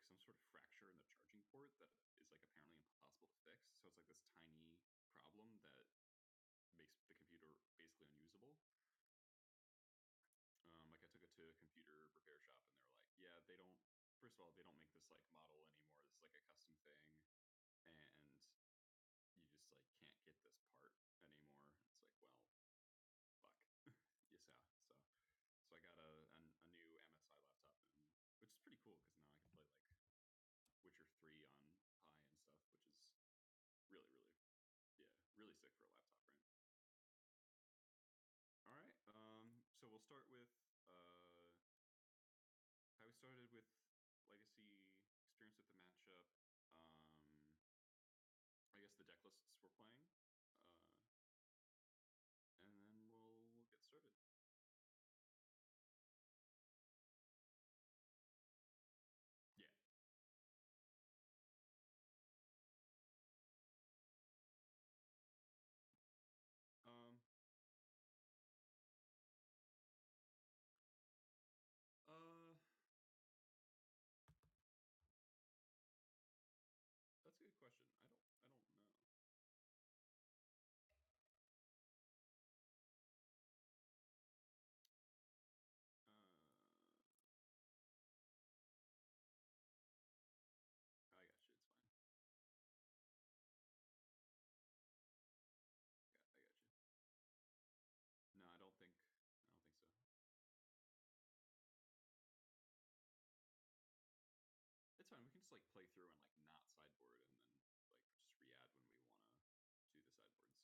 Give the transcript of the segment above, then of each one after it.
like some sort of fracture in the charging port that is like apparently impossible to fix. So it's like this tiny problem that makes the computer basically unusable. Like I took it to a computer repair shop and they were like, yeah, they don't. First of all, they don't make this like model anymore. This is like a custom thing, and you just like can't get this part anymore. It's like, well, fuck. Yes, yeah. So I got a new MSI laptop, and which is pretty cool because now I can play like Witcher 3 on high and stuff, which is really yeah, really sick for a laptop, right? All right. So we'll start with how we started with legacy experience with the matchup. Um, I guess the deck lists we're playing, uh, and then we'll get started. Yeah. Um. Uh. That's a good question. I don't. I don't know. Uh. I got you. It's fine. I got you. No, I don't think. I don't think so. It's fine. We can just like play through and like not sideboard, and then like just re-add when we want to do the sideboards.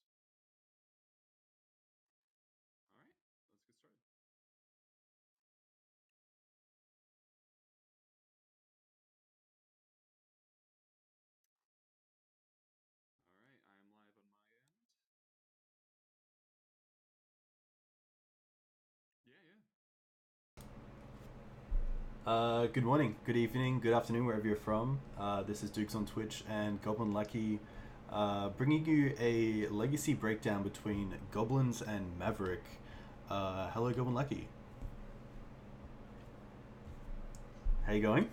All right. Let's get started. All right. I am live on my end. Yeah. Yeah. Good morning, good evening, good afternoon, wherever you're from. This is Dukes on Twitch and Goblin Lucky, bringing you a legacy breakdown between Goblins and Maverick. Hello, Goblin Lucky. How you going?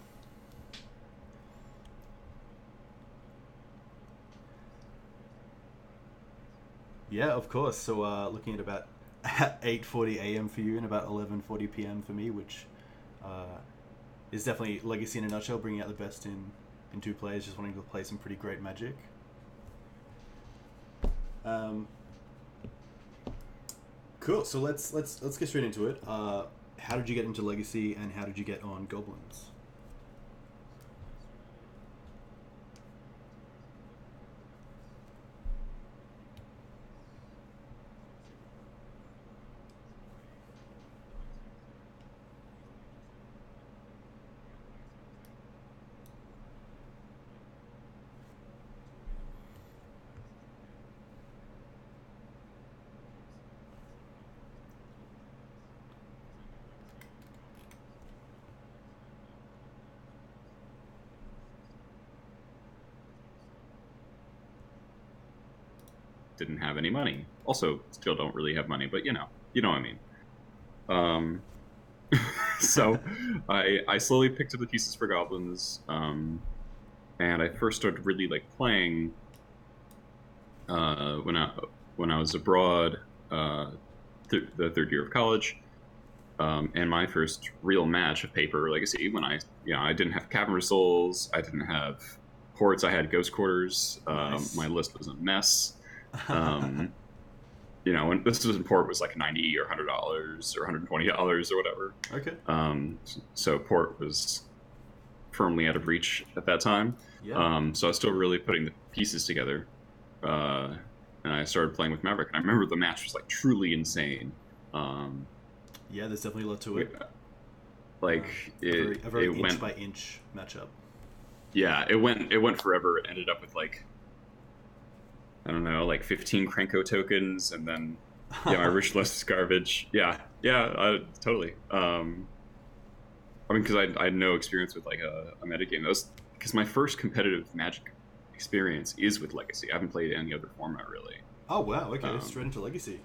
Yeah, of course. So, looking at about 8:40 a.m. for you and about 11:40 p.m. for me, which uh, is definitely legacy in a nutshell, bringing out the best in two players, just wanting to play some pretty great Magic. Um, Cool. So let's get straight into it. How did you get into Legacy, and how did you get on Goblins? Didn't have any money. Also, still don't really have money, but you know what I mean. Um, so I slowly picked up the pieces for goblins, and I first started really like playing when I was abroad, the third year of college, and my first real match of paper legacy when I didn't have Cavern Souls, I didn't have ports, I had Ghost Quarters. Nice. My list was a mess. Um, when this was in port was like $90 or $100 or $120 or whatever. Okay. So port was firmly out of reach at that time. Yeah. So I was still really putting the pieces together. And I started playing with Maverick, and I remember the match was like truly insane. Um, Yeah, there's definitely a lot to it. like A very it inch went, by inch matchup. yeah, it went forever. It ended up with like, I don't know, like 15 Krenko tokens, and then yeah, my rich list is garbage. Yeah, totally. I mean, because I had no experience with like a metagame. That was because my first competitive Magic experience is with Legacy. I haven't played any other format really. Oh wow. Okay, straight Um, into Legacy.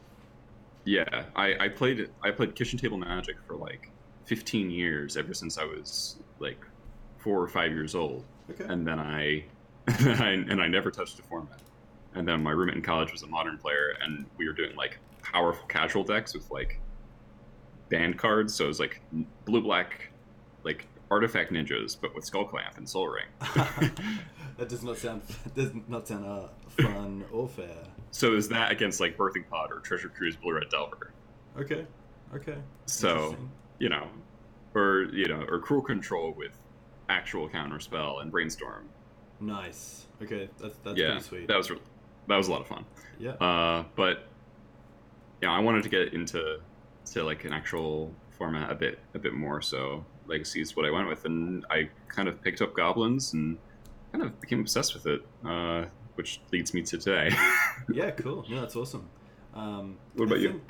yeah, I played kitchen table Magic for like 15 years, ever since I was like 4 or 5 years old, Okay. and then I never touched a format. And then my roommate in college was a modern player, and we were doing like powerful casual decks with like band cards. So it was like blue black, like artifact ninjas, but with Skull Clamp and Soul Ring. That does not sound fun or fair. So is that against like Birthing Pod or Treasure Cruise Blue Red Delver? Okay. Okay. So you know, or Cruel Control with actual counterspell and Brainstorm. Nice. Okay, that's Yeah, pretty sweet. that was a lot of fun. Yeah. But yeah, I wanted to get into like an actual format a bit more. So Legacy is what I went with, and I kind of picked up Goblins and kind of became obsessed with it, which leads me to today. Yeah, cool. No, that's awesome. What about I you?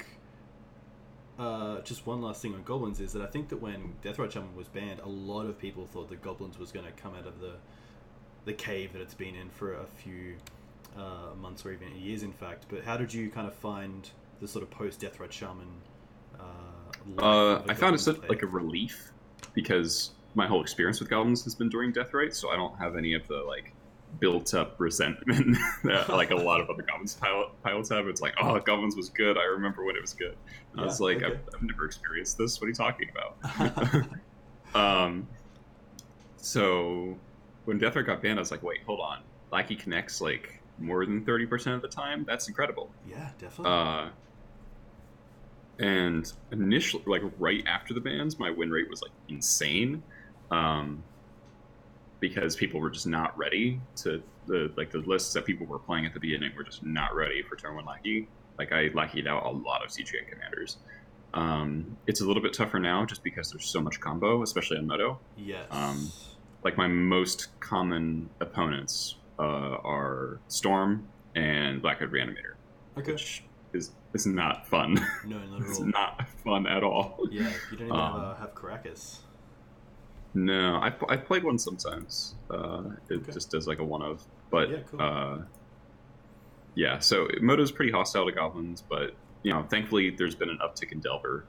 think, just one last thing on Goblins is that I think that when Deathrite Shaman was banned, a lot of people thought that Goblins was going to come out of the cave that it's been in for a few months or even years, in fact. But how did you kind of find the sort of post Deathrite Shaman? I found it such like a relief because my whole experience with Goblins has been during Deathrite, so I don't have any of the like built up resentment that like a lot of other Goblins pilots have. It's like, oh, Goblins was good. I remember when it was good. I was like, okay. I've never experienced this. What are you talking about? So when Deathrite got banned, I was like, wait, hold on. Lackey connects like more than 30% of the time. That's incredible. Yeah, definitely. And initially, like right after the bans, my win rate was like insane, because people were just not ready to the lists that people were playing at the beginning were just not ready for turn one lackey. Like I lackied out a lot of CGN commanders. It's a little bit tougher now just because there's so much combo, especially on Moto. Yes. Like my most common opponents are Storm and Blackhead Reanimator. Okay. Which is not fun. No, not at It's all. not fun at all. Yeah, you don't even have Caracas. No, I played one sometimes. It just does like a one of, but yeah, cool. Yeah. So Moto's pretty hostile to Goblins, but thankfully there's been an uptick in Delver,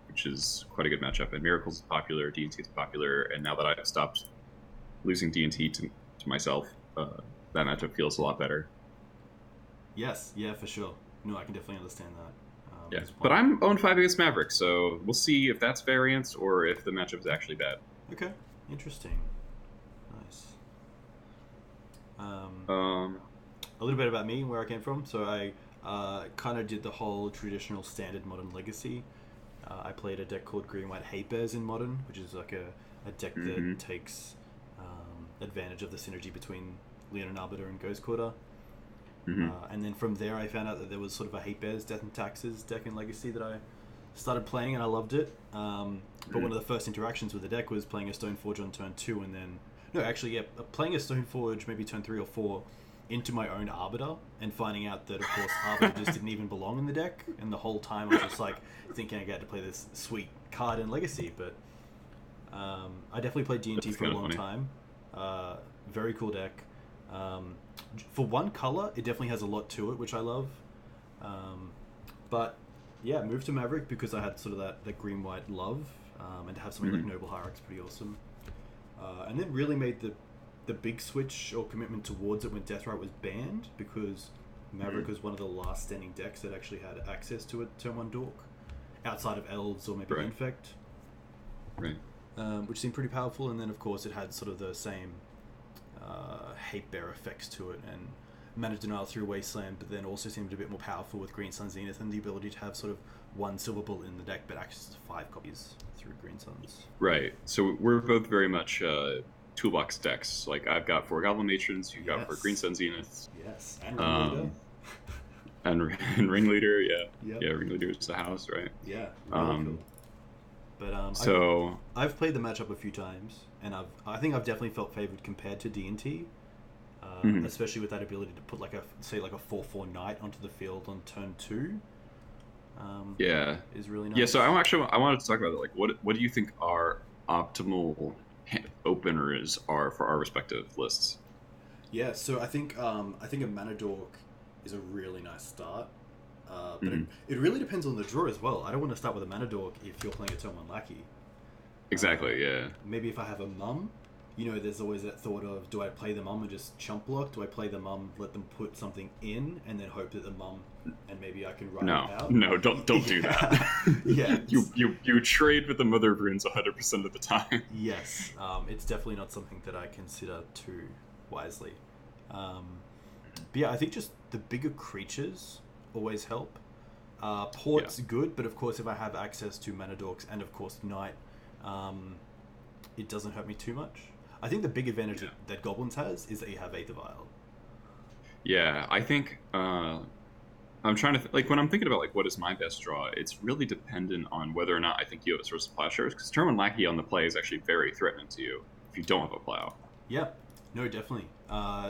which is quite a good matchup. And Miracles is popular, D&T is popular, and now that I've stopped losing D&T to myself, that matchup feels a lot better. Yes, yeah, for sure. No, I can definitely understand that. Yeah, but I'm 0-5 against Maverick, so we'll see if that's variance or if the matchup is actually bad. Okay, interesting. Nice. A little bit about me and where I came from. So I kind of did the whole traditional standard Modern Legacy. I played a deck called Green White Hate Bears in Modern, which is like a deck that takes advantage of the synergy between Leon and Arbiter and Ghost Quarter. And then from there I found out that there was sort of a Hate Bears Death and Taxes deck in Legacy that I started playing and I loved it. But one of the first interactions with the deck was playing a Stoneforge on turn 2 and then... No, actually, yeah, playing a Stoneforge maybe turn 3 or 4 into my own Arbiter and finding out that, of course, Arbiter just didn't even belong in the deck. And the whole time I was just like thinking I got to play this sweet card in Legacy. But I definitely played D&T for a long time. Very cool deck. For one color, it definitely has a lot to it, which I love. But yeah, moved to Maverick because I had sort of that green-white love, and to have something like Noble Hierarch's pretty awesome. And then really made the big switch or commitment towards it when Deathrite was banned, because Maverick was one of the last standing decks that actually had access to a turn 1 Dork, outside of Elves or maybe Infect. Right. Which seemed pretty powerful, and then of course it had sort of the same Hate Bear effects to it, and Mana Denial through Wasteland, but then also seemed a bit more powerful with Green Sun Zenith and the ability to have sort of one Silver Bullet in the deck, but access to 5 copies through Green Suns. Right. So we're both very much toolbox decks. Like I've got 4 Goblin Matrons, you've got 4 Green Sun Zeniths. Yes, and Ringleader. And Ringleader, yeah. Yep. Yeah, Ringleader is the house, right? Yeah, really cool. But so I've played the matchup a few times, and I think I've definitely felt favored compared to D&T, especially with that ability to put like a 4/4 Knight onto the field on turn 2. Yeah, is really nice. Yeah, so I wanted to talk about that. Like, what do you think our optimal openers are for our respective lists? Yeah, so I think a Mana Dork is a really nice start. But it really depends on the draw as well. I don't want to start with a Mana Dork if you're playing a turn 1 Lackey. Exactly. Yeah. Maybe if I have a mum, there's always that thought of, do I play the mum and just chump block? Do I play the mum, let them put something in, and then hope that the mum, and maybe I can ride it No, out? no, don't do Yeah, that. yeah, You trade with the mother of runes 100% of the time. yes. It's definitely not something that I consider too wisely. Um, but yeah, I think just the bigger creatures always help. Yeah, Port's good, but of course, if I have access to mana dorks and of course Knight, um, it doesn't hurt me too much. I think the big advantage yeah, that Goblins has is that you have Aether Vial. yeah. I think I'm trying to like when I'm thinking about like what is my best draw. It's really dependent on whether or not I think you have a source of plowshares. Because Termin Lackey on the play is actually very threatening to you if you don't have a plow. Yeah, no, definitely.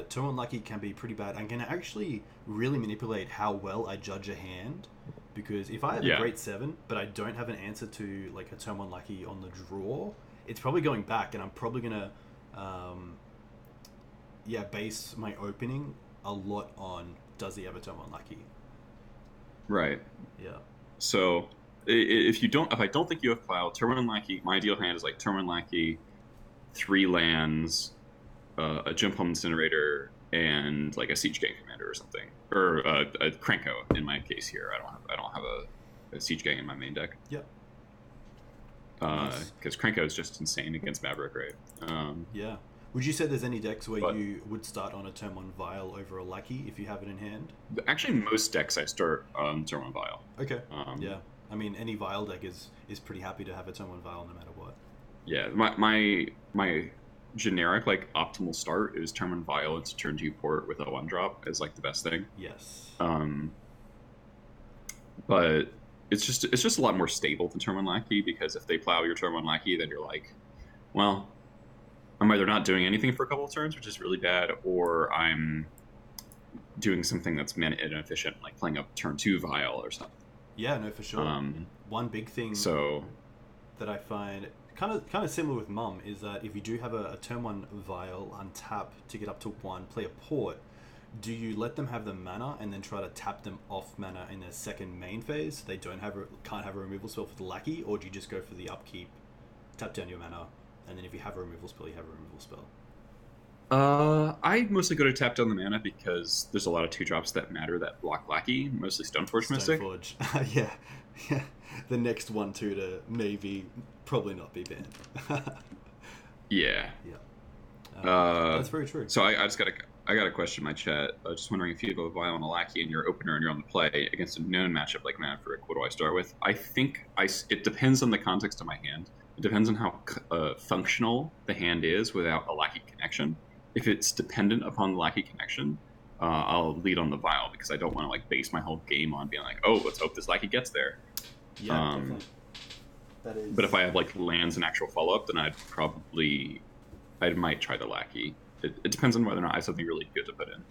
Turn Unlucky can be pretty bad and can actually really manipulate how well I judge a hand. Because if I have a Yeah, great 7, but I don't have an answer to like a turn 1 lucky on the draw, it's probably going back, and I'm probably gonna, um, base my opening a lot on does he have a turn 1 lucky? right. Yeah, So if I don't think you have plow, Termin Lackey, my ideal hand is like Termin Lackey, 3 lands, a Jump Home Incinerator, and like a Siege Gang Commander or something, or a Krenko in my case here. I don't have a Siege Gang in my main deck yeah, nice. because Krenko is just insane against Maverick, right? Yeah. Would you say there's any decks where But you would start on a turn 1 Vial over a lucky if you have it in hand? actually, most decks I start on turn 1 Vial. Okay. Um, Yeah. I mean, any Vial deck is pretty happy to have a turn 1 Vial no matter what. yeah, my generic like optimal start is turn 1 Vial into turn 2 Port with a 1 drop is like the best thing. Yes. Um, but it's just a lot more stable than turn 1 Lackey because if they plow your turn 1 Lackey, then you're like, well, I'm either not doing anything for a couple of turns, which is really bad, or I'm doing something that's mana inefficient, like playing up turn 2 Vial or something. Yeah, no, for sure. Um, One big thing so that I find kind of similar with Mum is that if you do have a turn 1 Vial untap to get up to 1, play a Port, do you let them have the mana and then try to tap them off mana in their second main phase so they can't have a removal spell for the Lackey, or do you just go for the upkeep, tap down your mana, and then if you have a removal spell, you have a removal spell? I mostly go to tap down the mana because there's a lot of 2 drops that matter that block Lackey, mostly Stoneforge Mystic. Stoneforge. Yeah, yeah. The next one too to maybe probably not be banned. Yeah. Yeah, Uh, that's very true. so I got a question in my chat. Just wondering if you have a Vial and a Lackey in your opener and you're on the play against a known matchup like Maverick, what do I start with? I think it depends on the context of my hand. It depends on how functional the hand is without a Lackey connection. If it's dependent upon the Lackey connection, I'll lead on the Vial because I don't want to like base my whole game on being like, oh, let's hope this Lackey gets there. Yeah, Um, definitely. That is. but if I have like lands and actual follow up, then I might try the Lackey. It depends on whether or not I have something really good to put in.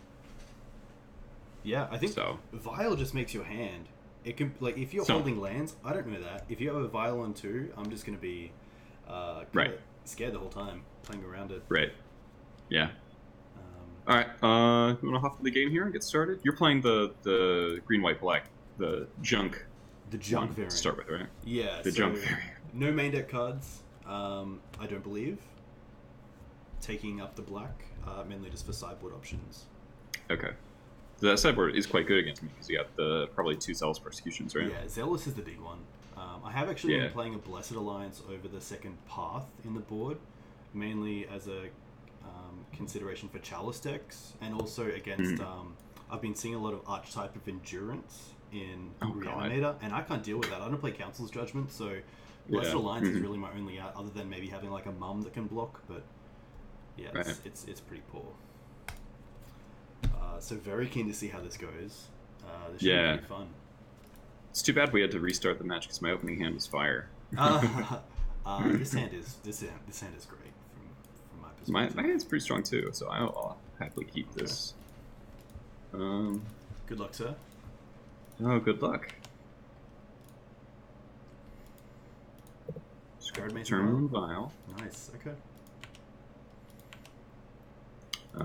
Yeah, I think So, Vial just makes your hand. It can like if you're so holding lands. I don't know that. If you have a Vial on 2, I'm just gonna be kind right, of scared the whole time playing around it. right, yeah. Um, All right, you want to hop in the game here and get started? You're playing the green, white, black, the junk the junk one variant. to start with, right? Yeah, The so junk variant. no main deck cards. I don't believe. Taking up the black, mainly just for sideboard options. Okay. So that sideboard is quite good against me because you got the probably 2 Zealous Persecutions, right? Yeah, Zealous is the big one. I have actually Yeah. been playing a Blessed Alliance over the second path in the board, mainly as a consideration for Chalice decks, and also against. I've been seeing a lot of archetype of Endurance in Oh god. Reanimator, and I can't deal with that. I don't play Council's Judgment, so Blessed Yeah. Alliance is really my only out, other than maybe having like a mum that can block. But yeah, Right. it's pretty poor. So very keen to see how this goes. This should Yeah. be pretty fun. It's too bad we had to restart the match because my opening hand was fire. This hand is great from my my perspective. hand's pretty strong too, so I'll happily keep this. Good luck, sir. Oh, good luck. Guard Mason Terminal Vial. Nice. Okay.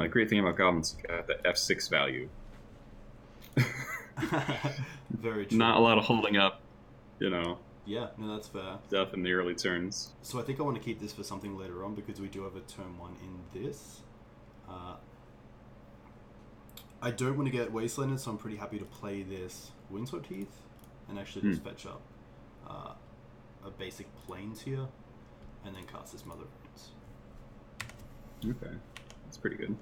Great thing about Goblins, you got the F6 value. Very true. Not a lot of holding up, you know. Yeah, no, that's fair. stuff in the early turns. So I think I want to keep this for something later on because we do have a turn 1 in this. Uh, I don't want to get Wastelanded, so I'm pretty happy to play this Windswept Heath and actually just fetch up a basic Plains here and then cast this Mother of Runes. Okay, that's pretty good.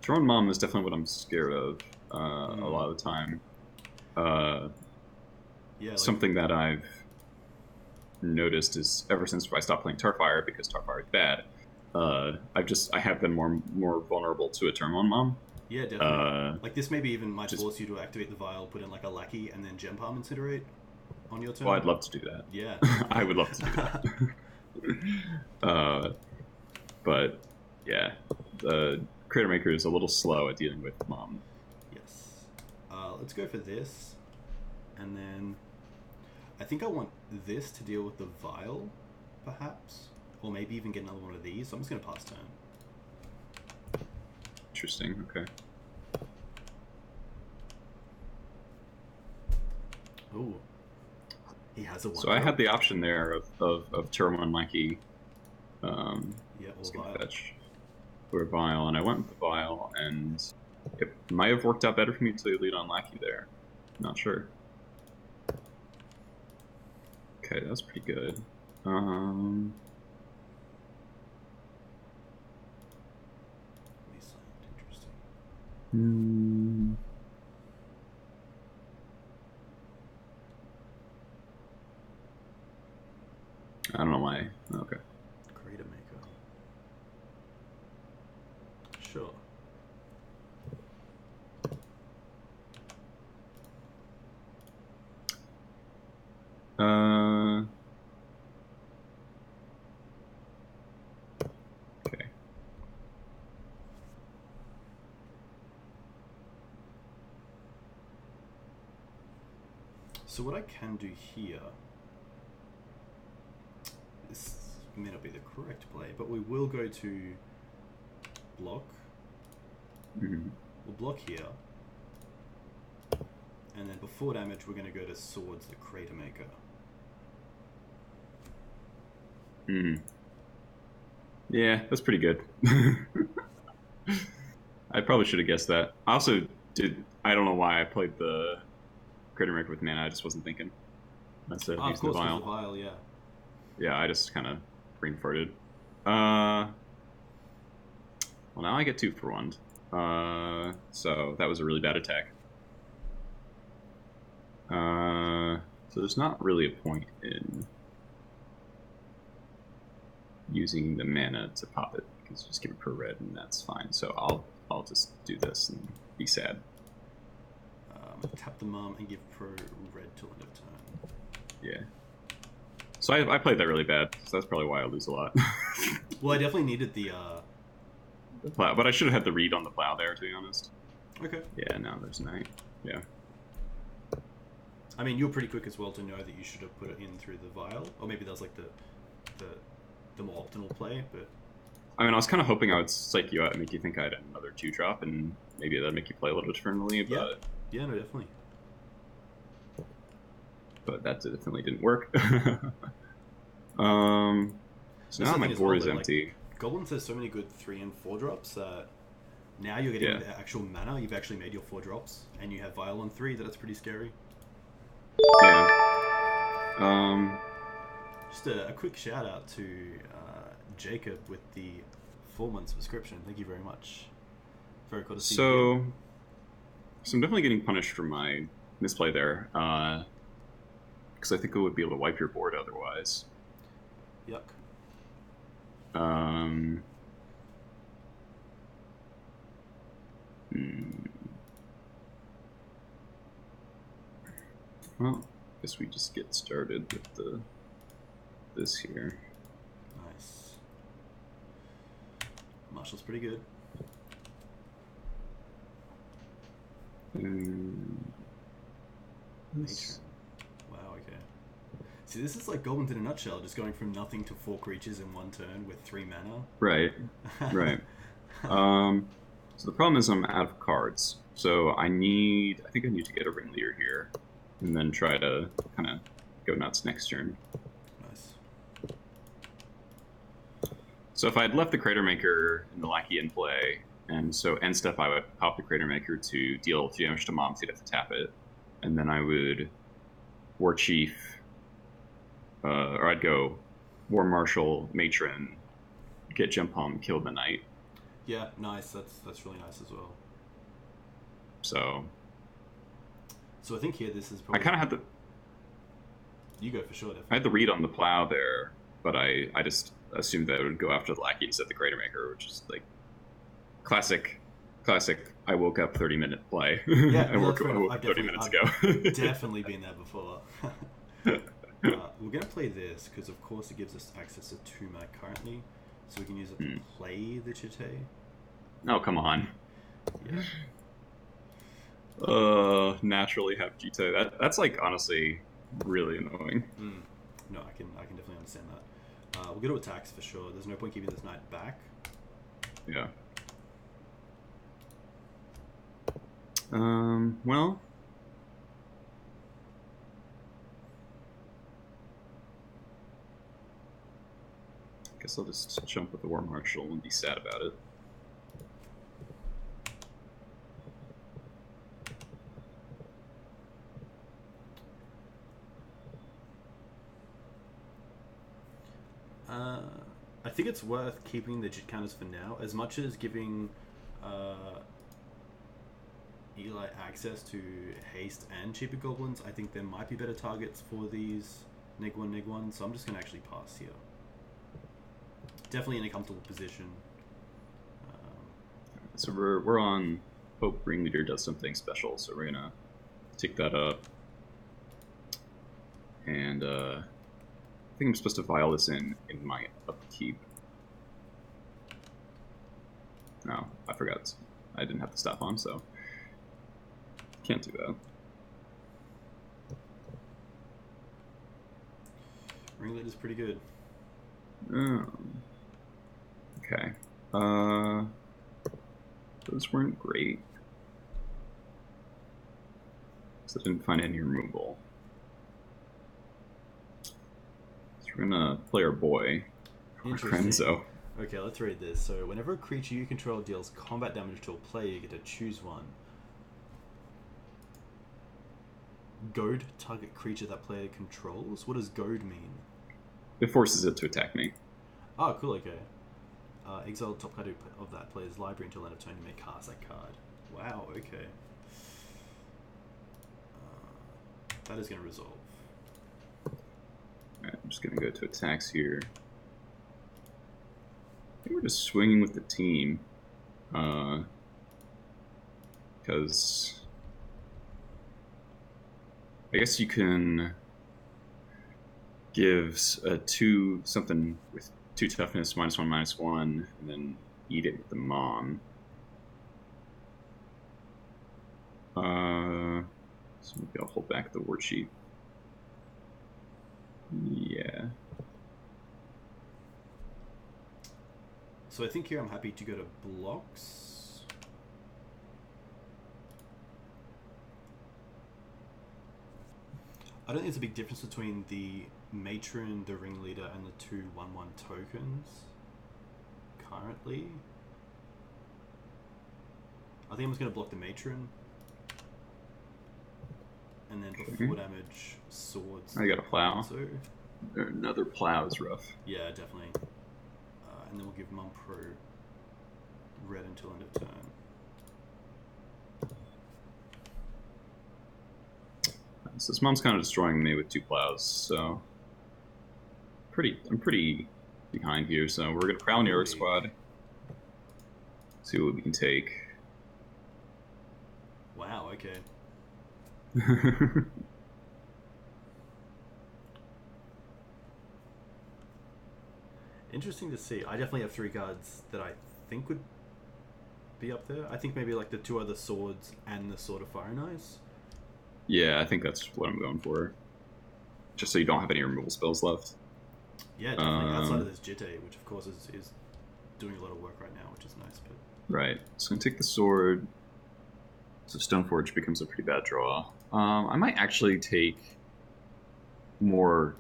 Drone Mom is definitely what I'm scared of a lot of the time. Yeah, like, something that I've noticed is ever since I stopped playing Tarfire because Tarfire is bad. I have been more vulnerable to a turn 1 Mom. Yeah, definitely. Like this maybe even might force you to activate the Vial, put in like a Lackey, and then Gem Palm Incinerate on your turn. Well, I'd love to do that. Yeah. I would love to do that. But yeah, the Creator Maker is a little slow at dealing with Mom. Yes. Let's go for this. And then I think I want this to deal with the Vial, perhaps. Or maybe even get another one of these. So I'm just going to pass turn. Interesting, okay. Ooh. He has a one. So I had the option there of Turbo and Mikey. Yeah, or Vial. Fetch or Vial, and I went with the Vial, and it might have worked out better for me to lead on Lackey there. Not sure. Okay, that was pretty good. Interesting. I don't know why. Okay. Creator Maker. Sure. Okay. So what I can do here, this may not be the correct play, but we will go to block. Mm-hmm. We'll block here. And then before damage, we're going to go to Swords, the Creator Maker. Yeah, that's pretty good. I probably should have guessed that. I also I don't know why I played the Creator Maker with mana, I just wasn't thinking. Instead of using the Vial. The Vial, yeah. Yeah, I just kind of brain farted. Well, now I get 2 for 1. So that was a really bad attack. So there's not really a point in using the mana to pop it, because you just give it per red and that's fine. So I'll just do this and be sad. Tap the Mom and give pro red till end of turn. Yeah. So I played that really bad, so that's probably why I lose a lot. Well, I definitely needed the plow, but I should have had the read on the plow there, to be honest. Okay. Yeah, now there's Knight. Yeah. I mean, you're pretty quick as well to know that you should have put it in through the Vial, or maybe that was like the more optimal play. But I mean, I was kind of hoping I would psych you out and make you think I had another 2-drop, and maybe that'd make you play a little differently. But yeah, no, definitely. But that definitely didn't work. So now my board is empty. Like, Goblins has so many good 3 and 4 drops that now you're getting the actual mana. You've actually made your 4 drops, and you have Vial on 3. That's pretty scary. Yeah. Just a quick shout out to Jacob with the 4-month subscription. Thank you very much. Very cool to see you. So I'm definitely getting punished for my misplay there, because I think it would be able to wipe your board otherwise. Yuck. Well, I guess we just get started with this here. Nice. Marshall's pretty good. Matron. Wow, okay. See, this is like Goblins in a nutshell, just going from nothing to 4 creatures in 1 turn with 3 mana. Right, right. So the problem is I'm out of cards. So I think I need to get a Ringleader here and then try to kind of go nuts next turn. Nice. So if I had left the Crater Maker and the Lackey in play, and so end step I would pop the Crater Maker to deal 2 damage to Mom, so you'd have to tap it, and then I would War Chief, or I'd go War Marshal, Matron, get Jump Home, kill the Knight. Yeah, nice. That's really nice as well. So I think here this is probably. I kind of had the. You go for sure. Definitely. I had the read on the plow there, but I just assumed that it would go after the Lackey instead of the Crater Maker, which is like classic. I woke up 30-minute play. Yeah, I woke up 30 minutes ago. Definitely been there before. We're gonna play this because, of course, it gives us access to 2 mana currently, so we can use it to play the Chite. Oh, come on. Yeah. Naturally have Chite. That's like honestly really annoying. No, I can definitely understand that. We'll go to attacks for sure. There's no point keeping this Knight back. Yeah. Well. I guess I'll just jump with the War Marshal and be sad about it. I think it's worth keeping the Jit counters for now, as much as giving Eli access to haste and cheaper goblins. I think there might be better targets for these neg 1, so I'm just going to actually pass here. Definitely in a comfortable position. So we're on Hope Ringleader does something special, so we're gonna take that up. And I think I'm supposed to file this in my upkeep. No, I forgot. I didn't have the stop on, so can't do that. Ringleader's pretty good. Okay. Those weren't great. So I didn't find any removal. So we're gonna play our boy, Renzo. Okay, let's read this. So, whenever a creature you control deals combat damage to a player, you get to choose one. Goad, target creature that player controls? What does goad mean? It forces it to attack me. Oh, cool, okay. Exile the top card of that player's library until end of turn, you may cast that card. Wow, okay. That is going to resolve. Alright, I'm just going to go to attacks here. I think we're just swinging with the team. Because I guess you can give a 2 something with 2 toughness, -1/-1, and then eat it with the Mom. So maybe I'll hold back the War Chief. Yeah. So I think here I'm happy to go to blocks. I don't think there's a big difference between the Matron, the Ringleader, and the 2/1/1 tokens currently. I think I'm just going to block the Matron. And then before damage, swords. I got a plow. So. Another plow is rough. Yeah, definitely. And then we'll give Mum Pro red until end of turn. So this Mom's kind of destroying me with 2 plows, so I'm pretty behind here. So we're gonna prowl in the Orc Squad, see what we can take. Wow. Okay. Interesting to see. I definitely have 3 cards that I think would be up there. I think maybe like the 2 other swords and the Sword of Fire and Ice. Yeah, I think that's what I'm going for. Just so you don't have any removal spells left. Yeah, definitely. Outside of this Jite, which of course is doing a lot of work right now, which is nice. But right. So I'm gonna take the sword. So Stoneforge becomes a pretty bad draw. I might actually take more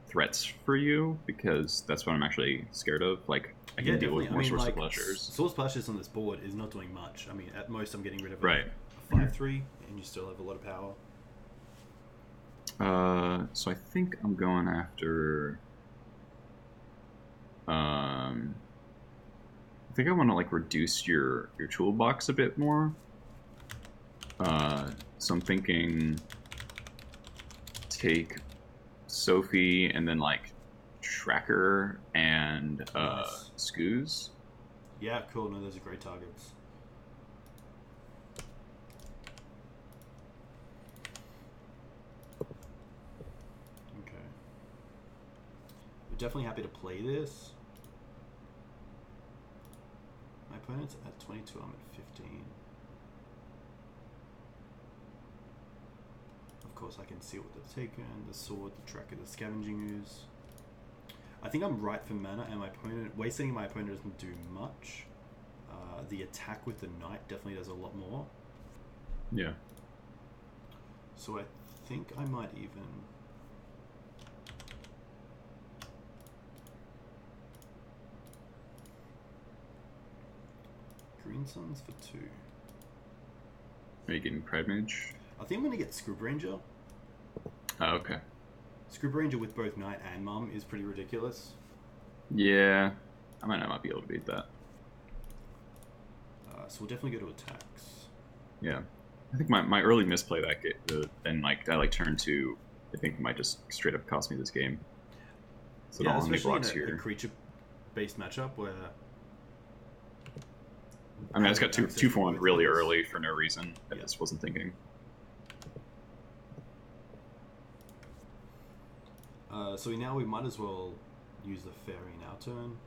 threats for you because that's what I'm actually scared of. Like I Yeah, can deal definitely. with I more mean, source of like pleasures. Source Splashes on this board is not doing much. I mean, at most I'm getting rid of Right. a 5/3, and you still have a lot of power. So I think I'm going after. I think I want to like reduce your toolbox a bit more. So I'm thinking take Sophie and then like Tracker and Nice. Scoos. Yeah, cool. No, those are great targets. Okay. We're definitely happy to play this. My opponent's at 22, I'm at 15. Of course, I can see what they've taken. The sword, the tracker, the scavenging ooze. I think I'm right for mana, and my opponent... Wasting my opponent doesn't do much. The attack with the knight definitely does a lot more. Yeah. So I think I might even... Green Suns for 2. Are you getting Pride Mage? I think I'm going to get Scrub Ranger. Oh, okay. Scrub Ranger with both Knight and Mum is pretty ridiculous. Yeah. I might not be able to beat that. So we'll definitely go to attacks. Yeah. I think my early misplay that then like I like turn 2, I think might just straight up cost me this game. So Yeah, don't have any especially blocks in a here. creature-based matchup where... I mean, I just got two for 1 really early for no reason. I just wasn't thinking. So now we might as well use the fairy in our turn.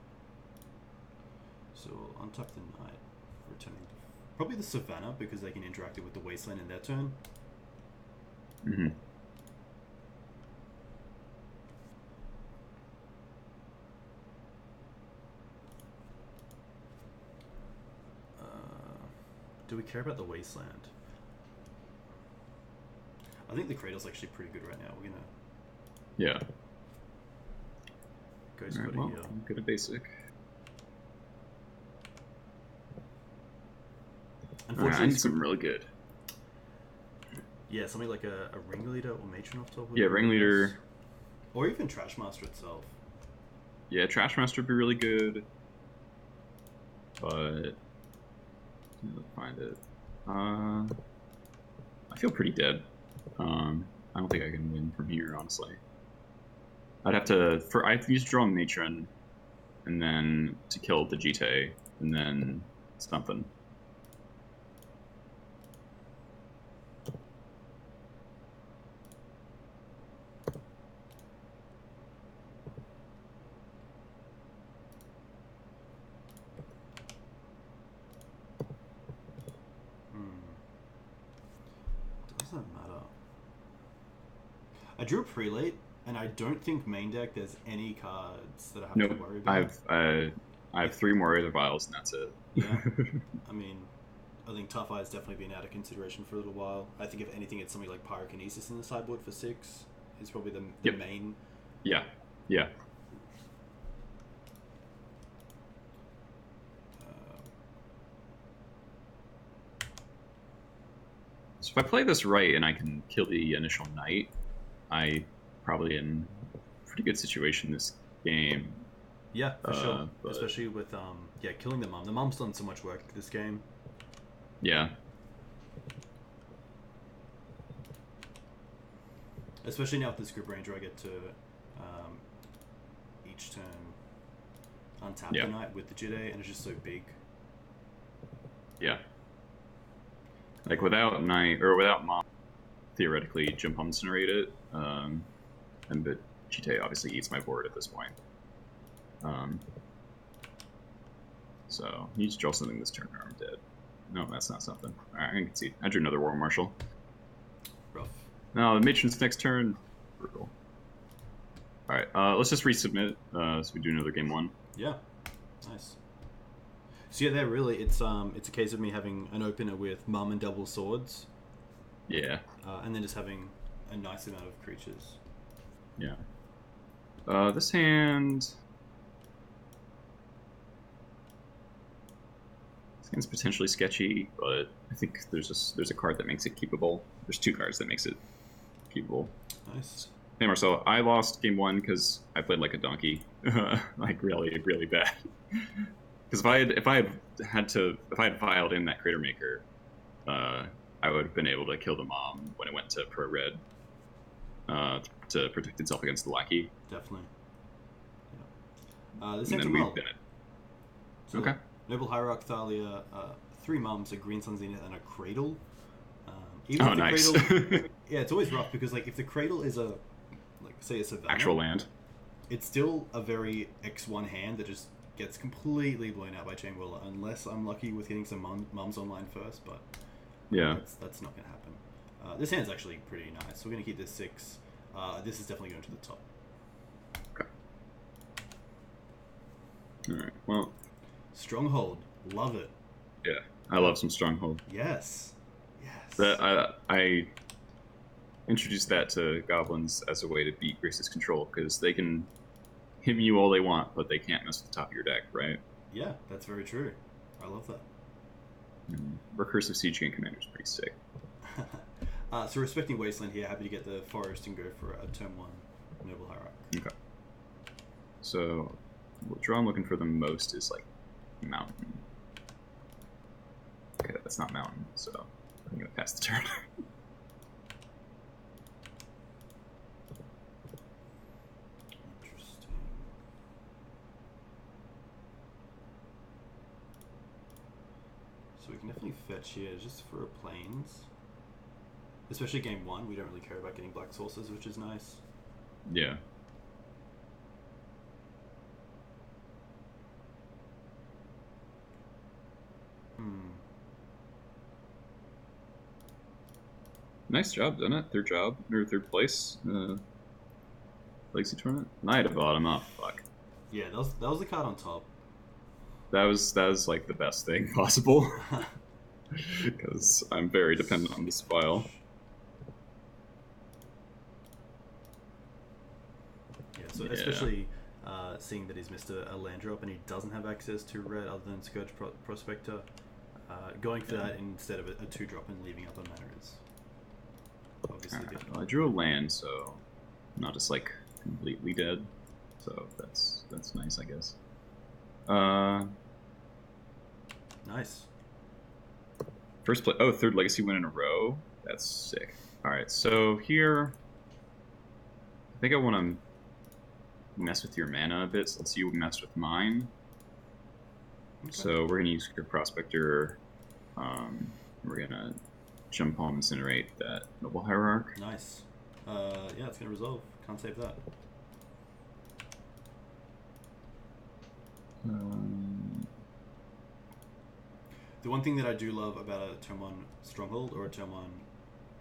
So we'll untap the knight, returning probably the savannah because they can interact it with the wasteland in their turn. Mm-hmm. Do we care about the wasteland? I think the cradle's actually pretty good right now. We're gonna... Yeah. Ghost Right, well, I'm good at basic. Unfortunately, I need something really good. Yeah, something like a ringleader or matron off top. Yeah, ringleader. Nice. Or even Trashmaster itself. Yeah, Trashmaster would be really good. But let's find it. I feel pretty dead. I don't think I can win from here, honestly. I'd have to I'd use draw matron, and then to kill the Jite, and then something. Doesn't matter. I drew a prelate, and I don't think main deck there's any cards that I have to worry about. I have 3 more Aether Vials, and that's it. Yeah. I mean, I think Tough Eye's definitely been out of consideration for a little while. I think if anything, it's something like Pyrokinesis in the sideboard for 6 is probably the main. Yeah. Yeah. So if I play this right and I can kill the initial knight, I probably in a pretty good situation this game. Yeah, for sure. But... especially with killing the mum. The mum's done so much work this game. Yeah. Especially now with this group ranger, I get to each turn untap the knight with the Jite, and it's just so big. Yeah. Like without knight or without mom, theoretically jump on incinerate it, and the Jite obviously eats my board at this point. So you just draw something this turn or I'm dead. No, that's not something. Alright, I can see. I drew another War Marshal. Rough. No, the matron's next turn. Brutal. Alright, let's just resubmit, so we do another game 1. Yeah. Nice. So yeah, it's a case of me having an opener with mum and double swords. Yeah. and then just having a nice amount of creatures. Yeah. This hand. This hand's potentially sketchy, but I think there's a card that makes it keepable. There's 2 cards that makes it keepable. Nice. Hey Marcel, I lost game 1 because I played like a donkey, like really bad. Because if I had filed in that Crater Maker, I would have been able to kill the mom when it went to pro red to protect itself against the lackey. Definitely. Yeah. This ends well. So okay. Noble Hierarch Thalia, 3 mums, a Green Sun Zenith, and a Cradle. Nice. Cradle, yeah, it's always rough because like if the Cradle is a say a Savannah, actual land, it's still a very X1 hand that just gets completely blown out by Chain Whirler unless I'm lucky with hitting some mums online first, but yeah, that's not going to happen. This hand's actually pretty nice. We're going to keep this 6. This is definitely going to the top. Okay. Alright, well. Stronghold. Love it. Yeah, I love some Stronghold. Yes. I introduced that to Goblins as a way to beat Grace's control, because they can hit you all they want, but they can't mess with the top of your deck, right? Yeah, that's very true. I love that. Recursive Siege Gang Commander is pretty sick. So respecting Wasteland here, happy to get the Forest and go for a turn 1 Noble Hierarch. Okay. So, what draw I'm looking for the most is like Mountain. Okay, that's not Mountain, so I'm gonna pass the turn. Interesting. So we can definitely fetch here just for a Plains. Especially game 1, we don't really care about getting black sources, which is nice. Yeah. Nice job, done it. Third place. Legacy tournament. Knight of Bottom. Oh fuck. Yeah, that was the card on top. That was like the best thing possible. Because I'm very dependent on this file. Yeah, so especially seeing that he's missed a land drop and he doesn't have access to red other than Scourge Prospector, going for that instead of a 2-drop and leaving up a mana is obviously different. Well, I drew a land, so I'm not just like completely dead. So that's nice, I guess. Nice. First play. Oh, 3rd Legacy win in a row. That's sick. All right, so here, I think I want to mess with your mana a bit since you messed with mine. Okay. So we're gonna use your Prospector. We're gonna jump on Incinerate that Noble Hierarch. Nice. Yeah, it's gonna resolve. Can't save that. The one thing that I do love about a turn 1 Stronghold or a turn 1,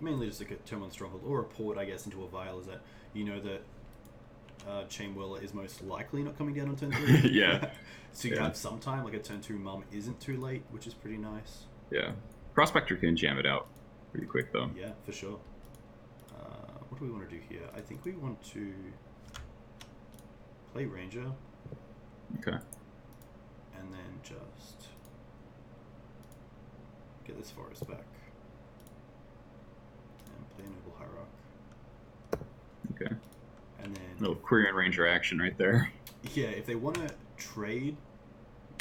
mainly just like a turn 1 Stronghold or a port, I guess, into a Vial is that you know that Chain Whirler is most likely not coming down on turn 3. Yeah. So you have some time, like a turn 2 Mum isn't too late, which is pretty nice. Yeah. Prospector can jam it out pretty quick, though. Yeah, for sure. What do we want to do here? I think we want to play Ranger. Okay. And then just get this Forest back. And play Noble Hierarch. Okay. And then... A little Quirion Ranger action right there. Yeah, if they want to trade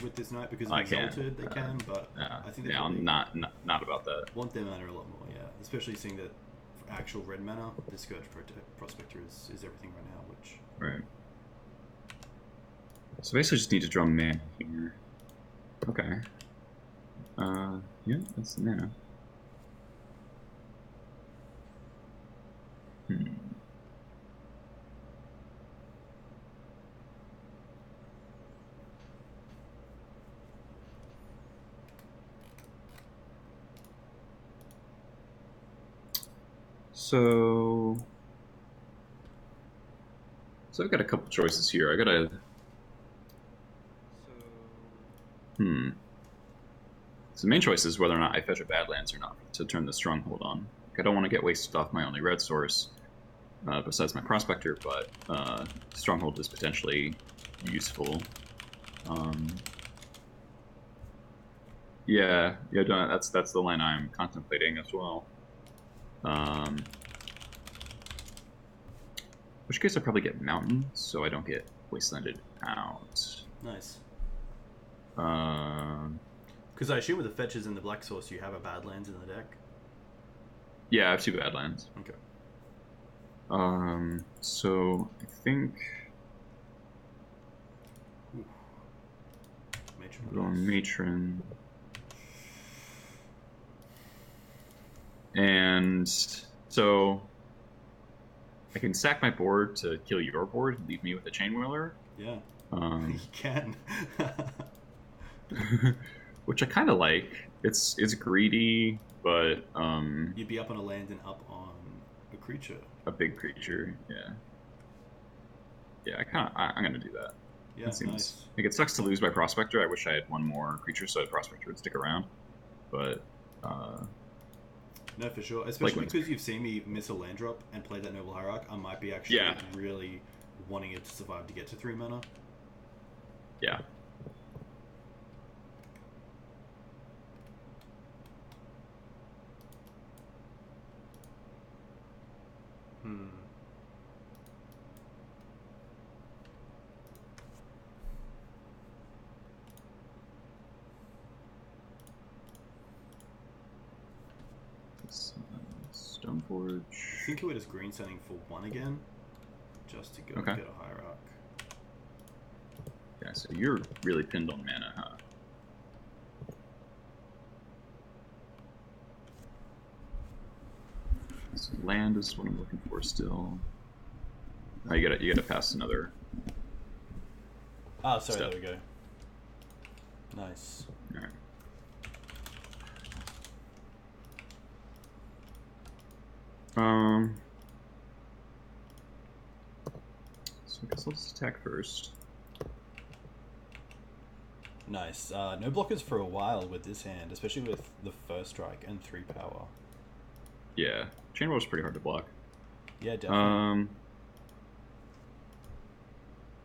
with this Knight because it's Exalted, they can, but I think I'm not about that. Want their mana a lot more, yeah. Especially seeing that for actual red mana, the Scourge Prospector is everything right now, which... Right. So basically just need to draw mana here. Okay. Yeah, that's the mana. So I've got a couple choices here. I gotta... So the main choice is whether or not I fetch a Badlands or not to turn the Stronghold on. I don't want to get wasted off my only red source besides my prospector, but Stronghold is potentially useful. Yeah, that's the line I'm contemplating as well. In which case I probably get Mountain, so I don't get Wastelanded out. Nice. Um, Because I assume with the fetches and the black source, you have a Badlands in the deck. yeah, I have 2 Badlands. Okay. So I think Matron. we're going Matron. And so I can sack my board to kill your board and leave me with a Chain Whirler. Yeah. You can. Which I kind of like. It's greedy, but You'd be up on a land and up on a creature. A big creature, yeah. Yeah, I'm gonna do that. Yeah, that seems nice. like it sucks to lose by Prospector. I wish I had one more creature so Prospector would stick around. But no, for sure. Especially because you've seen me miss a land drop and play that Noble Hierarch, I might be actually really wanting it to survive to get to 3 mana. Yeah. Stoneforge. I think we're just green sending for 1 again, just to go get a Hierarch. Yeah, so you're really pinned on mana, huh? So land is what I'm looking for still. Oh, you gotta pass another. Ah, sorry, step. There we go. Nice. All right. So I guess let's attack first. Nice. No blockers for a while with this hand, especially with the first strike and 3 power. Yeah, Chain Whirler is pretty hard to block. Yeah, definitely.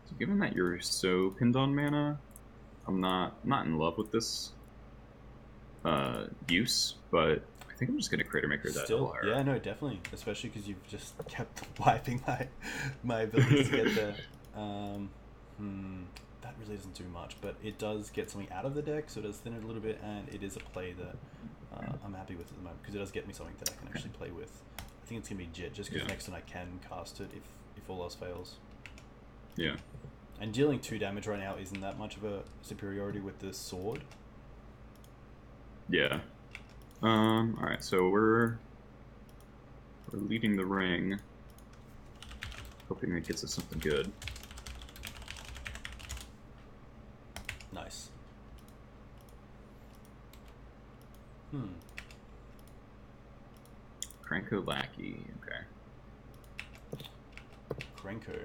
So given that you're so pinned on mana, I'm not in love with this use, but I think I'm just gonna Crater Maker that. Still, yeah, no, definitely, especially because you've just kept wiping my abilities to get there. That really doesn't do much, but it does get something out of the deck, so it does thin it a little bit, and it is a play that I'm happy with at the moment because it does get me something that I can actually play with. I think it's gonna be Jet, just because next turn I can cast it if all else fails. Yeah. And dealing 2 damage right now isn't that much of a superiority with the sword. Yeah. Alright, so we're leading the ring. Hoping it gets us something good. Nice. Krenko Lackey, okay. Krenko.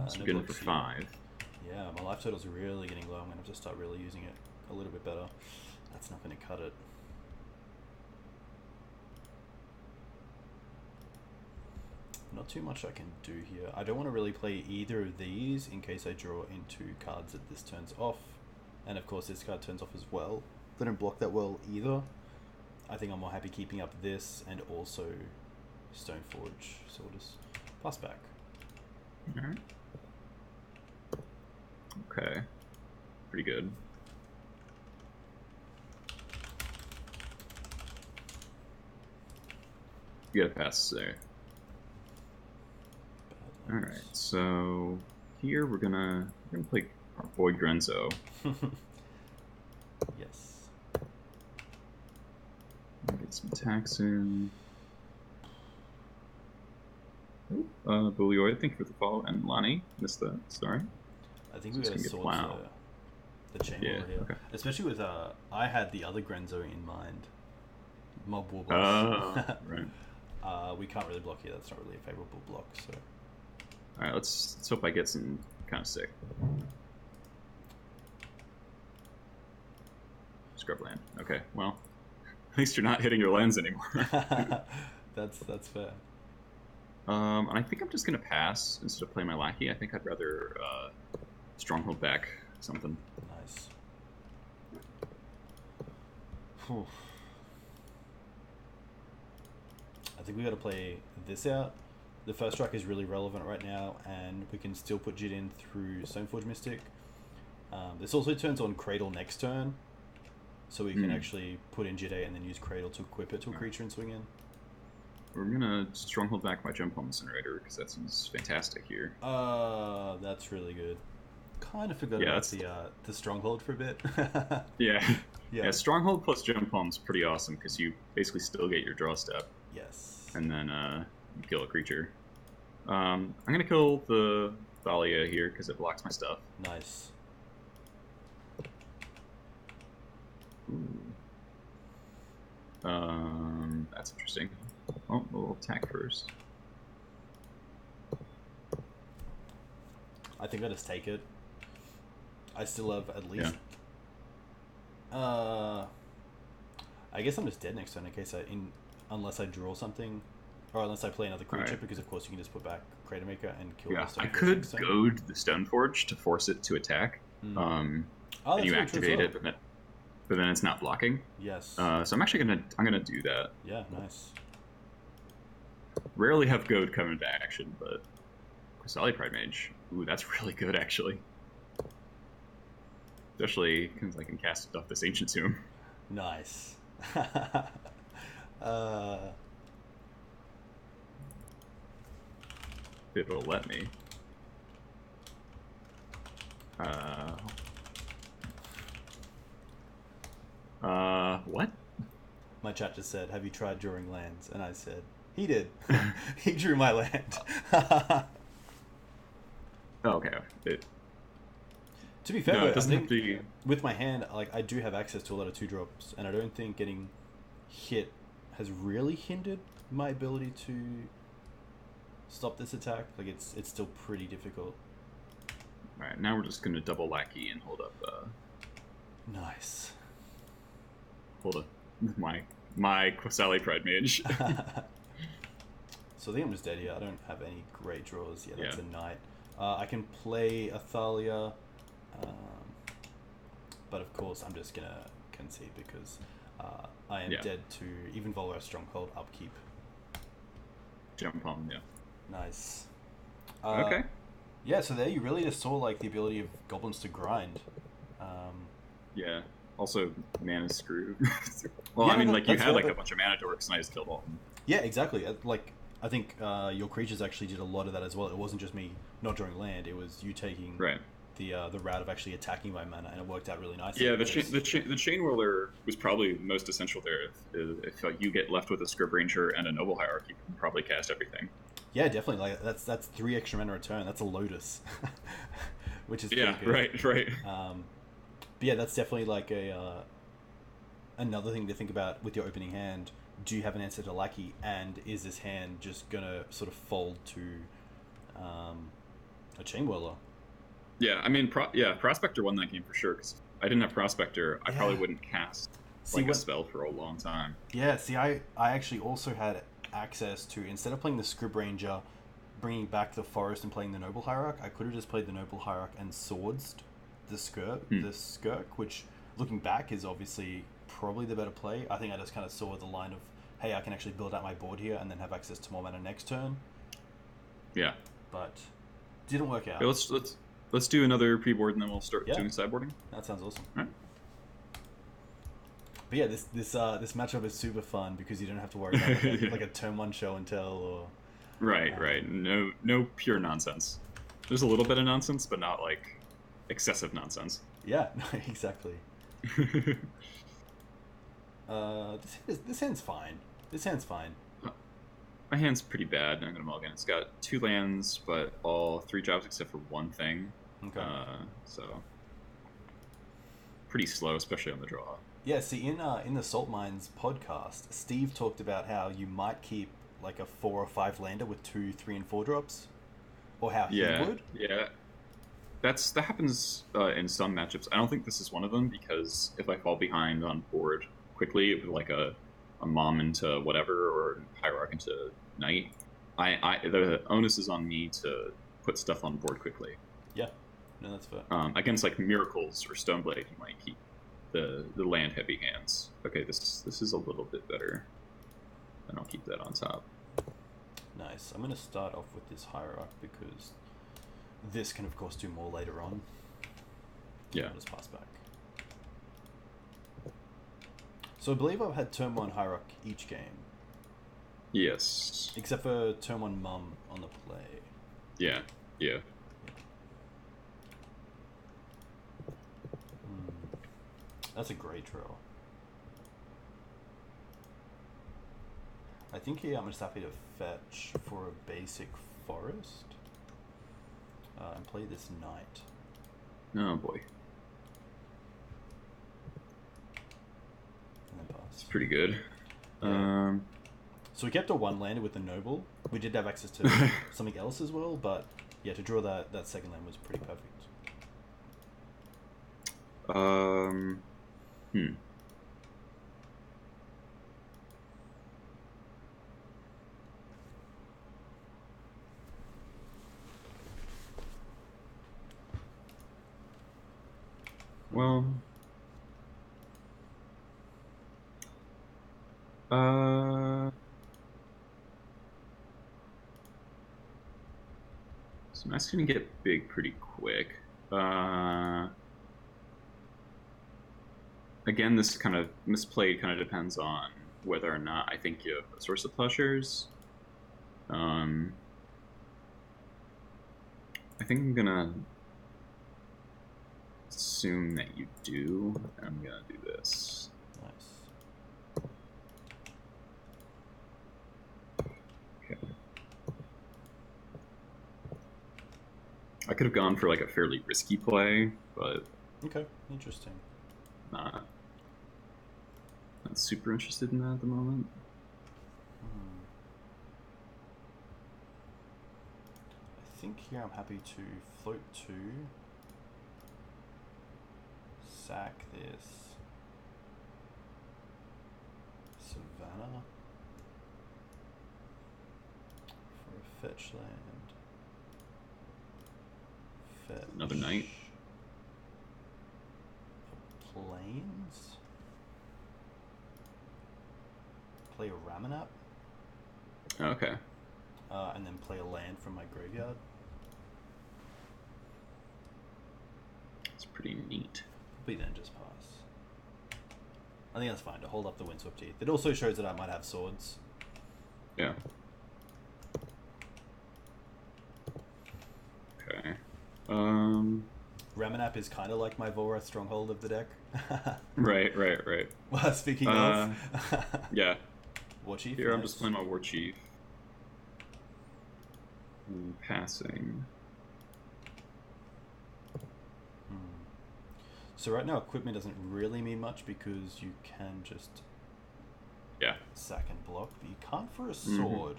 So getting for 5. Yeah, my life total's really getting low. I'm going to have to start really using it a little bit better. That's not going to cut it. Not too much I can do here. I don't want to really play either of these in case I draw into cards that this turns off. And of course this card turns off as well. They don't block that well either. I think I'm more happy keeping up this and also Stoneforge. So we'll just pass back. Alright. Okay. Pretty good. You gotta pass there. Alright, so here we're gonna play our boy Grenzo. Yes. Get some attacks in. Bulioid, thank you for the follow. And Lonnie, missed that, sorry. I think we got to sort the chain here. Okay. Especially with, I had the other Grenzo in mind. Mob Warblers. Right. We can't really block here, that's not really a favorable block, so. Alright, let's hope I get some kind of sick. Scrubland. Okay, well, At least you're not hitting your lands anymore. That's fair. And I think I'm just gonna pass instead of playing my lackey. I think I'd rather stronghold back something. Nice. Whew. I think we got to play this out. The first strike is really relevant right now, and we can still put Jit in through Stoneforge Mystic. This also turns on Cradle next turn, so we can actually put in Jit 8 and then use Cradle to equip it to a creature and swing in. We're gonna stronghold back my Jump Home Incinerator because that seems fantastic here. That's really good. Kind of forgot about the Stronghold for a bit. Yeah, Stronghold plus Jump Home's pretty awesome because you basically still get your draw step. Yes. And then you kill a creature. I'm gonna kill the Thalia here because it blocks my stuff. Nice. That's interesting. Oh, we'll attack first. I think I just take it. I still have at least. I guess I'm just dead next turn in case unless I draw something, or unless I play another creature, because of course you can just put back Crater Maker and kill. Yeah, I could goad the Stoneforge to force it to attack. And you activate it, but then it's not blocking. Yes. So I'm actually gonna do that. Yeah, nice. Rarely have goad come into action, but Qasali Pride Mage. Ooh, that's really good actually. Especially because I can cast it off this Ancient Tomb. Nice. It'll let me. What? My chat just said, "Have you tried drawing lands?" And I said, "He did. He drew my land." Okay. To be fair, no, it I doesn't think have to be... with my hand, like I do have access to a lot of 2-drops, and I don't think getting hit has really hindered my ability to stop this attack. Like it's still pretty difficult. All right, now we're just gonna double lackey and hold up. Nice. Hold up, my Qasali Pride Mage. So I think I'm just dead here. I don't have any great draws. Yeah, that's a knight. I can play a Thalia, but of course I'm just gonna concede because I am dead to even Volra's Stronghold upkeep. Jump on, yeah. Nice. Okay. Yeah, so there you really just saw like the ability of goblins to grind. Yeah. Also, mana's screwed. Well, yeah, I mean, like you had like a bunch of mana dorks, and I just killed all of them. Yeah, exactly. Like I think your creatures actually did a lot of that as well. It wasn't just me not drawing land; it was you taking the route of actually attacking my mana, and it worked out really nicely. Yeah, the chain whirler was probably most essential there. If you get left with a Scrib Ranger and a Noble Hierarch, you can probably cast everything. Yeah, definitely. Like that's 3 extra mana return. That's a Lotus, which is pretty good. right. But yeah, that's definitely like another thing to think about with your opening hand. Do you have an answer to Lackey, and is this hand just gonna sort of fold to a Chain Whirler? Yeah, I mean, Prospector won that game for sure. Because I didn't have Prospector, I probably wouldn't cast a spell for a long time. Yeah, see, I actually also had access to, instead of playing the Scrib Ranger, bringing back the Forest and playing the Noble Hierarch, I could have just played the Noble Hierarch and swords the Skirk, which looking back is obviously probably the better play. I think I just kind of saw the line of, hey, I can actually build out my board here and then have access to more mana next turn. Yeah, but didn't work out. Yeah, let's do another pre-board and then we'll start doing sideboarding. That sounds awesome. All right. But yeah, this matchup is super fun because you don't have to worry about like a turn 1 show and tell or. Right. No pure nonsense. There's a little bit of nonsense, but not like excessive nonsense. Yeah, exactly. This hand's fine. My hand's pretty bad. I'm gonna mulligan. It's got 2 lands, but all 3 jobs except for 1 thing. Okay. So pretty slow, especially on the draw. Yeah. See, in the Salt Mines podcast, Steve talked about how you might keep like a 4 or 5 lander with 2, 3, and 4 drops, or how he would. Yeah. That happens in some matchups. I don't think this is one of them because if I fall behind on board quickly with like a a mom into whatever or hierarch into knight, the onus is on me to put stuff on board quickly. Yeah, no, that's fair. Against like Miracles or Stoneblade, you might keep the land heavy hands. Okay, this is a little bit better. And I'll keep that on top. Nice. I'm going to start off with this hierarch because this can of course do more later on. Yeah. I'll just pass back. So I believe I've had turn 1 hierarch each game. Yes. Except for turn 1 mum on the play. Yeah. Yeah. That's a great draw. I think here I'm just happy to fetch for a basic forest and play this knight. Oh boy. And then pass. It's pretty good. Yeah. So we kept a 1-lander with the noble. We did have access to something else as well, but yeah, to draw that second land was pretty perfect. Well, so that's gonna get big pretty quick. Again, this kind of misplayed kind of depends on whether or not I think you have a source of pleasures. I think I'm gonna assume that you do. I'm gonna do this. Nice. Okay. I could have gone for like a fairly risky play, but okay, interesting. Not super interested in that at the moment. I think here I'm happy to float 2, sack this Savannah for a fetch land. Fetch Another knight. Plains. Play a Ramanap. Okay. And then play a land from my graveyard. It's pretty neat. But then just pass. I think that's fine to hold up the Windswept Teeth. It also shows that I might have swords. Yeah. Okay. Ramanap is kind of like my Volrath stronghold of the deck. Right. Well, speaking of... yeah. War Chief? Here, I'm just playing my War Chief. And passing. So right now, equipment doesn't really mean much because you can just sack and block, but you can't for a sword.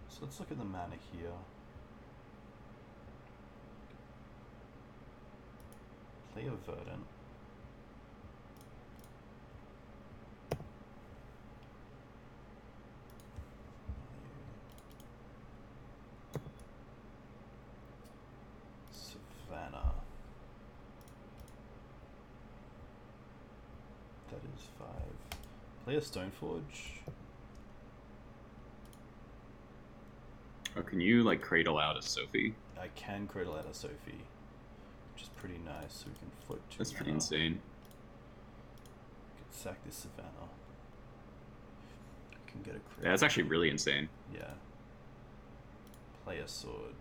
So let's look at the mana here. Play a Verdant. Savannah. That is 5. Play a Stoneforge. Oh, can you like cradle out a Sophie? I can cradle out a Sophie, which is pretty nice. So we can float 2. That's pretty insane. We can sack this Savannah. We can get a crit. Yeah, that's actually really insane. Yeah. Play a sword.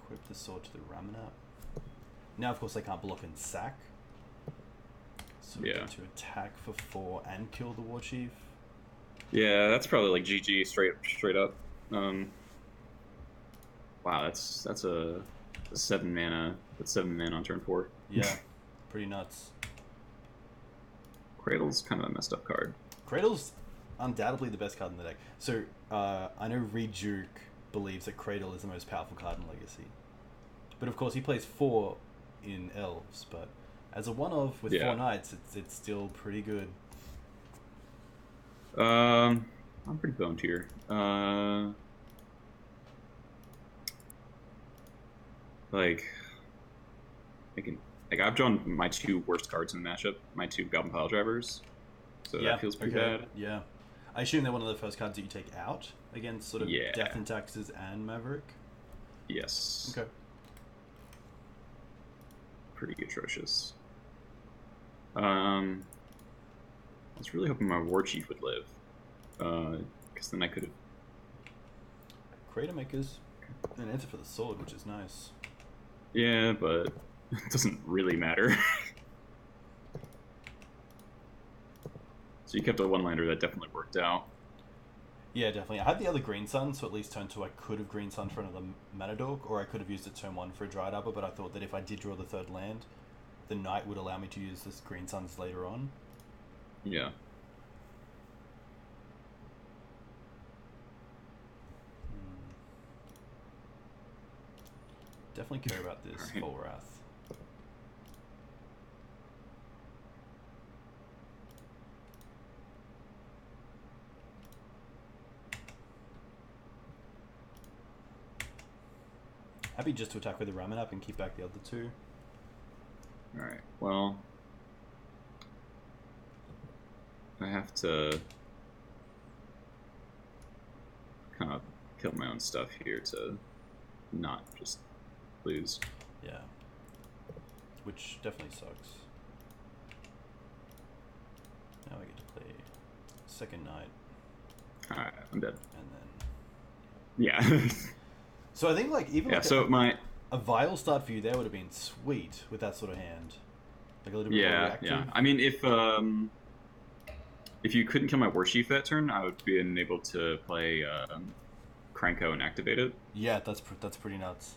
Equip the sword to the Ramanap. Now, of course, I can't block and sack. So we get to attack for 4 and kill the War Chief. Yeah, that's probably like GG straight up. Wow, that's a 7 mana. That's 7 mana on turn 4. Yeah, pretty nuts. Cradle's kind of a messed up card. Cradle's undoubtedly the best card in the deck. So I know Reduke believes that Cradle is the most powerful card in Legacy, but of course he plays 4 in elves, but as a one of with Yeah. 4 knights, it's still pretty good. I'm pretty boned here. Like I can like I've drawn my two worst cards in the matchup, my two Goblin Pile Drivers, so that Yeah. feels pretty Okay. bad. Yeah. I assume they're one of the first cards that you take out against sort of Death Yeah. and Taxes and Maverick. Yes. Okay. Pretty atrocious. I was really hoping my War Chief would live, because then I could have. Crater Makers, an answer for the sword, which is nice. Yeah, but it doesn't really matter. So you kept a one-lander that definitely worked out. Yeah, definitely. I had the other Green Sun, so at least turn 2 I could have Green Sun for another Mana Dork, or I could have used it turn 1 for a Dried Arbor, but I thought that if I did draw the third land, the Knight would allow me to use this Green Suns later on. Yeah. Definitely care about this Right. Full Wrath. Happy just to attack with the Ramen up and keep back the other two. All right. Well, I have to kind of kill my own stuff here to not just lose. Yeah. Which definitely sucks. Now I get to play second Knight, All right, I'm dead. and then... Yeah. So I think like even Yeah. like So my a Vile start for you there would have been sweet with that sort of hand. Like a little bit more yeah reactive. yeah. I mean, if you couldn't kill my War Chief that turn, I would be able to play Cranko and activate it. Yeah, that's pretty nuts.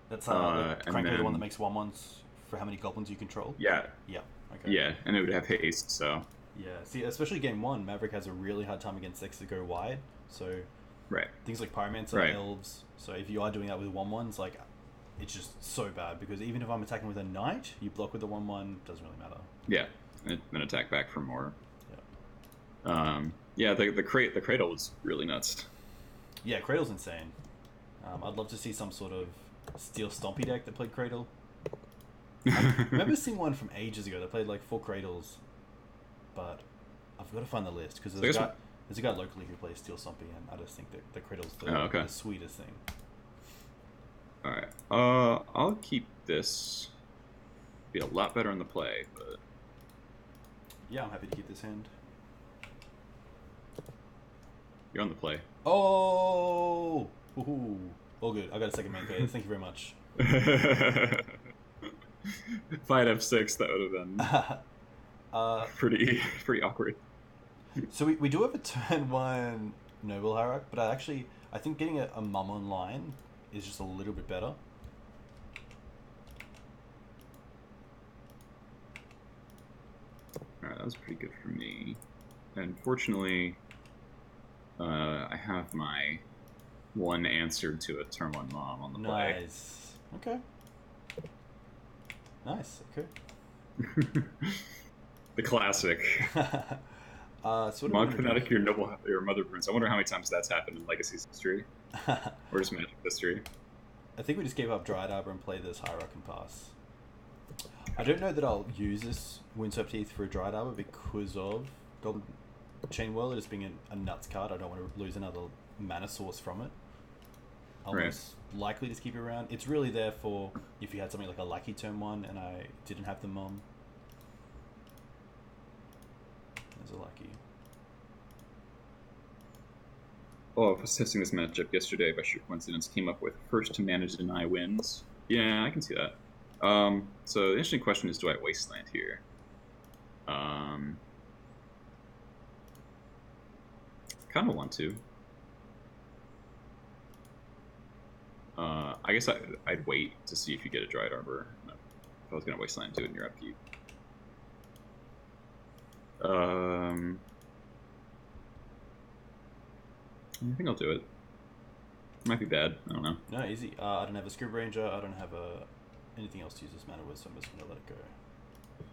That's And Cranko, the one that then makes 1/1s for how many goblins you control. yeah Yeah. Okay. yeah, and it would have haste. So Yeah. See, especially game one, Maverick has a really hard time against decks that go wide. So right things like Pyromancer, right Elves. So if you are doing that with 1/1s, like it's just so bad because even if I'm attacking with a Knight, you block with the 1/1, doesn't really matter. yeah, and then attack back for more. Yeah. Yeah, the cradle was really nuts. Yeah, Cradle's insane. I'd love to see some sort of Steel Stompy deck that played Cradle. I remember seeing one from ages ago that played like 4 Cradles, but I've got to find the list because there's a guy locally who plays Steel Stompy, and I just think that the Cradle's the sweetest thing. All right, I'll keep this. Be a lot better in the play, but Yeah, I'm happy to keep this hand. you're on the play. Oh, woohoo! All good. I got a second main phase. Thank you very much. If I had F6, that would have been pretty awkward. So we do have a turn 1 Noble Hierarch, but I think getting a Mum online is just a little bit better. Alright, that was pretty good for me. Unfortunately, I have my one answer to a turn 1 mom on the play. Nice. Okay. Nice. Okay. The classic. Monk Fanatic, your Mother Burns. I wonder how many times that's happened in Legacy's history. Or just Magic history. I think we just gave up Dried Arbor and play this Hierarch and pass. I don't know that I'll use this Windswept Heath for a Dried Arbor because of Goblin Chain Whirler just being a nuts card. I don't want to lose another mana source from it. I'm most likely to keep it around. It's really there for if you had something like a Lucky turn 1 and I didn't have the Mum. There's a Lucky. Oh, I was testing this matchup yesterday by sheer coincidence. Came up with first to manage deny wins. Yeah, I can see that. So the interesting question is, do I Wasteland here? Kind of want to. I guess I'd wait to see if you get a Dried Arbor. If I was going to Wasteland, do it in your upkeep. I think I'll do it. Might be bad. I don't know. No, easy. I don't have a Scrib Ranger. I don't have a anything else to use this mana with, so I'm just going to let it go. I'm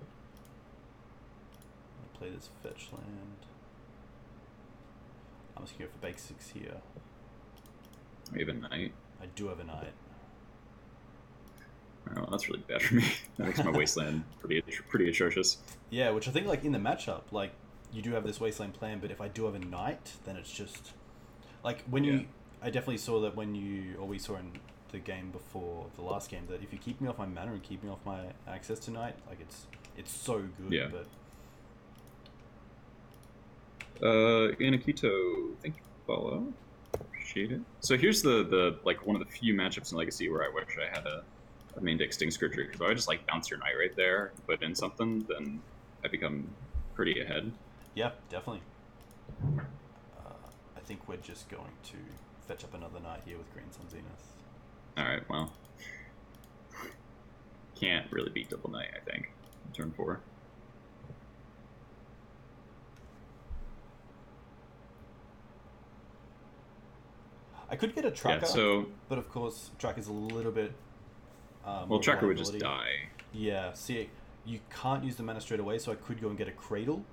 going to play this fetch land. I'm just going to go for basics here. We have a knight. I do have a knight. Oh, that's really bad for me. That makes my wasteland pretty atrocious. Yeah, which I think like in the matchup, like you do have this wasteland plan, but if I do have a knight, then it's just like when you. I definitely saw that when you, or we saw in the game before the last game, that if you keep me off my mana and keep me off my access to knight, like it's so good. Yeah. But Inakito, thank you for follow. Appreciate it. So here's the like one of the few matchups in Legacy where I wish I had a main deck Sting Scripture, because if I just like bounce your knight right there, put in something, then I become pretty ahead. Yeah, definitely. I think we're just going to fetch up another knight here with Green Sun Zenith. Alright, well. Can't really beat Double Knight, I think. Turn 4. I could get a tracker, so, but of course, tracker's a little bit. Well, tracker would just die. Yeah, see, you can't use the mana straight away, so I could go and get a Cradle,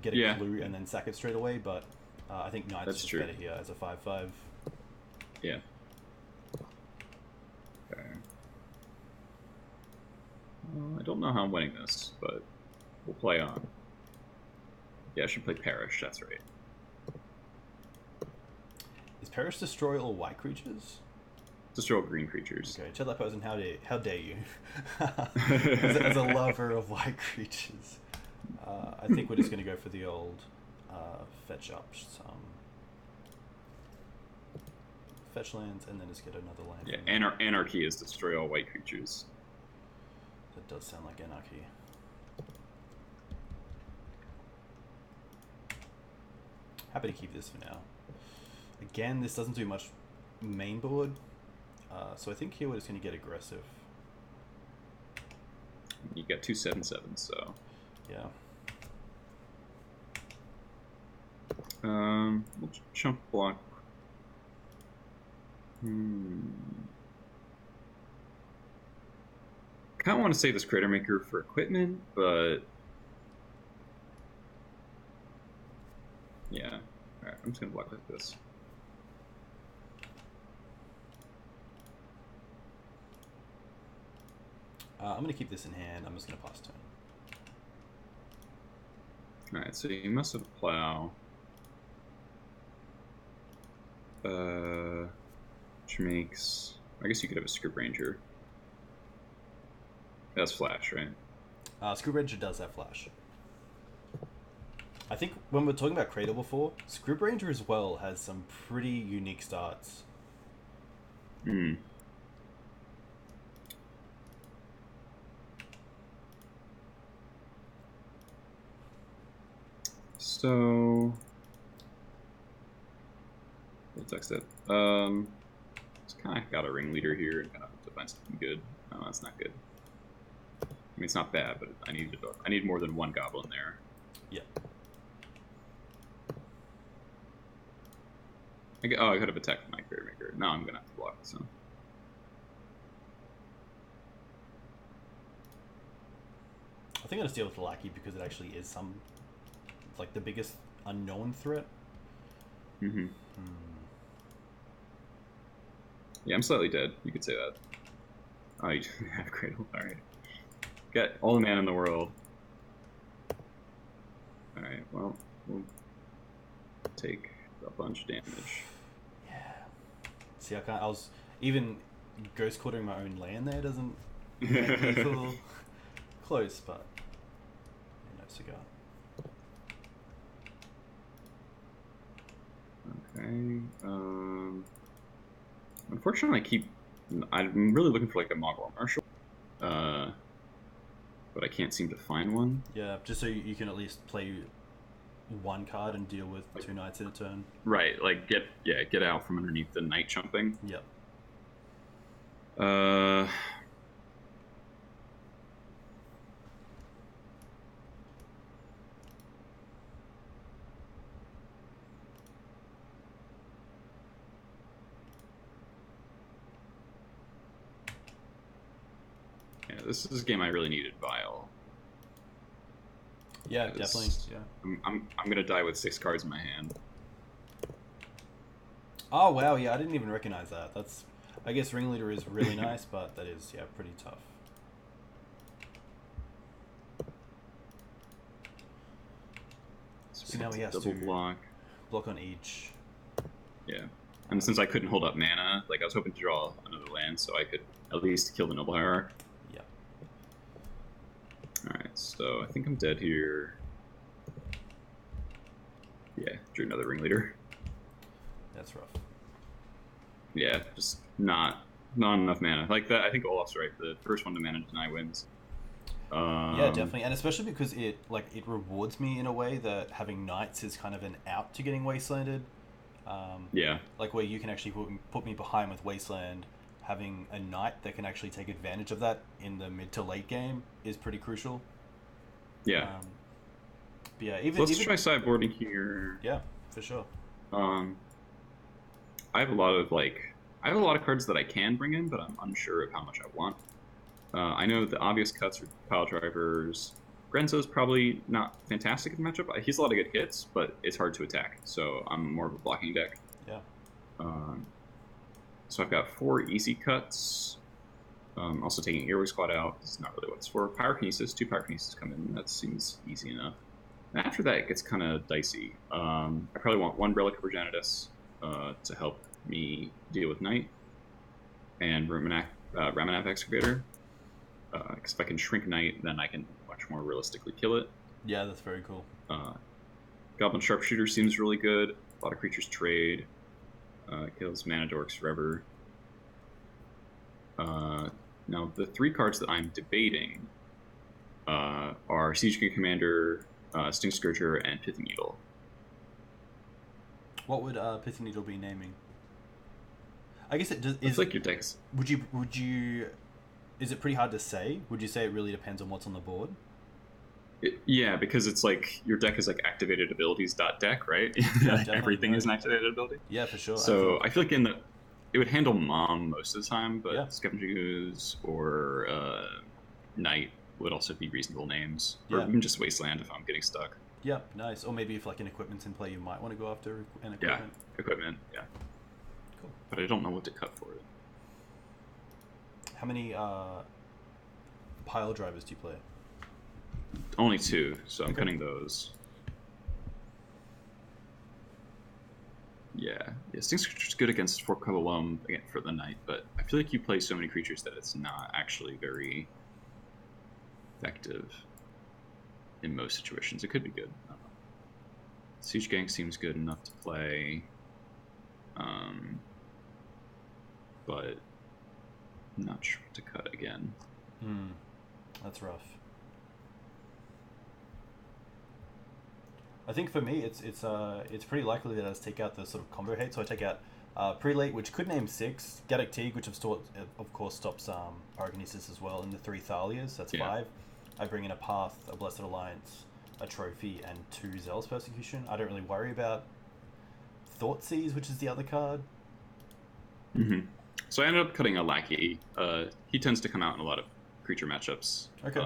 get a Clue, and then sack it straight away, but I think Knight's just better here as a 5/5. Yeah. Okay. I don't know how I'm winning this, but we'll play on. Yeah, I should play Perish, that's right. Is Perish destroy all white creatures? Destroy all green creatures. Okay, Chad Person, how dare you? as a lover of white creatures. I think we're just going to go for the old fetch up some fetch lands and then just get another land. Yeah, Anarchy is destroy all white creatures. That does sound like Anarchy. Happy to keep this for now. Again, this doesn't do much main board, so I think here we're just going to get aggressive. You got 2 7/7s, so yeah. We'll chunk block. Kind of want to save this Crater Maker for equipment, but yeah. All right, I'm just gonna block like this. I'm going to keep this in hand. I'm just going to pass turn. Alright, so you must have a plow. Which makes... I guess you could have a Script Ranger. That's flash, right? Script Ranger does have flash. I think when we were talking about Cradle before, Script Ranger as well has some pretty unique starts. Hmm. So we'll text it. It's kind of got a ringleader here and kind of to find something good. No, that's not good. I mean, it's not bad, but I need more than one goblin there. Yeah. I could have attacked my Crater Maker. Now I'm gonna have to block this one. I think I'm gonna steal with the Lackey because it actually is like the biggest unknown threat. Mm-hmm. Yeah, I'm slightly dead. You could say that. Oh, you have Cradle. Alright. Got all the mana in the world. Alright, well, we'll take a bunch of damage. Yeah. See, I was even ghost quartering my own land there doesn't make me feel close, but no cigar. Okay. Unfortunately, I'm really looking for like a Mogwai Marshal, but I can't seem to find one. Yeah, just so you can at least play one card and deal with 2 knights in a turn. Right, like get out from underneath the knight jumping. Yep. this is a game I really needed Vile. Yeah, definitely. Yeah. I'm gonna die with 6 cards in my hand. Oh wow, yeah, I didn't even recognize that. That's, I guess Ringleader is really nice, but that is, yeah, pretty tough. So now he has double to block on each. Yeah, and since I couldn't hold up mana, like I was hoping to draw another land so I could at least kill the Noble Hierarch. Yeah. All right, so I think I'm dead here. Yeah, drew another Ringleader. That's rough. Yeah, just not enough mana. Like that, I think Olaf's right. The first one to mana deny wins. Yeah, definitely, and especially because it rewards me in a way that having knights is kind of an out to getting wastelanded. Yeah, like where you can actually put me behind with wasteland. Having a knight that can actually take advantage of that in the mid to late game is pretty crucial. Yeah. But yeah, even so let's try sideboarding here. Yeah, for sure. I have a lot of cards that I can bring in, but I'm unsure of how much I want. I know the obvious cuts are pile drivers. Grenzo's probably not fantastic in the matchup. He's a lot of good hits, but it's hard to attack. So I'm more of a blocking deck. Yeah. So I've got 4 easy cuts. Also taking Earwig Squad out. It's not really what it's for. Pyrokinesis, 2 Pyrokinesis come in. That seems easy enough. And after that, it gets kind of dicey. I probably want 1 Relic of Progenitus to help me deal with Night. And Ramanap Excavator. Because if I can shrink Night, then I can much more realistically kill it. Yeah, that's very cool. Goblin Sharpshooter seems really good. A lot of creatures trade. Kills Mana Dorks forever. Now, the 3 cards that I'm debating are Siege King Commander, Sting Scourger, and Pithing Needle. What would Pithing Needle be naming? I guess it does. It's like your decks. Would you? Is it pretty hard to say? Would you say it really depends on what's on the board? Yeah, because it's like your deck is like activated abilities deck, right? Yeah, everything is an activated ability. Yeah, for sure. So I feel like it would handle Mom most of the time, but yeah. Scavenging Ooze or Night would also be reasonable names. Yeah. Or even just Wasteland if I'm getting stuck. Yeah, nice. Or maybe if like an equipment's in play, you might want to go after an equipment. Yeah, equipment, yeah. Cool. But I don't know what to cut for it. How many pile drivers do you play? Only 2, so I'm cutting those. Yeah, Sting Scourger's good against Fort Covalum again for the Night, but I feel like you play so many creatures that it's not actually very effective in most situations. It could be good. I don't know. Siege Gang seems good enough to play, but I'm not sure what to cut again. That's rough. I think for me, it's pretty likely that I just take out the sort of combo hate. So I take out Prelate, which could name 6, Gaddock Teague, which of course stops Pyrokinesis as well, and the 3 Thalias, that's 5. I bring in a Path, a Blessed Alliance, a Trophy, and 2 Zealous Persecution. I don't really worry about Thoughtseize, which is the other card. Mm-hmm. So I ended up cutting a Lackey. He tends to come out in a lot of creature matchups. Okay.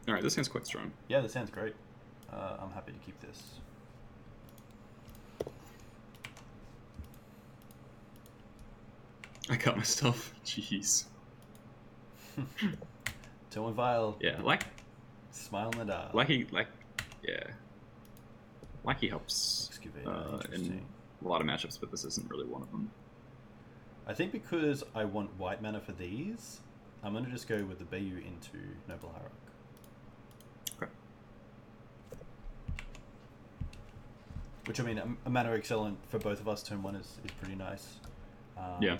Alright, this hand's quite strong. Yeah, this hand's great. I'm happy to keep this. I cut myself. Jeez. 2-1 Vile. Yeah, Smile in the dark. Yeah. Lackey helps in a lot of matchups, but this isn't really one of them. I think because I want white mana for these, I'm going to just go with the Bayou into Noble Hierarch. Okay. Which, I mean, a mana excellent for both of us, turn 1 is pretty nice. Yeah.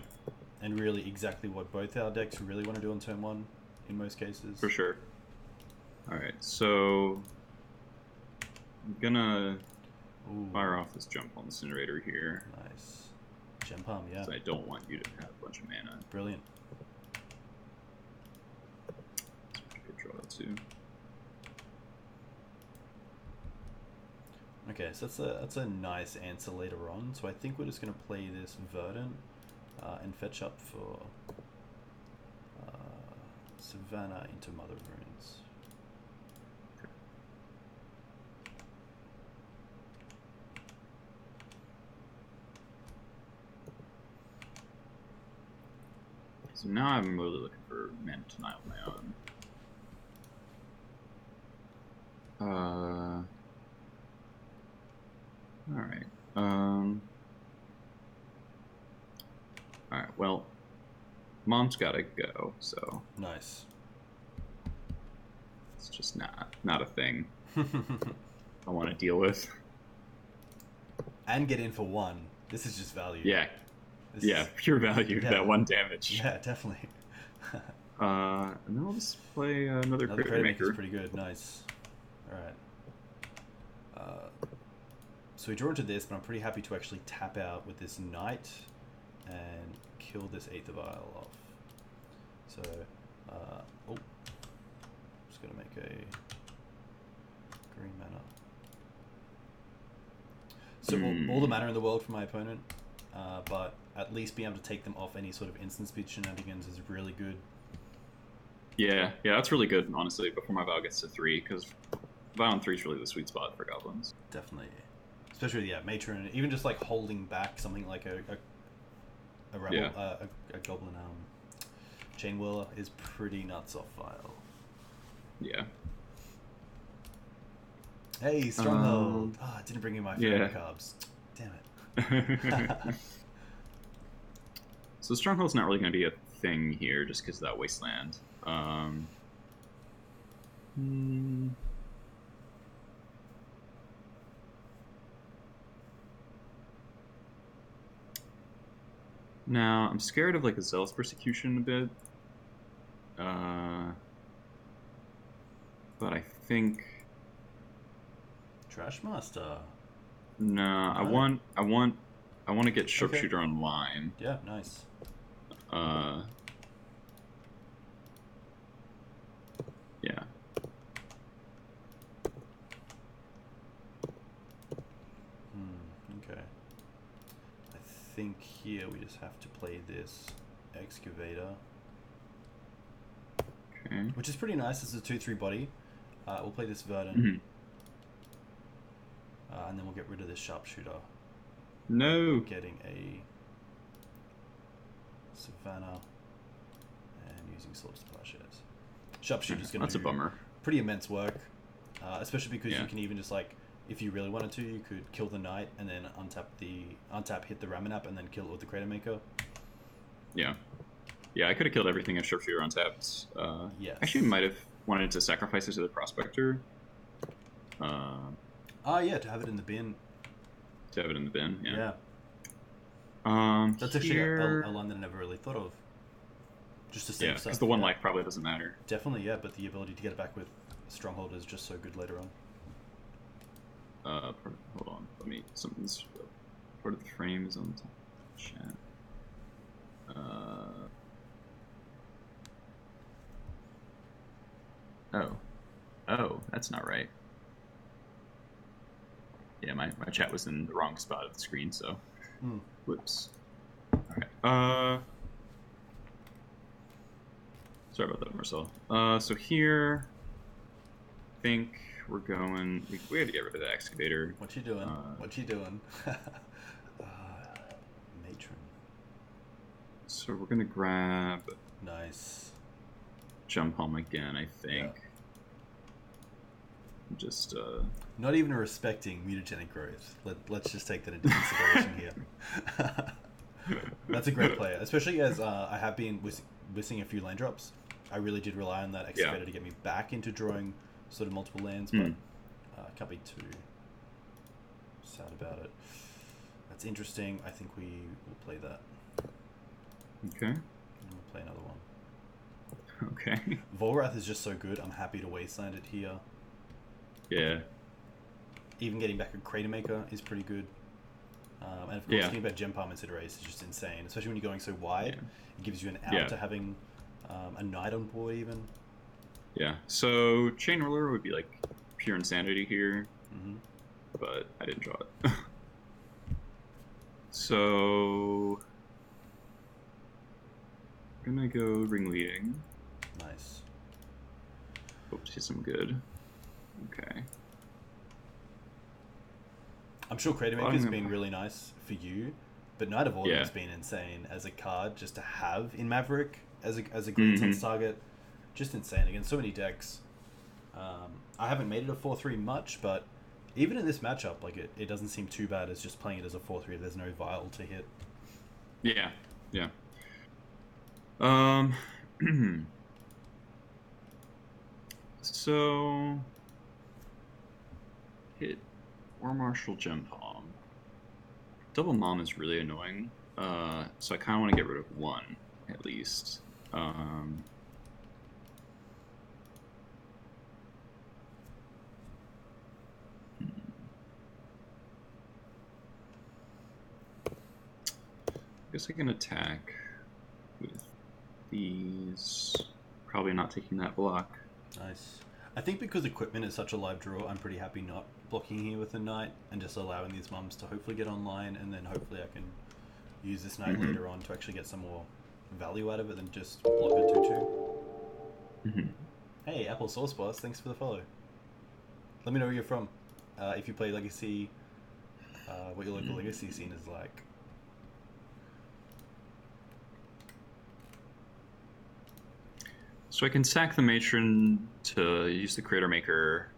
And really exactly what both our decks really want to do on turn 1 in most cases. For sure. Alright, so I'm gonna fire off this Jump on Incinerator here. Nice. Gem Palm, yeah. So I don't want you to have a bunch of mana. Brilliant. So I could draw that too. Okay, so that's a nice answer later on. So I think we're just going to play this Verdant and fetch up for Savannah into Mother of Runes. So now I'm really looking for mana tonight on my own. Alright. Alright, well, Mom's gotta go, so Nice. it's just not a thing I want to deal with. And get in for 1. This is just value. Yeah. This yeah, is, pure value, yeah. that 1 damage. Yeah, definitely. And then I'll just play another Crater Maker. Is pretty good, nice. Alright. So we draw into this, but I'm pretty happy to actually tap out with this Knight and kill this Aether Vial off. So, just gonna make a green mana. So all the mana in the world for my opponent, but at least being able to take them off any sort of instant speed shenanigans is really good. Yeah, that's really good, honestly, before my Vial gets to 3, because Vial on 3 is really the sweet spot for Goblins. Definitely. Especially, Matron, even just like holding back something like a rebel, a Goblin Chain Whirler is pretty nuts off Vial. Yeah. Hey, Stronghold! I didn't bring in my favorite carbs. Damn it. So Stronghold's not really going to be a thing here, just because of that Wasteland. Now, I'm scared of like a Zealous Persecution a bit. But I think Trashmaster. No, I want to get Sharpshooter online. Yeah, nice. Yeah. Okay. I think here we just have to play this Excavator. Okay. Which is pretty nice. It's a 2/3 body. We'll play this Verdant. And then we'll get rid of this Sharpshooter. No. Getting a Savannah and using Sword Splashes. Sharpshooter's going to do a bummer. Pretty immense work, especially because you can even just like, if you really wanted to, you could kill the Knight and then untap, hit the Ramanap, and then kill it with the Crater Maker. Yeah. Yeah, I could have killed everything if Sharpshooter untapped. Yes. Actually, might have wanted to sacrifice it to the Prospector. Yeah, to have it in the bin. To have it in the bin, yeah. That's actually a line that I never really thought of. Just to save stuff. Because the 1 life probably doesn't matter. Definitely, yeah, but the ability to get it back with Stronghold is just so good later on. Hold on, let me. Something's part of the frame is on the top of the chat. Oh, that's not right. Yeah, my chat was in the wrong spot of the screen, so whoops. Alright. Sorry about that, Marcel. So here, I think we're going. We had to get rid of the Excavator. What you doing? What you doing? Matron. So we're gonna grab. Nice. Jump home again, I think. Yeah. Just not even respecting mutagenic growth. Let's just take that into consideration here. That's a great player, especially as I have been whistling a few land drops. I really did rely on that Excavator to get me back into drawing sort of multiple lands, but can't be too sad about it. That's interesting. I think we will play that. Okay. And we'll play another one. Okay. Volrath is just so good. I'm happy to wasteland it here. Yeah. Even getting back a Crater Maker is pretty good. And of course, thinking about Gem Palm Instead of Race is just insane, especially when you're going so wide. It gives you an out to having a Knight on board even. Yeah, so Chain Ruler would be like pure insanity here, but I didn't draw it. So, I'm gonna go Ringleading. Nice. Hope to see some good. Okay. I'm sure Creator Maker's been really nice for you, but Knight of Autumn's been insane as a card just to have in Maverick as a green sense target. Just insane against so many decks. I haven't made it a 4-3 much, but even in this matchup, like it doesn't seem too bad as just playing it as a 4-3. There's no vial to hit. Yeah, yeah. So hit War Marshal Gem Palm. Double Mom is really annoying. So I kind of want to get rid of one at least. I guess I can attack with these. Probably not taking that block. Nice. I think because equipment is such a live draw, I'm pretty happy not blocking here with the knight and just allowing these mums to hopefully get online, and then hopefully I can use this knight later on to actually get some more value out of it than just block a 2-2. Hey, Apple Sauce Boss, thanks for the follow. Let me know where you're from. If you play Legacy, what your local Legacy scene is like. So I can sack the Matron to use the Creator Maker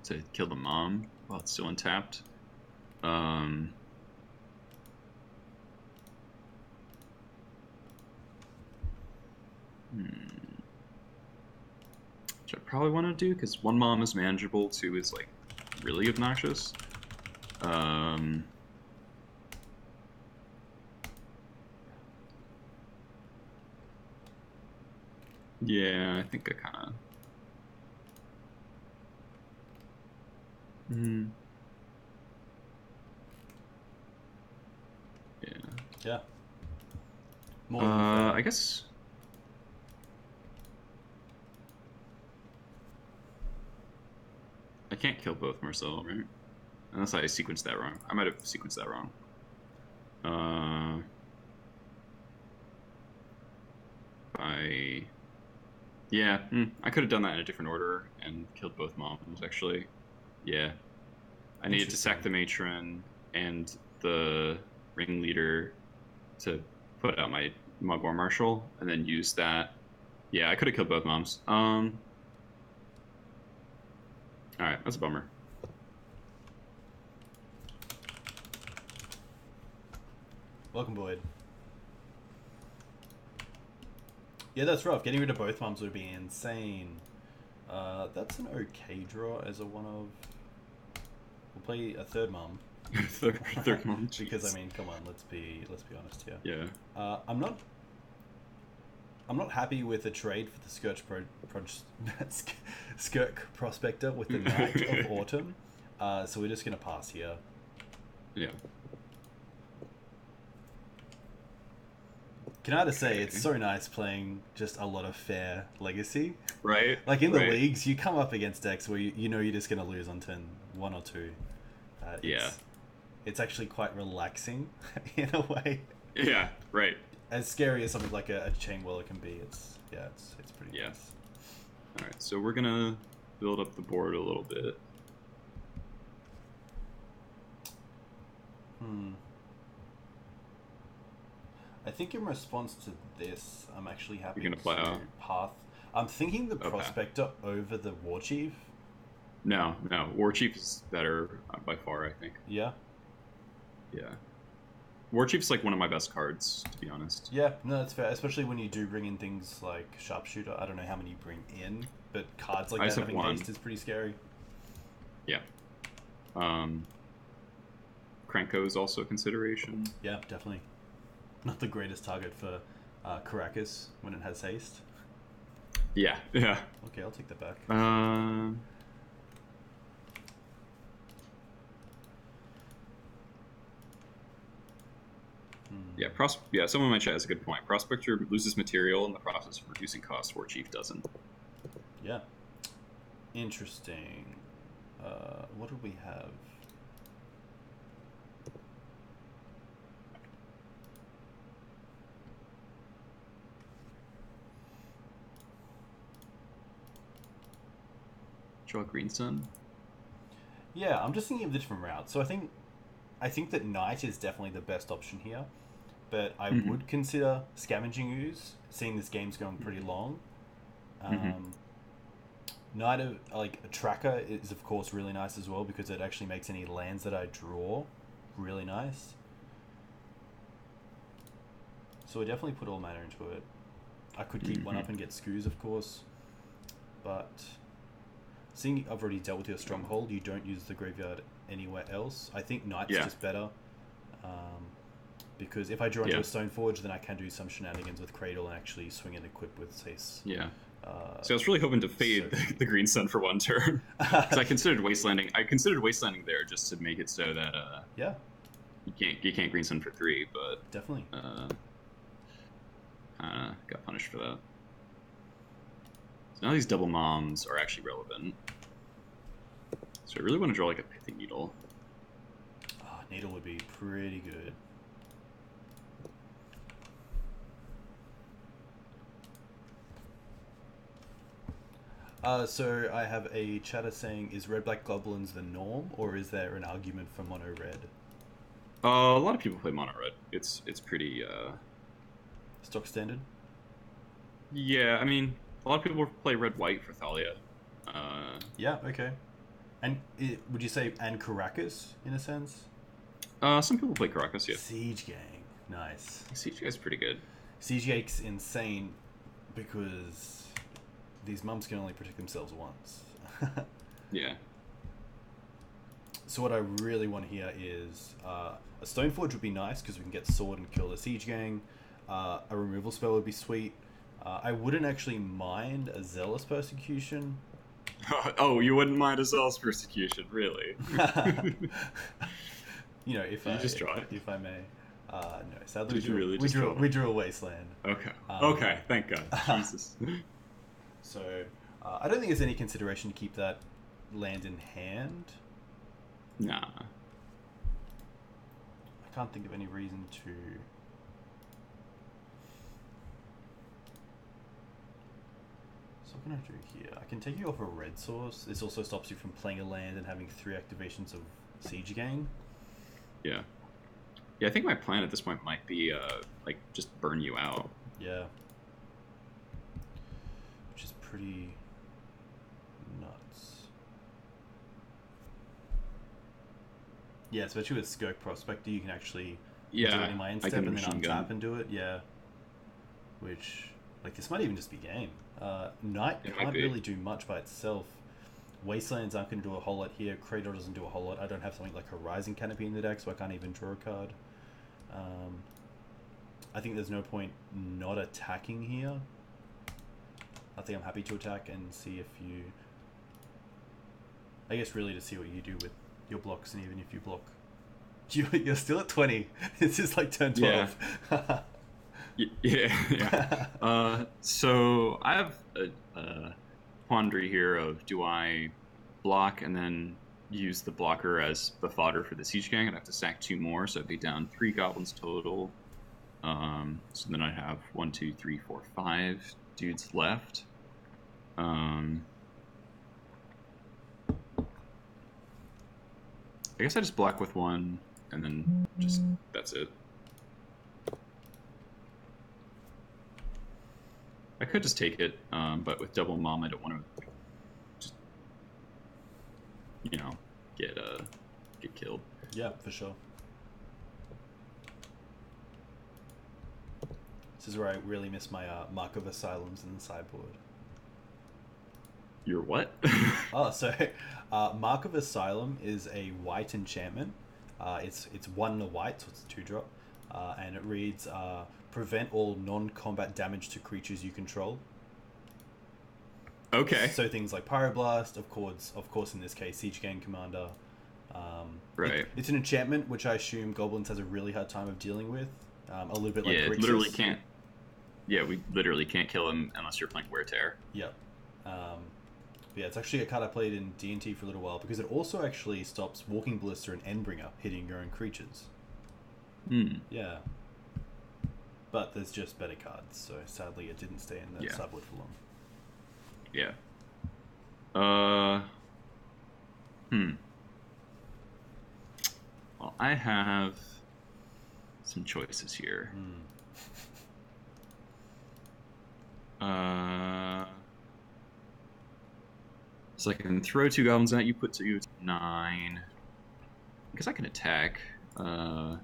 to kill the mom while it's still untapped. Which I probably want to do because 1 mom is manageable, 2 is like really obnoxious. Yeah, I think I kind of. Yeah. Yeah. More I guess. I can't kill both Marcel, right? Unless I sequenced that wrong. I might have sequenced that wrong. Yeah, I could have done that in a different order and killed both moms, actually. Yeah. I needed to sack the Matron and the Ringleader to put out my War Marshal, and then use that. Yeah, I could have killed both moms. Alright, that's a bummer. Welcome, Boyd. Yeah, that's rough. Getting rid of both mums would be insane. That's an okay draw as a one of. We'll play a third mum. third mum. Because I mean, come on, let's be honest here. Yeah. I'm not happy with the trade for the Skirk Prospector with the Knight of Autumn. So we're just gonna pass here. Yeah. Can I just say, it's so nice playing just a lot of fair Legacy. Right. Like in the leagues, you come up against decks where you know you're just going to lose on turn 1 or 2. It's actually quite relaxing in a way. Yeah, right. As scary as something like a Chain Whirler can be, it's pretty nice. Alright, so we're going to build up the board a little bit. I think in response to this, I'm actually happy to path. I'm thinking the Prospector over the War Chief. No. War Chief is better by far, I think. Yeah? Yeah. War Chief's like one of my best cards, to be honest. Yeah, no, that's fair. Especially when you do bring in things like Sharpshooter. I don't know how many you bring in, but cards like that having haste is pretty scary. Yeah. Krenko is also a consideration. Yeah, definitely. Not the greatest target for Caracas when it has haste. Yeah. Okay, I'll take that back. Yeah, someone in my chat has a good point. Prospector loses material in the process of reducing cost, War Chief doesn't. Yeah. Interesting. What do we have? Draw Green Sun. Yeah, I'm just thinking of the different routes. So I think that Knight is definitely the best option here, but I Mm-hmm. would consider Scavenging Ooze, seeing this game's going pretty long. Mm-hmm. Um, Knight of like a tracker is of course really nice as well because it actually makes any lands that I draw really nice. So I definitely put all mana into it. I could keep one Mm-hmm. up and get Skoos, of course, but seeing I've already dealt with your Stronghold, you don't use the graveyard anywhere else. I think Knight's Yeah. just better. Um, because if I draw into Yeah. a Stoneforge, then I can do some shenanigans with Cradle and actually swing and equip with, say, Yeah. uh, So I was really hoping to fade so the Green Sun for one turn because I considered wastelanding. I considered wastelanding there just to make it so that yeah, you can't Green Sun for 3, but definitely. got punished for that. So now these double moms are actually relevant. So I really want to draw like a Pithing Needle. Oh, Needle would be pretty good. So I have a chatter saying, is red-black goblins the norm, or is there an argument for mono-red? A lot of people play mono red. It's pretty. Stock standard? Yeah, I mean, a lot of people play red white for Thalia. Yeah, okay. And would you say, and Caracas, in a sense? Some people play Caracas. Yeah, Siege Gang. Nice. Siege Guy's pretty good. Siege Gang's insane because these mums can only protect themselves once. Yeah. So what I really want here is a Stoneforge would be nice because we can get sword and kill the Siege Gang. A removal spell would be sweet. I wouldn't actually mind a Zealous Persecution. Oh, you wouldn't mind a Zealous Persecution, really? You know, if Did you just draw it? if I may. No, sadly Did you really just draw it? we drew a Wasteland. Okay. Okay, thank God. Jesus. So I don't think there's any consideration to keep that land in hand. Nah. I can't think of any reason to. So what can I do here? I can take you off a red source. This also stops you from playing a land and having 3 activations of Siege Gang. Yeah. Yeah, I think my plan at this point might be, like, just burn you out. Yeah. Which is pretty nuts. Yeah, especially with Skirk Prospector, you can actually do it in my end step and then untap and do it. Yeah. Which, like, this might even just be game. Knight can't really do much by itself. Wastelands aren't going to do a whole lot here. Cradle doesn't do a whole lot. I don't have something like Horizon Canopy in the deck, so I can't even draw a card. I think there's no point not attacking here. I think I'm happy to attack and see if you... I guess really to see what you do with your blocks, and even if you block... You're still at 20. This is like turn 12. Yeah. So I have a quandary here of, do I block and then use the blocker as the fodder for the Siege Gang? I'd have to sack 2 more, so I'd be down 3 goblins total. So then I'd have 1, 2, 3, 4, 5 dudes left. I guess I just block with 1, and then just that's it. I could just take it, but with double mom, I don't want to just, get killed. Yeah, for sure. This is where I really miss my Mark of Asylums in the sideboard. Your what? So Mark of Asylum is a white enchantment. It's 1 and a white, so it's a 2-drop. And it reads, prevent all non-combat damage to creatures you control. Okay. So things like Pyroblast, of course in this case, Siege Gang Commander. Right. It's an enchantment, which I assume Goblins has a really hard time of dealing with. A little bit like Grixis. Grixis. Literally can't. Yeah, we literally can't kill him unless you're playing Wear Tear. Yep. Yeah, it's actually a card I played in D&T for a little while because it also actually stops Walking Ballista and Endbringer hitting your own creatures. Yeah. But there's just better cards, so sadly it didn't stay in the sideboard for long. Yeah. Hmm. Well, I have some choices here. So I can throw 2 goblins at you, put you to 9. Because I can attack. Yeah.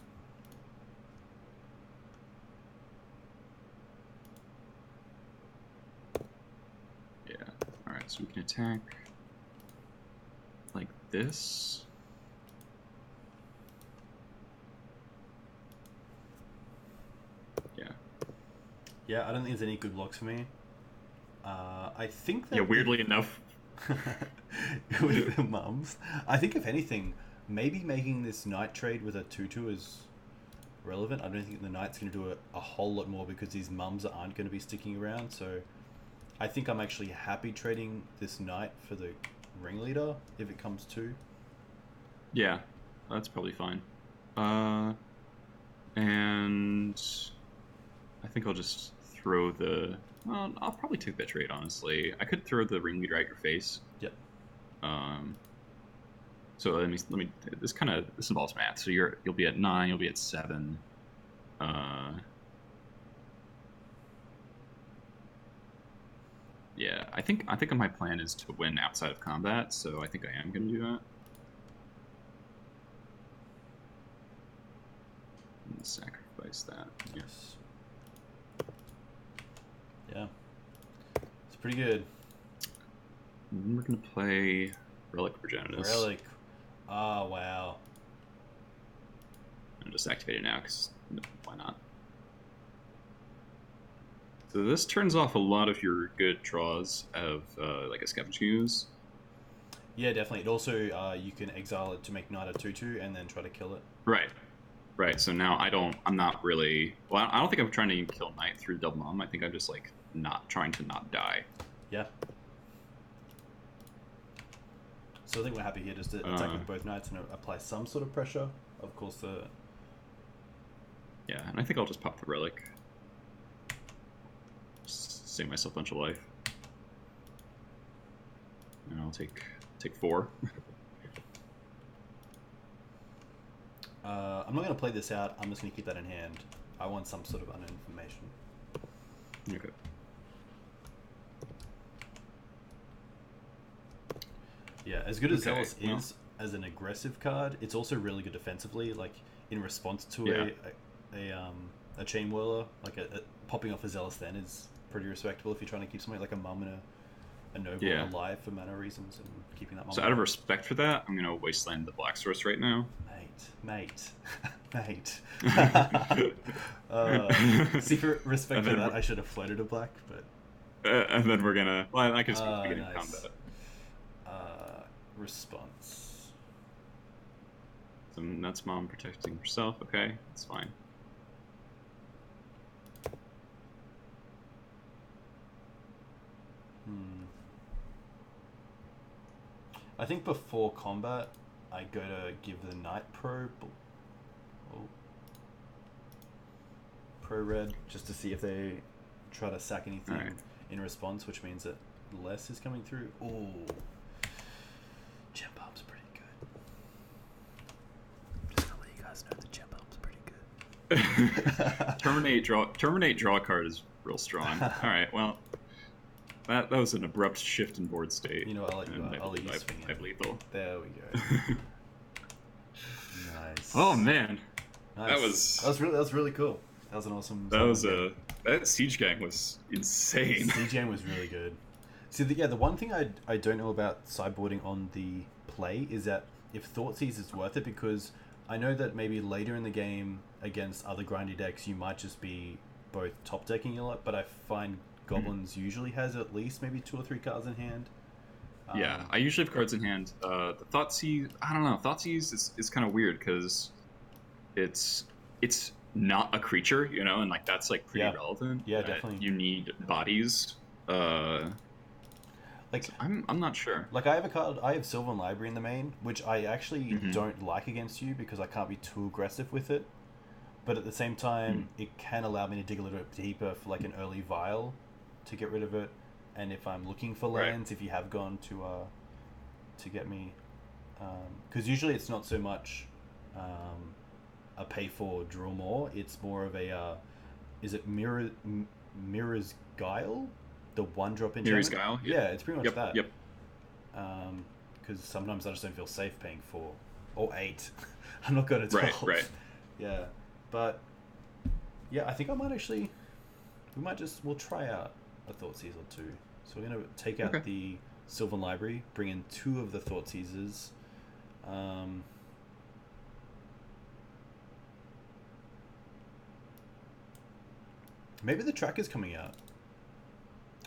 All right. So we can attack like this. Yeah. Yeah, I don't think there's any good blocks for me. I think that... Yeah, weirdly enough. with the mums. I think, if anything, maybe making this knight trade with a 2/2 is relevant. I don't think the knight's going to do a whole lot more because these mums aren't going to be sticking around. So I think I'm actually happy trading this knight for the ringleader if it comes to. Yeah, that's probably fine. And I think I'll just throw the... Well, I'll probably take that trade, honestly. I could throw the ringleader at your face. Yep. So let me. This involves math. So you'll be at 9. You'll be at 7. Yeah, I think my plan is to win outside of combat. So I think I am going to do that. And sacrifice that. Yes. Yeah. It's pretty good. And then we're going to play Relic Progenitus. Relic. Oh, wow. I'm just activate it now because why not? So this turns off a lot of your good draws of like a Scavenge Ooze. Yeah, definitely. It also, you can exile it to make knight a 2/2 and then try to kill it. Right. So now I'm not really... Well, I don't think I'm trying to kill knight through double mom. I think I'm just like not trying to not die. Yeah. So I think we're happy here just to attack with both knights and apply some sort of pressure. Of course, the... Yeah, and I think I'll just pop the relic. Just save myself a bunch of life. And I'll take 4. I'm not going to play this out. I'm just going to keep that in hand. I want some sort of unknown information. Okay. Yeah, as good as Zealous is as an aggressive card, it's also really good defensively. Like, in response to a Chain Whirler, like popping off a Zealous then is pretty respectable if you're trying to keep something like a Mum and a Noble alive for mana reasons and keeping that Mum. So out of respect for that, I'm going to Wasteland the Black Source right now. Mate. Secret respect for that, I should have floated a black, but... and then we're going to... Well, I can just begin combat. Response. So that's mom protecting herself. Okay, that's fine. I think before combat, I go to give the knight pro red just to see if they try to sack anything in response, which means that less is coming through. Oh, Gem Bomb's pretty good. Just gonna let you guys know the Gem Bomb's pretty good. Terminate draw card is real strong. All right, well, that was an abrupt shift in board state. You know, I'll let you. I'll let you swing it. I have lethal. There we go. Nice. Oh man, nice. That was really cool. That was an awesome. That Siege Gang was insane. Siege Gang was really good. See, the one thing I don't know about sideboarding on the play is that if Thoughtseize is worth it, because I know that maybe later in the game against other grindy decks you might just be both top decking a lot, but I find Goblins usually has at least maybe 2 or 3 cards in hand. Yeah, I usually have cards in hand. The Thoughtseize, I don't know. Thoughtseize is kind of weird because it's not a creature, you know, and like that's like pretty relevant. Yeah, definitely. You need bodies. Like so I'm not sure. Like I have a card. I have Sylvan Library in the main, which I actually don't like against you because I can't be too aggressive with it. But at the same time, it can allow me to dig a little bit deeper for like an early Vial to get rid of it. And if I'm looking for lands, if you have gone to get me Because usually it's not so much a pay for draw more. It's more of a is it Mirror's Guile, the one drop Miri's enchantment? Guile. Yeah, it's pretty much Yep. that. Yep. Because sometimes I just don't feel safe paying 4 or 8. I'm not good at 12. Right. Yeah, but yeah, I think I might actually. We'll try out a Thoughtseize or two. So we're gonna take out Okay. the Sylvan Library, bring in 2 of the Thoughtseizes. Um, Maybe the Tracker's coming out.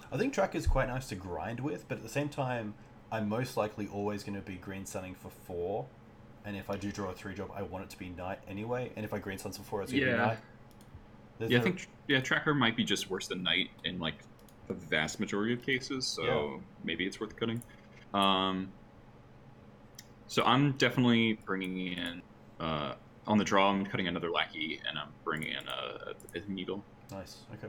I think Tracker's quite nice to grind with, but at the same time, I'm most likely always going to be green sunning for 4. And if I do draw a 3-drop, I want it to be night anyway. And if I green sun for 4, it's going to be Yeah. night. I think Tracker might be just worse than Knight in like the vast majority of cases. So maybe it's worth cutting. So I'm definitely bringing in on the draw. I'm cutting another Lackey, and I'm bringing in a Needle. Nice. Okay.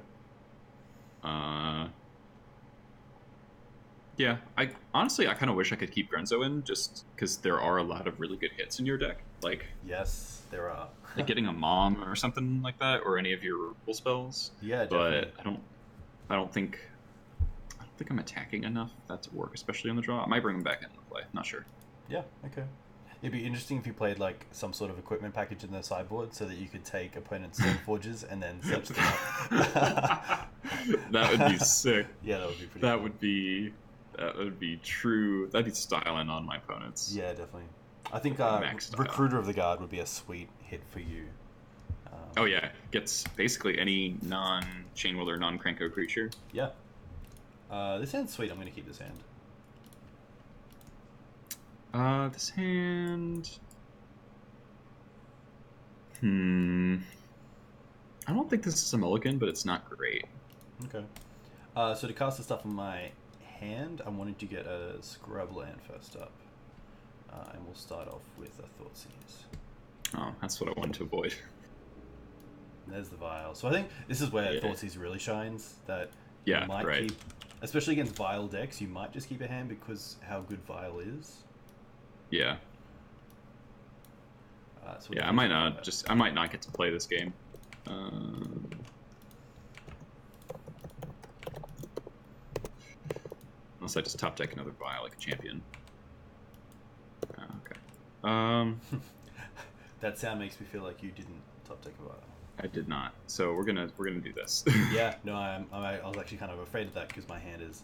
Yeah, I honestly kind of wish I could keep Grenzo in, just because there are a lot of really good hits in your deck, like yes, there are. like getting a Mom or something like that, or any of your removal spells. Yeah, definitely. But I don't think I'm attacking enough for that to work, especially on the draw. I might bring him back into play. Not sure. Yeah. Okay. It'd be interesting if you played like some sort of equipment package in the sideboard, so that you could take opponent's Stone Forges and then search them up. That would be sick. Yeah, that would be pretty. That cool. would be true. That'd be styling on my opponents. Yeah, definitely. I think Max style. Recruiter of the Guard would be a sweet hit for you. Oh yeah, gets basically any non-Chain Whirler, non-Cranko creature. Yeah. This hand's sweet. I'm going to keep this hand. This hand. I don't think this is a mulligan, but it's not great. Okay. So to cast the stuff in my hand, I wanted to get a Scrubland first up. And we'll start off with a Thoughtseize. Oh, that's what I wanted to avoid. There's the Vial. So I think this is where Yeah. Thoughtseize really shines. That Yeah, you might right. keep, especially against Vial decks, you might just keep a hand because how good Vial is. Yeah. So Yeah, I might not get to play this game. Unless I just top deck another Vial like a champion. Okay. That sound makes me feel like you didn't top deck a Vial. I did not. So we're gonna do this. Yeah, no, I was actually kind of afraid of that because my hand is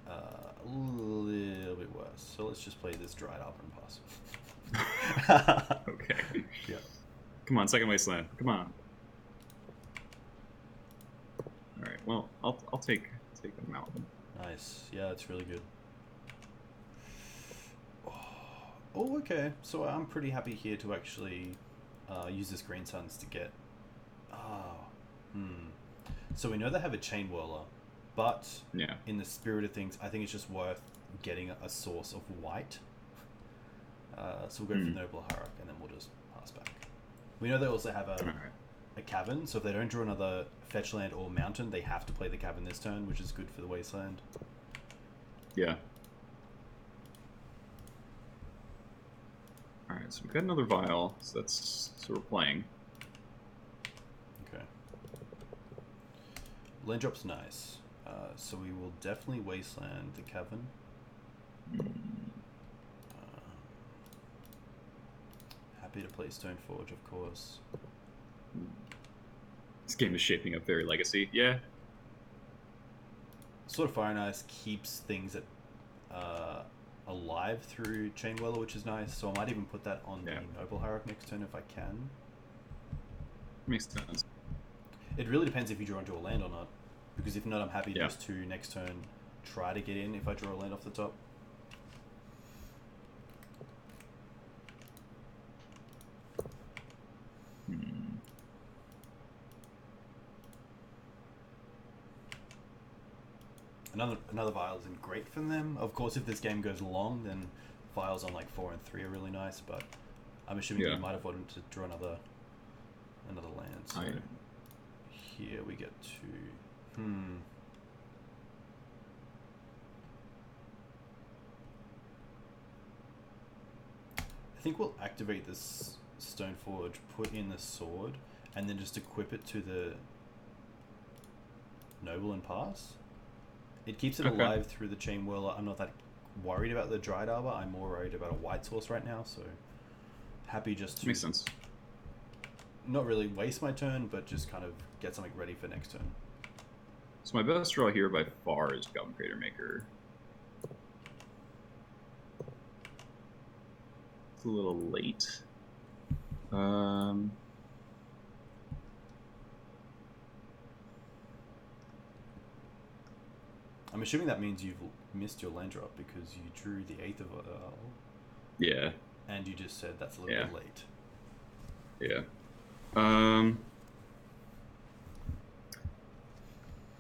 a little bit worse. So let's just play this dried up and pass. Okay. Yeah. Come on, second wasteland. Come on. All right. Well, I'll take a mountain. Nice. Yeah, it's really good. Oh, okay. So I'm pretty happy here to actually use this Green Suns to get. So we know they have a Chain Whirler, but Yeah. in the spirit of things, I think it's just worth getting a source of white. So we'll go for Noble Harak, and then we'll just pass back. We know they also have a Cavern, so if they don't draw another fetch land or mountain, they have to play the Cavern this turn, which is good for the Wasteland. Yeah. All right. So we've got another Vial. So we're playing. Okay. Land drop's nice. So we will definitely Wasteland the Cavern. Happy to play Stoneforge, of course. This game is shaping up very Legacy. Yeah. Sort of Fire and Ice keeps things alive through Chain Whirler, which is nice. So I might even put that on the Noble Harak next turn if I can. Makes sense. It really depends if you draw into a land or not. Because if not, I'm happy just to next turn try to get in if I draw a land off the top. Another Vial isn't great for them. Of course, if this game goes long, then Vials on like 4 and 3 are really nice. But I'm assuming you might have wanted to draw another land. So here we get to think we'll activate this Stoneforge, put in the sword, and then just equip it to the Noble and pass. It keeps it alive through the Chain Whirler. I'm not that worried about the Dried Arbor. I'm more worried about a white source right now, so happy just to... Makes sense. Not really waste my turn, but just kind of get something ready for next turn. So my best draw here by far is Goblin Crater Maker. It's a little late. I'm assuming that means you've missed your land drop because you drew the 8th of yeah. And you just said that's a little bit late. Yeah.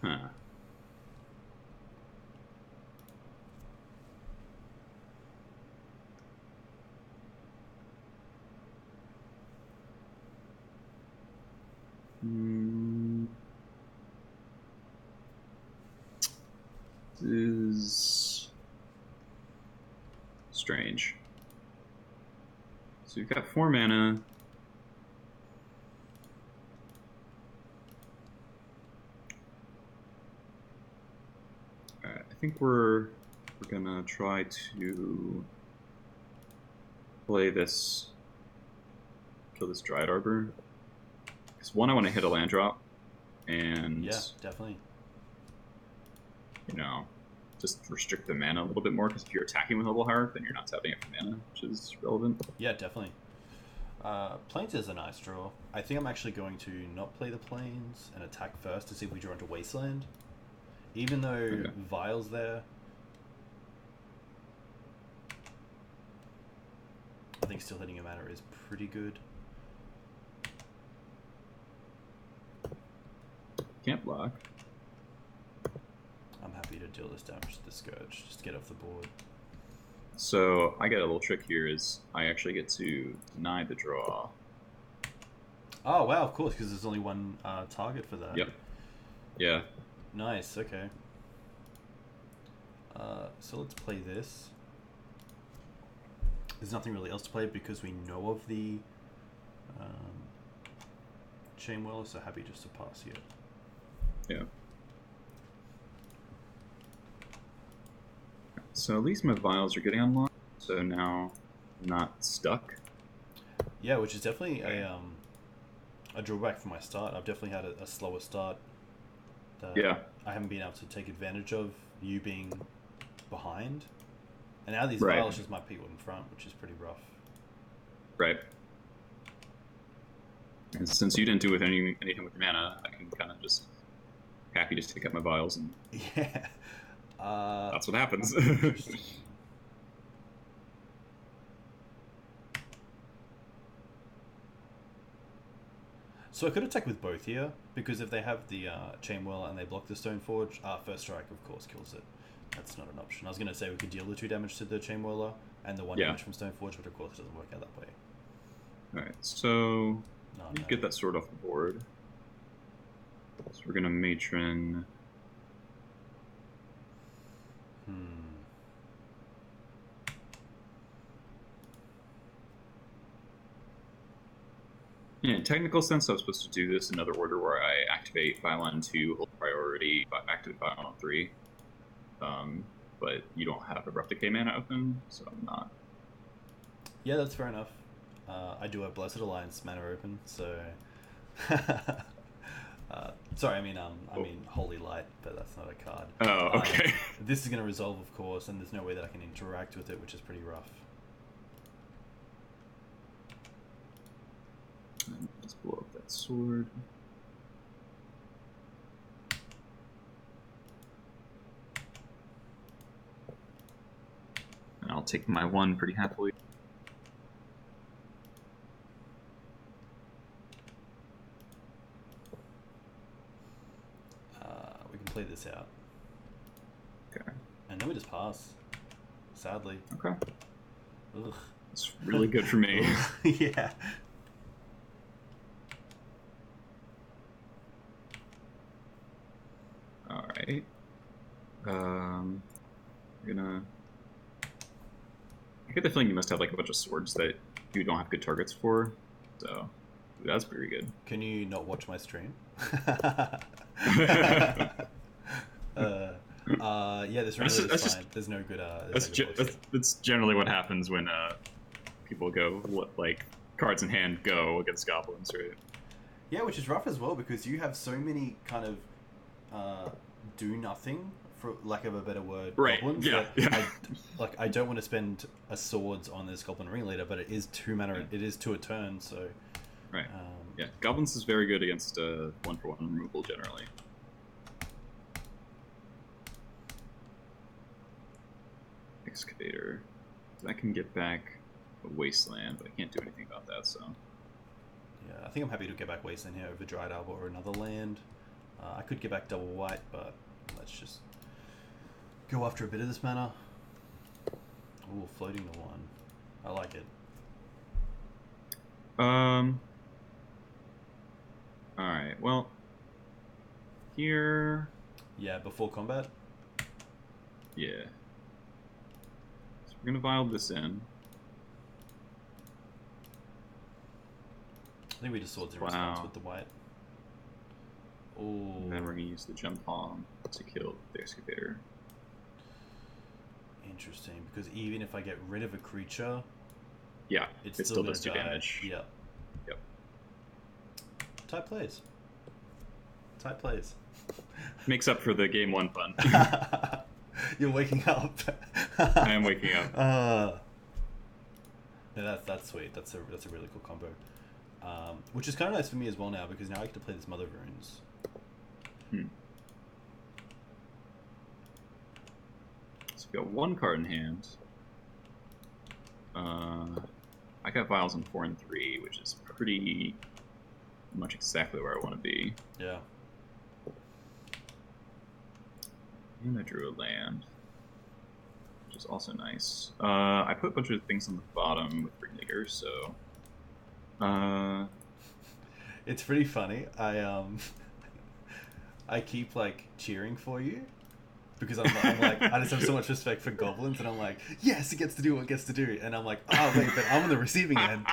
Huh. This is strange. So you've got 4 mana. Alright, I think we're gonna try to play this, kill this Dried Arbor. Because one, I want to hit a land drop, and yeah, definitely. You know, just restrict the mana a little bit more, because if you're attacking with Noble Hierarch, then you're not tapping it for mana, which is relevant. Yeah, definitely. Plains is a nice draw. I think I'm actually going to not play the Plains and attack first to see if we draw into Wasteland. Even though Vile's there, I think still hitting a mana is pretty good. Can't block. I'm happy to deal this damage to the Scourge, just get off the board. So I get a little trick here is I actually get to deny the draw. Oh wow, of course, because there's only one target for that. Yep. Yeah. Nice, okay. So let's play this. There's nothing really else to play because we know of the Chain Whirler, so happy just to pass here. Yeah. So at least my vials are getting unlocked, so now I'm not stuck. Yeah, which is definitely a drawback for my start. I've definitely had a slower start. Yeah. I haven't been able to take advantage of you being behind. And now these vials just might be in front, which is pretty rough. Right. And since you didn't do anything with your mana, I can kind of just happy to take up my vials and yeah. That's what happens. So I could attack with both here, because if they have the Chain Whirler and they block the Stoneforge, First Strike of course kills it. That's not an option. I was going to say we could deal the 2 damage to the Chain Whirler and the 1 damage from Stoneforge, but of course it doesn't work out that way. Alright, so get that sword off the board. So we're going to Matron. Yeah, in technical sense, I was supposed to do this in another order where I activate Violin 2, hold priority, activate Violin 3. But you don't have Abrupt Decay mana open, so I'm not. Yeah, that's fair enough. I do have Blessed Alliance mana open, so... sorry, I mean Holy Light, but that's not a card. Oh, okay. This is going to resolve, of course, and there's no way that I can interact with it, which is pretty rough. Let's blow up that sword. And I'll take my 1 pretty happily. We can play this out. Okay. And then we just pass. Sadly. Okay. Ugh. It's really good for me. Yeah. Alright. We're gonna get the feeling you must have like a bunch of swords that you don't have good targets for. So that's pretty good. Can you not watch my stream? Yeah, this really is fine. There's no good. That's generally what happens when people go like cards in hand go against goblins, right? Yeah, which is rough as well because you have so many kind of do nothing, for lack of a better word, right? Goblins. Yeah. I don't want to spend a swords on this goblin ringleader, but it is 2 mana. It is 2 a turn, so. Right. Yeah, goblins is very good against 1-for-1 removal generally. Excavator. I can get back a wasteland, but I can't do anything about that. So. Yeah, I think I'm happy to get back wasteland here over Dried Arbor or another land. I could get back double white, but let's just go after a bit of this mana. Ooh, floating the 1. I like it. Alright, well, here... Yeah, before combat? Yeah. So we're gonna vial this in. I think we just swords in response with the white. Ooh. And then we're gonna use the Gem Palm to kill the Excavator. Interesting, because even if I get rid of a creature... Yeah, it still does 2 damage. Yeah. Yep. Tight plays. Tight plays. Makes up for the game 1 fun. You're waking up. I am waking up. No, that's sweet. That's a really cool combo. Which is kind of nice for me as well now, because now I get to play this Mother of Runes. So we got 1 card in hand. I got vials on 4 and 3, which is pretty much exactly where I want to be. Yeah. And I drew a land, which is also nice. I put a bunch of things on the bottom with Ringleader, so... It's pretty funny. I keep like cheering for you because I'm like I just have so much respect for goblins, and I'm like, yes, it gets to do what it gets to do, and I'm like, oh wait, but I'm on the receiving end.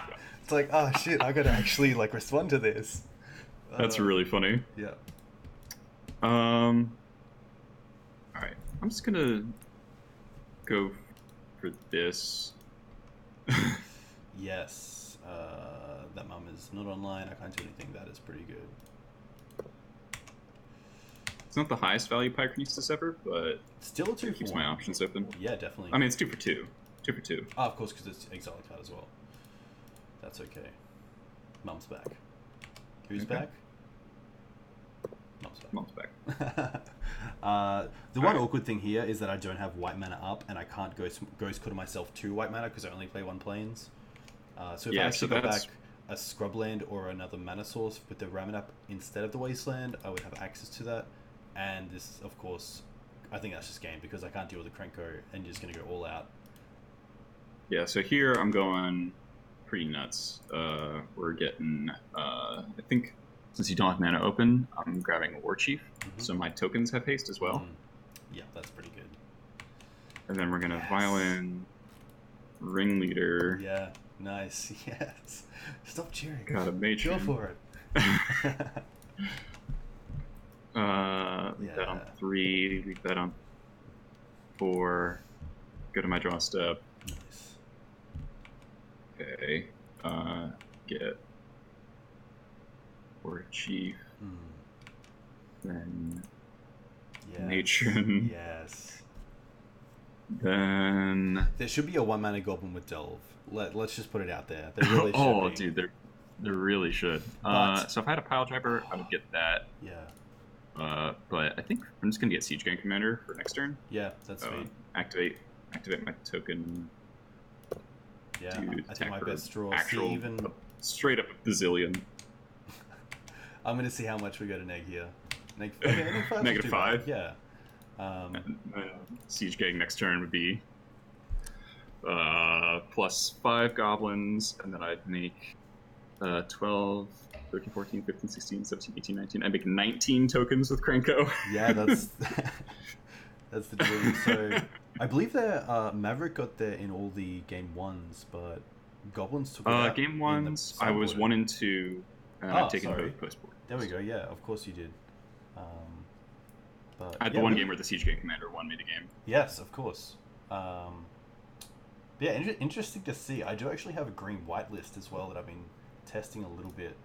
It's like, oh shit, I gotta actually like respond to this. That's really funny. Yeah. All right, I'm just gonna go for this. Yes. That mum is not online. I can't do anything. That is pretty good. It's not the highest value Pyrokinesis Deceiver, but still a 2 it keeps my options open. Yeah, definitely. I mean, it's 2 for 2. 2 for 2. Oh, of course, because it's exotic card as well. That's okay. Mum's back. Who's back? Mum's back. Mum's back. The one awkward thing here is that I don't have white mana up, and I can't Ghost Cutter myself 2 white mana because I only play 1 planes. So if I actually got back a Scrubland or another mana source with the Ramen up instead of the Wasteland, I would have access to that. And this, of course, I think that's just game because I can't deal with the Krenko and you're just going to go all out. Yeah, so here I'm going pretty nuts. We're getting, I think, since you don't have mana open, I'm grabbing a War Chief, so my tokens have haste as well. Yeah, that's pretty good. And then we're going to violin Ringleader. Yeah, nice. Yes. Stop cheering. Got a Matron. Go for it. Leave that on 3, leave that on 4, go to my draw step. Nice. Okay, get War Chief, then Matron. Yes. Then there should be a 1 mana goblin with Delve. Let's just put it out there. There really should be. Dude, there really should. So if I had a Pile Driver, I would get that. Yeah. But I think I'm just gonna get Siege Gang Commander for next turn. Yeah, that's sweet. Activate my token. Yeah, I think my best draw. Straight up a bazillion. I'm gonna see how much we got to neg here. Negative 5. Yeah. Siege Gang next turn would be plus 5 goblins, and then I'd make 12, 13, 14, 15, 16, 17, 18, 19. I'd make 19 tokens with Krenko. Yeah, that's the dream. So I believe that Maverick got there in all the game ones, but Goblins took it out Game in the ones, I was sideboarding. 1 and 2, and then I've Oh, taken sorry. both post There we boards. go. Yeah, of course you did. Um, but I had the yeah, one really. game where the Siege Game Commander won me the game. Yes, of course. Um, yeah, interesting to see. I do actually have a green-white list as well that I've been testing a little bit.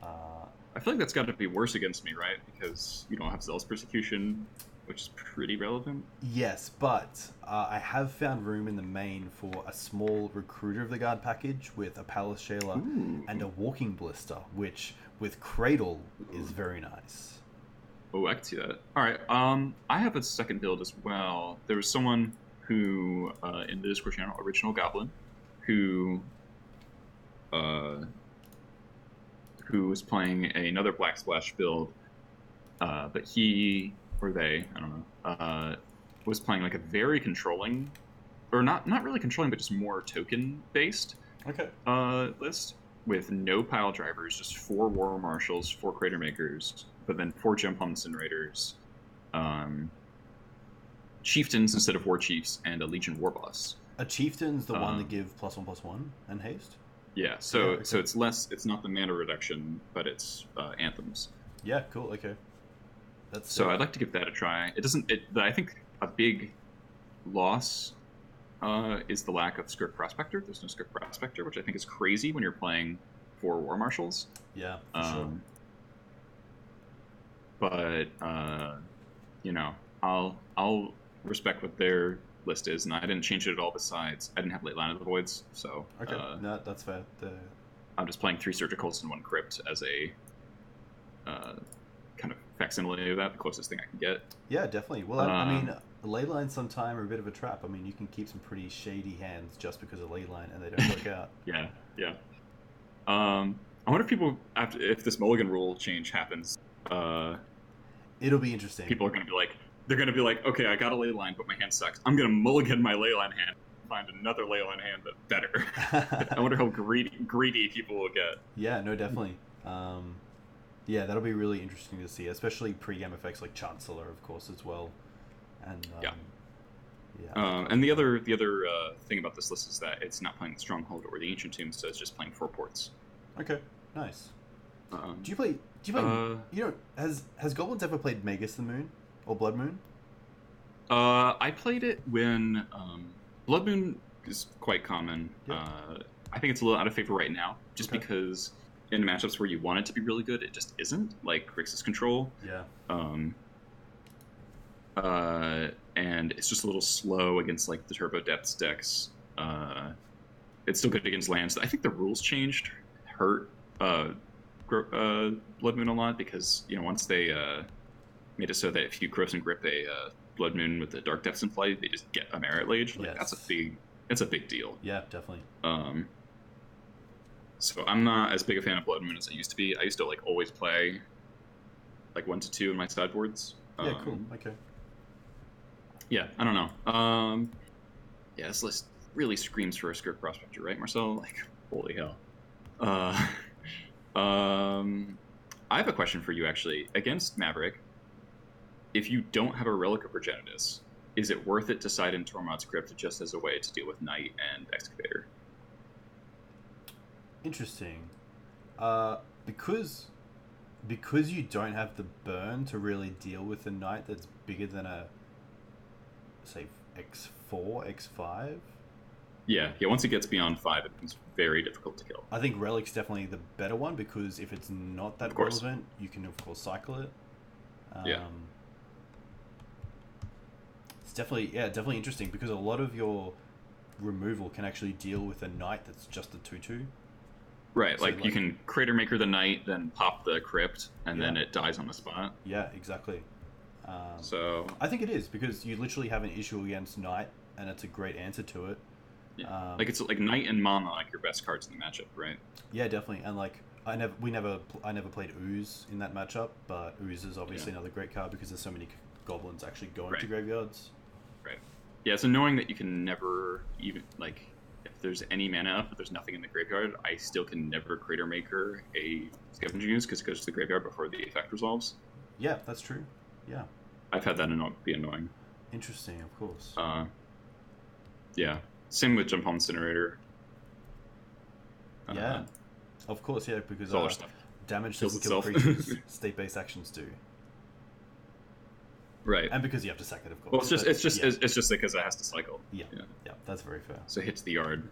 Uh, I feel like that's got to be worse against me, right? Because you don't have Zealous Persecution, which is pretty relevant. Yes, but I have found room in the main for a small Recruiter of the Guard package with a Palace Jailer and a Ooh. Walking Blister, which with Cradle is Ooh. very nice. Oh, I can see that. All right. I have a second build as well. There was someone who, in the Discord channel, Original Goblin, who, uh, who was playing another Black Splash build, but he or they, I don't know, was playing like a very controlling, or not really controlling, but just more token based Okay. list with no pile drivers, just 4 War Marshals, 4 Crater Makers, but then 4 Gem Incinerators, um, Chieftains instead of War Chiefs, and a Legion War Boss. A Chieftain's the one that Um, give +1/+1 and haste? yeah, Yeah, so okay. it's less. It's not the mana reduction, but it's anthems. Yeah, cool, okay. That's So sick. I'd like to give that a try. It doesn't. I think a big loss is the lack of Script Prospector. There's no Script Prospector, which I think is crazy when you're playing 4 War Marshals. Yeah, for sure. Um, but you know, I'll respect what their list is, and I didn't change it at all. Besides, I didn't have Late Line of the Voids, so Okay, no, that's fair. I'm just playing 3 Surgicals and 1 Crypt as a uh, kind of facsimile of that, the closest thing I can get. Yeah, definitely. Well, I mean, Um, ley lines sometime are a bit of a trap. I mean, you can keep some pretty shady hands just because of ley line and they don't work out. yeah, yeah. I wonder if people after if this Mulligan rule change happens, uh, It'll be interesting. people are going to be like, they're going to be like, okay, I got a ley line, but my hand sucks. I'm going to mulligan my ley line hand and find another ley line hand that's better. I wonder how greedy people will get. Yeah, no, definitely. Um, yeah, that'll be really interesting to see, especially pre-game effects like Chancellor, of course, as well. And Yeah. yeah, And the other thing about this list is that it's not playing the Stronghold or the Ancient Tomb, so it's just playing 4 ports. okay, nice. Um, Do you play? Do you play? uh, You know, has Goblins ever played Magus the Moon or Blood Moon? I played it when Blood Moon is quite common. Yep. I think it's a little out of favor right now, just Okay. because in matchups where you want it to be really good, it just isn't, like Grixis Control. Yeah. Um, and it's just a little slow against like the Turbo Depths decks. It's still good against lands. I think the rules changed hurt Blood Moon a lot because once they made it so that if you cross and grip a Blood Moon with the Dark Depths in play, they just get a Merit Lage. Like Yes. that's a big deal. Yeah, definitely. Um, so I'm not as big a fan of Blood Moon as I used to be. I used to like always play like 1 to 2 in my sideboards. Yeah, cool. Okay. Yeah, I don't know. Yeah, this list really screams for a Script Prospector, right, Marcel? Like, holy hell. Uh, I have a question for you actually. Against Maverick, if you don't have a Relic of Progenitus, is it worth it to side in Tormod's Crypt just as a way to deal with Knight and Excavator? Interesting. Because you don't have the burn to really deal with a knight that's bigger than a say X4, X5. Yeah. Once it gets beyond 5, it becomes very difficult to kill. I think Relic's definitely the better one because if it's not Of that course. relevant, you can of course cycle it. Yeah. It's definitely interesting because a lot of your removal can actually deal with a knight that's just a 2/2. Right, So like you can Crater Maker the Knight, then pop the Crypt, and then Yeah. it dies on the spot. Yeah, exactly. So, I think it is because you literally have an issue against knight, and it's a great answer to it. yeah. Um, Like it's like Knight and Mana, like your best cards in the matchup, right? yeah, definitely. And like I never played Ooze in that matchup, but Ooze is obviously Yeah. another great card because there's so many goblins actually going to Right. graveyards. Right. Yeah, it's annoying that you can never even like if there's any mana up, but there's nothing in the graveyard, I still can never Crater Maker a Scavenging Ooze because it goes to the graveyard before the effect resolves. Yeah, that's true. Yeah. I've had that be annoying. Interesting, of course. Yeah. Same with Jump Home Incinerator. Yeah, of course, yeah, because All our stuff damage kills doesn't kill itself. creatures, state-based actions do. Right. And because you have to sack it, of course. Well, it's just yeah. it's just because it has to cycle. Yeah. Yeah, that's very fair. So it hits the yard.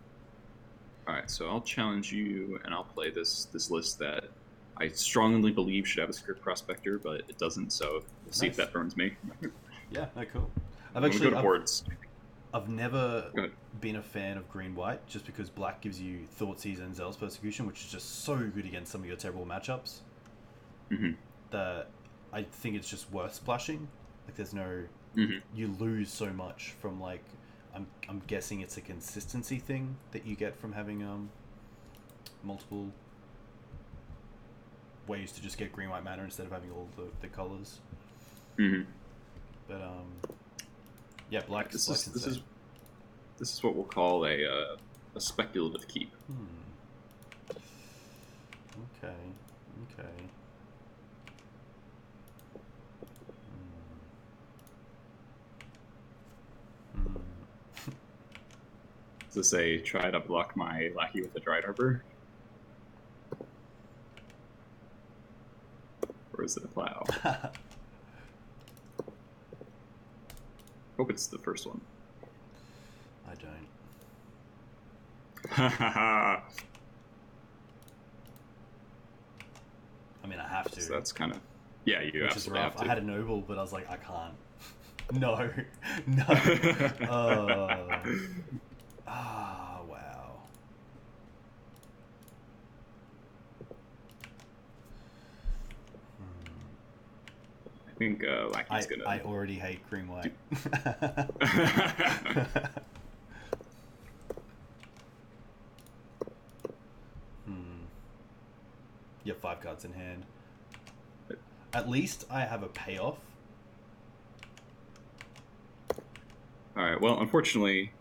All right, so I'll challenge you, and I'll play this list that I strongly believe should have a Script Prospector, but it doesn't. So we'll see if that burns me. Yeah, no, cool. I've never been a fan of green-white, just because black gives you Thoughtseize and Zealous Persecution, which is just so good against some of your terrible matchups. That I think it's just worth splashing. Like, there's no... You lose so much from, like... I'm guessing it's a consistency thing that you get from having multiple ways to just get green-white mana instead of having all the colors. But yeah, black. This is what we'll call a speculative keep. Okay. Does it say try to block my Lackey with a Dried Arbor? Or is it a plow? Hope it's the first one. I don't. I mean, I have to. So that's kind of... Yeah, you absolutely have to. I had a Noble, but I was like, I can't. No. Wow. I think Lackey's gonna... I already hate green-white. You have 5 cards in hand. At least I have a payoff. Alright, well, unfortunately,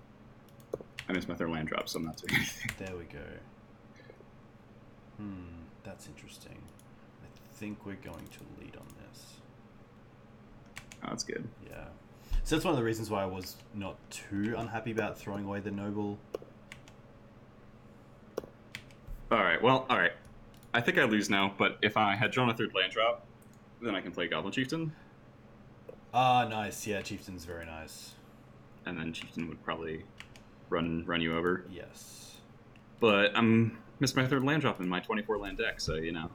I missed my third land drop, so I'm not doing anything. There we go. That's interesting. I think we're going to lead on this. Oh, that's good. Yeah. So that's one of the reasons why I was not too unhappy about throwing away the Noble. Alright, well, alright. I think I lose now, but if I had drawn a third land drop, then I can play Goblin Chieftain. Ah, nice. Yeah, Chieftain's very nice. And then Chieftain would probably run you over. Yes. But missed my third land drop in my 24 land deck, so you know.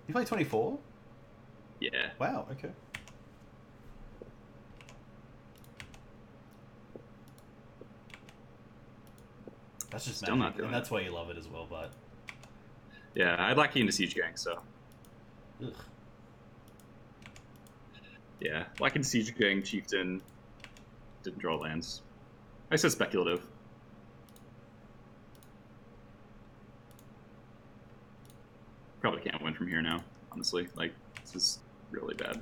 You play 24? Yeah. Wow, okay. That's just still magic, not doing and that's why you love it as well, but... Yeah, I'd like into Siege Gang, so... Ugh. Yeah, like in Siege Gang, Chieftain didn't draw lands. I said speculative. Probably can't win from here now, honestly. Like, this is really bad.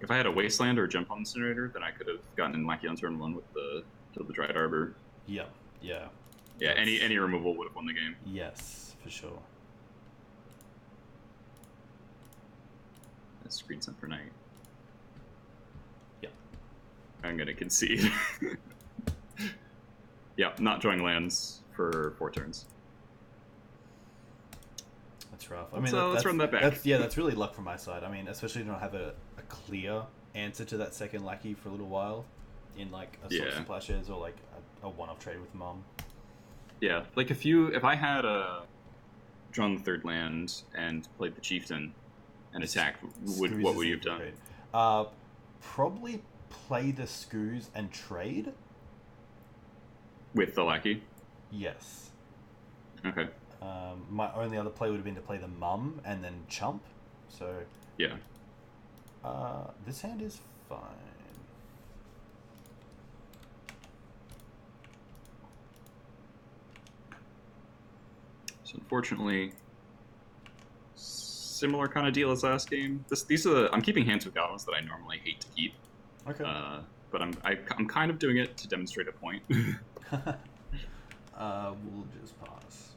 If I had a Wasteland or a Jump Home Incinerator, then I could have gotten in Lackey on turn 1 with the Dried Arbor. Yeah. Yeah, any removal would have won the game. Yes, for sure. Screen Sun for Night. Yeah. I'm gonna concede. Yeah, not drawing lands for 4 turns. That's rough. I mean, let's run that back. That's really luck from my side. I mean, especially if you don't have a clear answer to that second Lackey for a little while, in like a sort of splashes or like a one-off trade with Mum. Yeah, like if I had drawn the third land and played the Chieftain and attacked, what would you have done? Probably play the Scoos and trade. With the Lackey? Yes. Okay. My only other play would have been to play the Mum and then Chump. So... Yeah. This hand is fine. So unfortunately, similar kind of deal as last game. I'm keeping hands with Goblins that I normally hate to keep. Okay. But I'm kind of doing it to demonstrate a point. We'll just pass.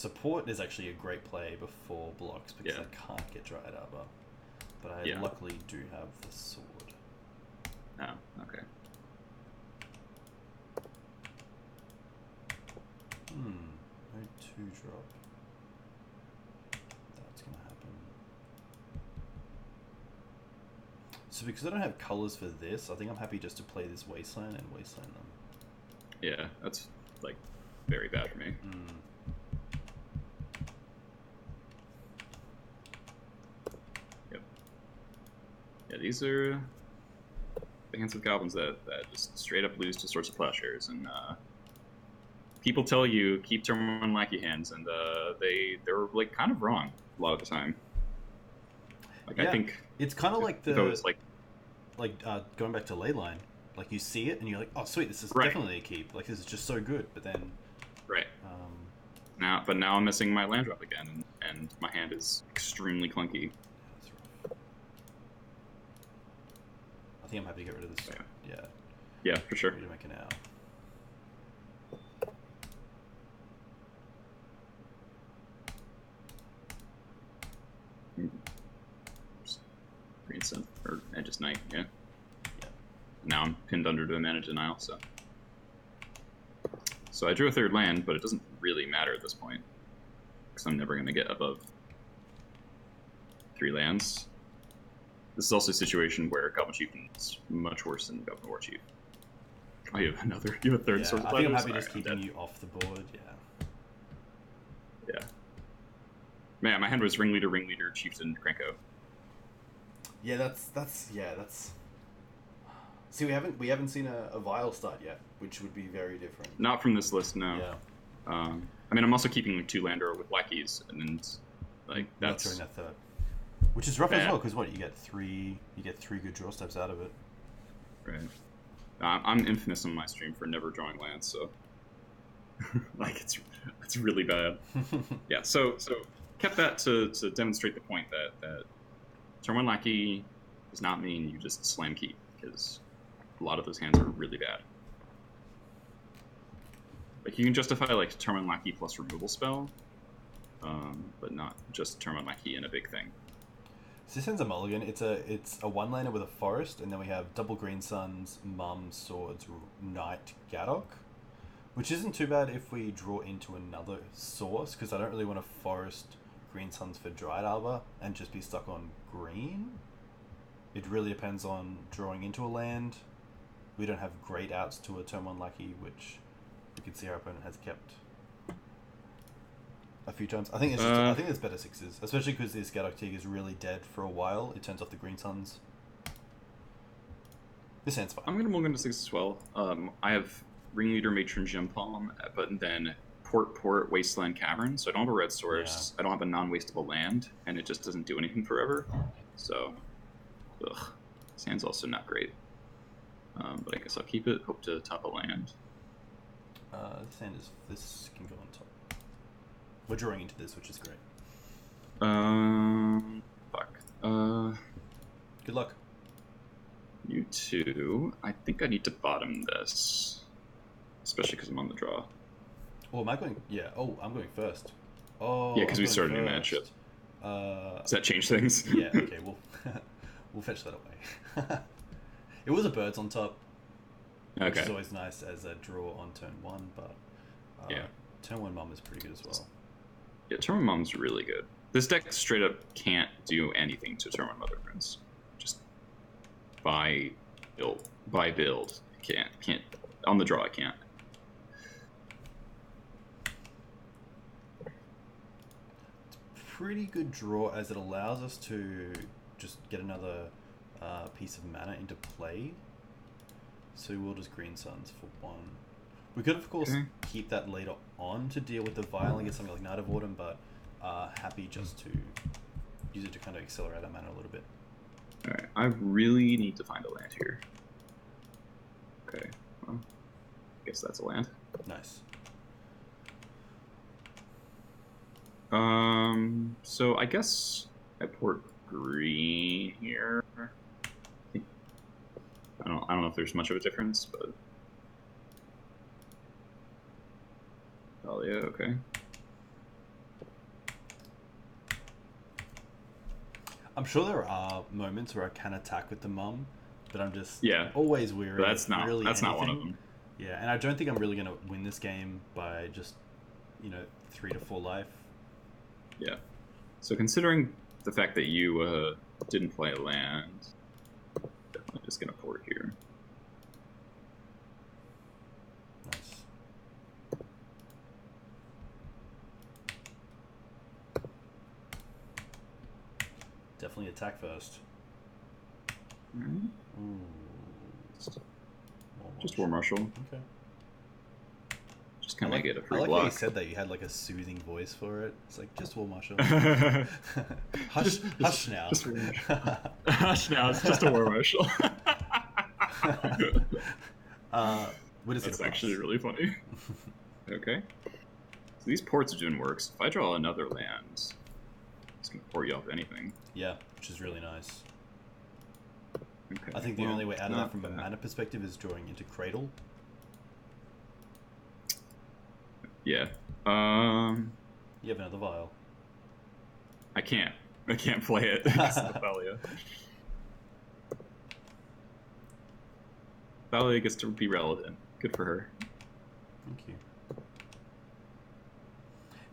support is actually a great play before blocks because Yeah. I can't get Dryad Arbor. But I Yeah. luckily do have the sword. Oh, okay. No 2-drop. That's gonna happen. So because I don't have colors for this, I think I'm happy just to play this Wasteland and Wasteland them. Yeah, that's like very bad for me. Yep. Yeah, these are hands with goblins that just straight up lose to Swords of Plowshares, and people tell you keep turn 1 Lackey hands, and they're like kind of wrong a lot of the time. Like Yeah, I think it's kind of like if I was going back to Leyline. Like you see it and you're like, oh sweet, this is Right. definitely a keep. Like this is just so good. But then, right now I'm missing my land drop again, and my hand is extremely clunky. that's rough. I think I'm happy to get rid of this. Yeah, for sure. What do you make it now? Green Synth or Edge's Knight, yeah. Yeah. Now I'm pinned under to a mana denial, so I drew a 3rd land, but it doesn't really matter at this point because I'm never going to get above 3 lands. This is also a situation where Goblin Chieftain is much worse than Goblin War Chief. Oh, you have a 3rd Yeah, Sword of I think I'm Plowshares? happy just Alright, keeping you off the board. Yeah. Man, my hand was Ringleader, Chieftain, Krenko. Yeah, that's. See, we haven't seen a Vile start yet, which would be very different. Not from this list, no. Yeah. I mean, I'm also keeping like 2 lander with lackeys, and like Not that's throwing that 3rd, which is rough bad. as well because what you get 3 good draw steps out of it. Right. I'm infamous on my stream for never drawing lands, so like it's really bad. Yeah. So kept that to demonstrate the point that turn 1 lackey does not mean you just slam keep, because a lot of those hands are really bad. Like you can justify like turn 1 lackey plus removal spell, but not just turn 1 lackey in a big thing. So this hand's a mulligan. It's a 1-laner with a forest, and then we have double Green Suns, Mum, Swords, Knight, Gadok, which isn't too bad if we draw into another source, because I don't really want to forest Green Suns for Dryad Arbor and just be stuck on green. It really depends on drawing into a land. We don't have great outs to a turn 1 lackey, which you can see our opponent has kept a few times. I think I think it's better 6s, especially because this Gadok Tig is really dead for a while. It turns off the Green Suns. This hand's fine. I'm gonna mulligan to 6 as well. I have Ringleader, Matron, Gem Palm, but then Port, Wasteland, Cavern. So I don't have a red source. Yeah. I don't have a non-wastable land, and it just doesn't do anything forever. So, this hand's also not great. But I guess I'll keep it. Hope to top a land. This can go on top. We're drawing into this, which is great. Fuck. Good luck. You too. I think I need to bottom this, especially because I'm on the draw. Oh, am I going? Yeah. Oh, I'm going first. Oh, yeah, because we started a new matchup. Does that change things? Yeah. Okay. We'll fetch that away. It was a birds on top. Okay. Which is always nice as a draw on turn 1, but yeah, turn 1 Mum is pretty good as well. Yeah, turn 1 Mum's really good. This deck straight up can't do anything to turn 1 Mother Prince. Just by build. Can't on the draw. I can't. Pretty good draw as it allows us to just get another piece of mana into play. So we'll just Green Suns for 1. We could of course keep that later on to deal with the Vile and get something like Night of Autumn, but happy just to use it to kind of accelerate our mana a little bit. Alright, I really need to find a land here. Okay, well, I guess that's a land. Nice. So I guess I port green here. I don't know if there's much of a difference, but oh yeah, okay. I'm sure there are moments where I can attack with the mum, but I'm just Yeah, always weary but of really that's not one of anything. them. Yeah, and I don't think I'm really going to win this game by just, 3 to 4 life. Yeah. So considering the fact that you didn't play a land, definitely just gonna port here. Nice. Definitely attack first. Alright. Ooh. Just War Marshal. Okay. Just kind of get a I free like how you block. said that you had like a soothing voice for it. It's like just War Marshal. Hush now. Just War Marshal. Hush now. It's just a War Marshal. What is it? That's actually really funny. Okay. So these ports are doing works. If I draw another land, it's gonna port you off anything. Yeah, which is really nice. Okay. I think the only way out of that from a mana perspective is drawing into Cradle. Yeah. You have another vial. I can't play it because of the Thalia. Thalia gets to be relevant. Good for her. Thank you.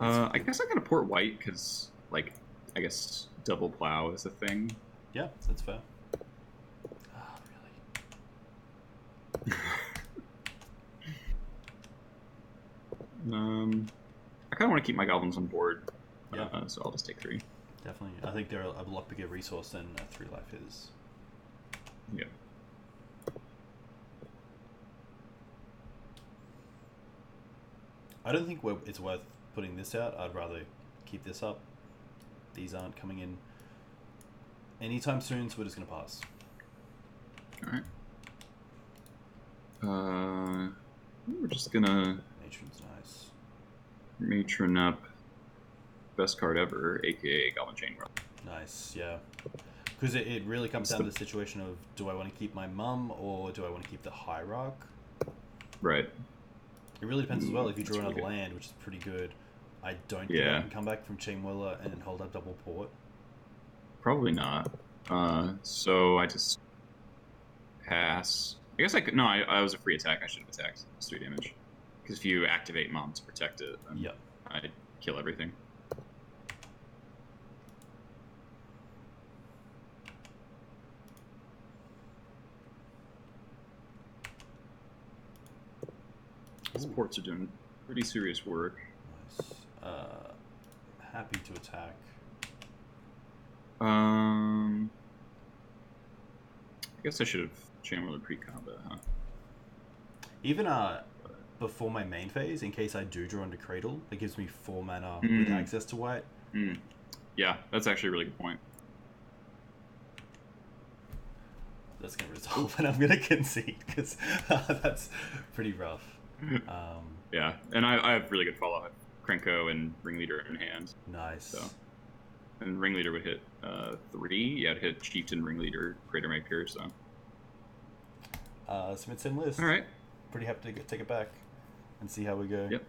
I guess I'm gonna port white because, like, I guess double plow is a thing. Yeah, that's fair. Ah, really? I kind of want to keep my goblins on board. Yeah. So I'll just take 3. Definitely. I think they're a lot bigger resource than a 3 life is. Yeah. I don't think it's worth putting this out. I'd rather keep this up. These aren't coming in anytime soon, so we're just going to pass. Alright. We're just gonna... Matron's nice. Matron up. Best card ever, aka Goblin Chain Run. Nice, yeah. Because it really comes down to the situation of, do I want to keep my mum or do I want to keep the Hierarch? Right. It really depends as well. If you draw another land, which is pretty good, I don't think I can come back from Chain Whirler and hold up double port. Probably not. So I just pass. I guess I could. No, I was a free attack. I should have attacked. It's 3 damage. Because if you activate Mom to protect it, then I'd kill everything. These ports are doing pretty serious work. Nice. Happy to attack. I guess I should have Chamberlain pre-combat, huh? Even before my main phase, in case I do draw into Cradle, it gives me 4 mana with access to white. Yeah, that's actually a really good point. That's going to resolve, and I'm going to concede, because that's pretty rough. Yeah, and I have really good follow-up. Krenko and Ringleader in hand. Nice. So, and Ringleader would hit 3. Yeah, it'd hit Chieftain, Ringleader, Crater Maker, so. Submit sim list. All right. Pretty happy to take it back and see how we go. Yep.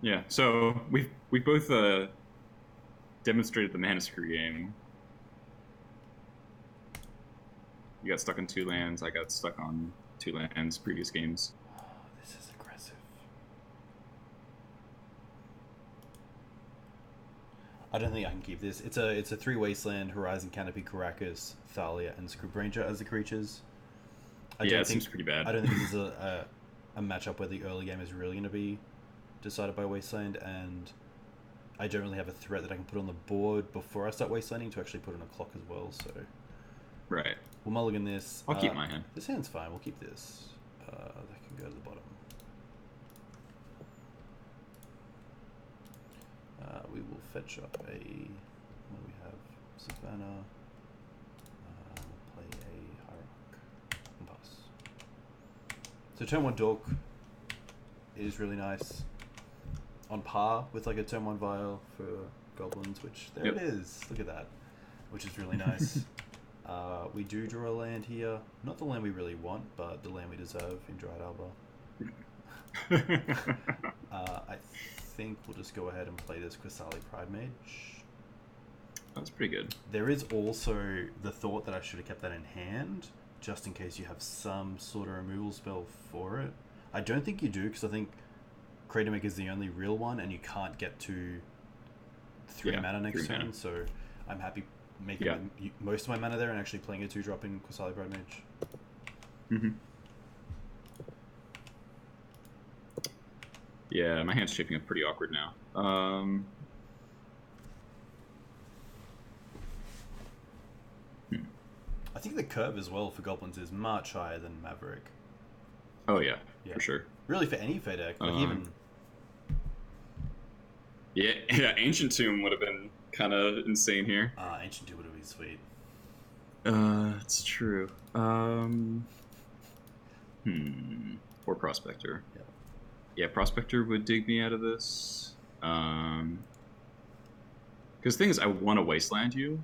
Yeah, so we both demonstrated the Mana Screw game. You got stuck on 2 lands. I got stuck on 2 lands previous games. Oh, this is aggressive. I don't think I can keep this. It's a 3 wasteland, Horizon Canopy, Karakas, Thalia, and Script Ranger as the creatures. It seems pretty bad. I don't think this is a matchup where the early game is really going to be decided by Wasteland, and I don't really have a threat that I can put on the board before I start Wastelanding to actually put on a clock as well, so... Right. We'll mulligan this. I'll keep my hand. This hand's fine, we'll keep this. That can go to the bottom. We will fetch up a... What do we have? Savannah. Play a Hierarch. And pass. So turn 1 Dork is really nice. On par with like a turn 1 Vial for Goblins, which there it is. Look at that. Which is really nice. We do draw a land here. Not the land we really want, but the land we deserve in Dried Arbor. I think we'll just go ahead and play this Quasali Pride Mage. That's pretty good. There is also the thought that I should have kept that in hand, just in case you have some sort of removal spell for it. I don't think you do, because I think Crater Maker is the only real one, and you can't get to 3 mana next turn, so I'm happy making most of my mana there and actually playing a 2-drop in Qasali Bright Mage. Mm-hmm. Yeah, my hand's shaping up pretty awkward now. I think the curve as well for Goblins is much higher than Maverick. Oh yeah, for sure. Really, for any Fey deck, like even... Yeah, Ancient Tomb would have been kind of insane here. Ancient Tomb would have been sweet. It's true. Or Prospector. Yeah, Prospector would dig me out of this. Because the thing is, I want to Wasteland you,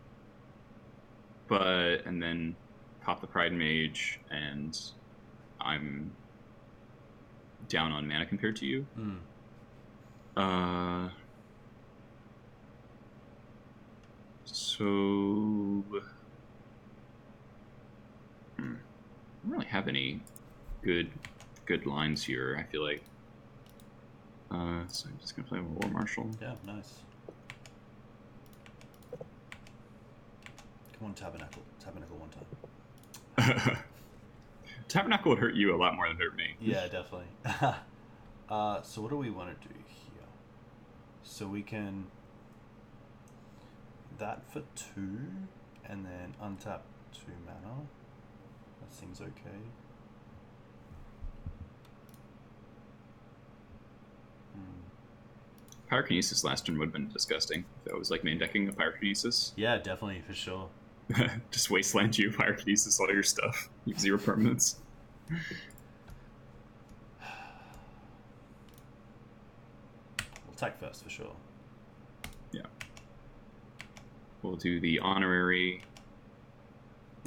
and then pop the Pride Mage, and I'm down on mana compared to you. So I don't really have any good lines here. I feel like. So I'm just gonna play War Marshal. Yeah, nice. Come on, Tabernacle one time. Tabernacle would hurt you a lot more than hurt me. Yeah, definitely. So what do we want to do here? So we can that for 2, and then untap 2 mana. That seems okay. Pyrokinesis last turn would have been disgusting. If that was like main decking a Pyrokinesis. Yeah, definitely, for sure. Just Wasteland you, Pyrokinesis all your stuff. You have 0 permanents. We'll attack first, for sure. Yeah. We'll do the honorary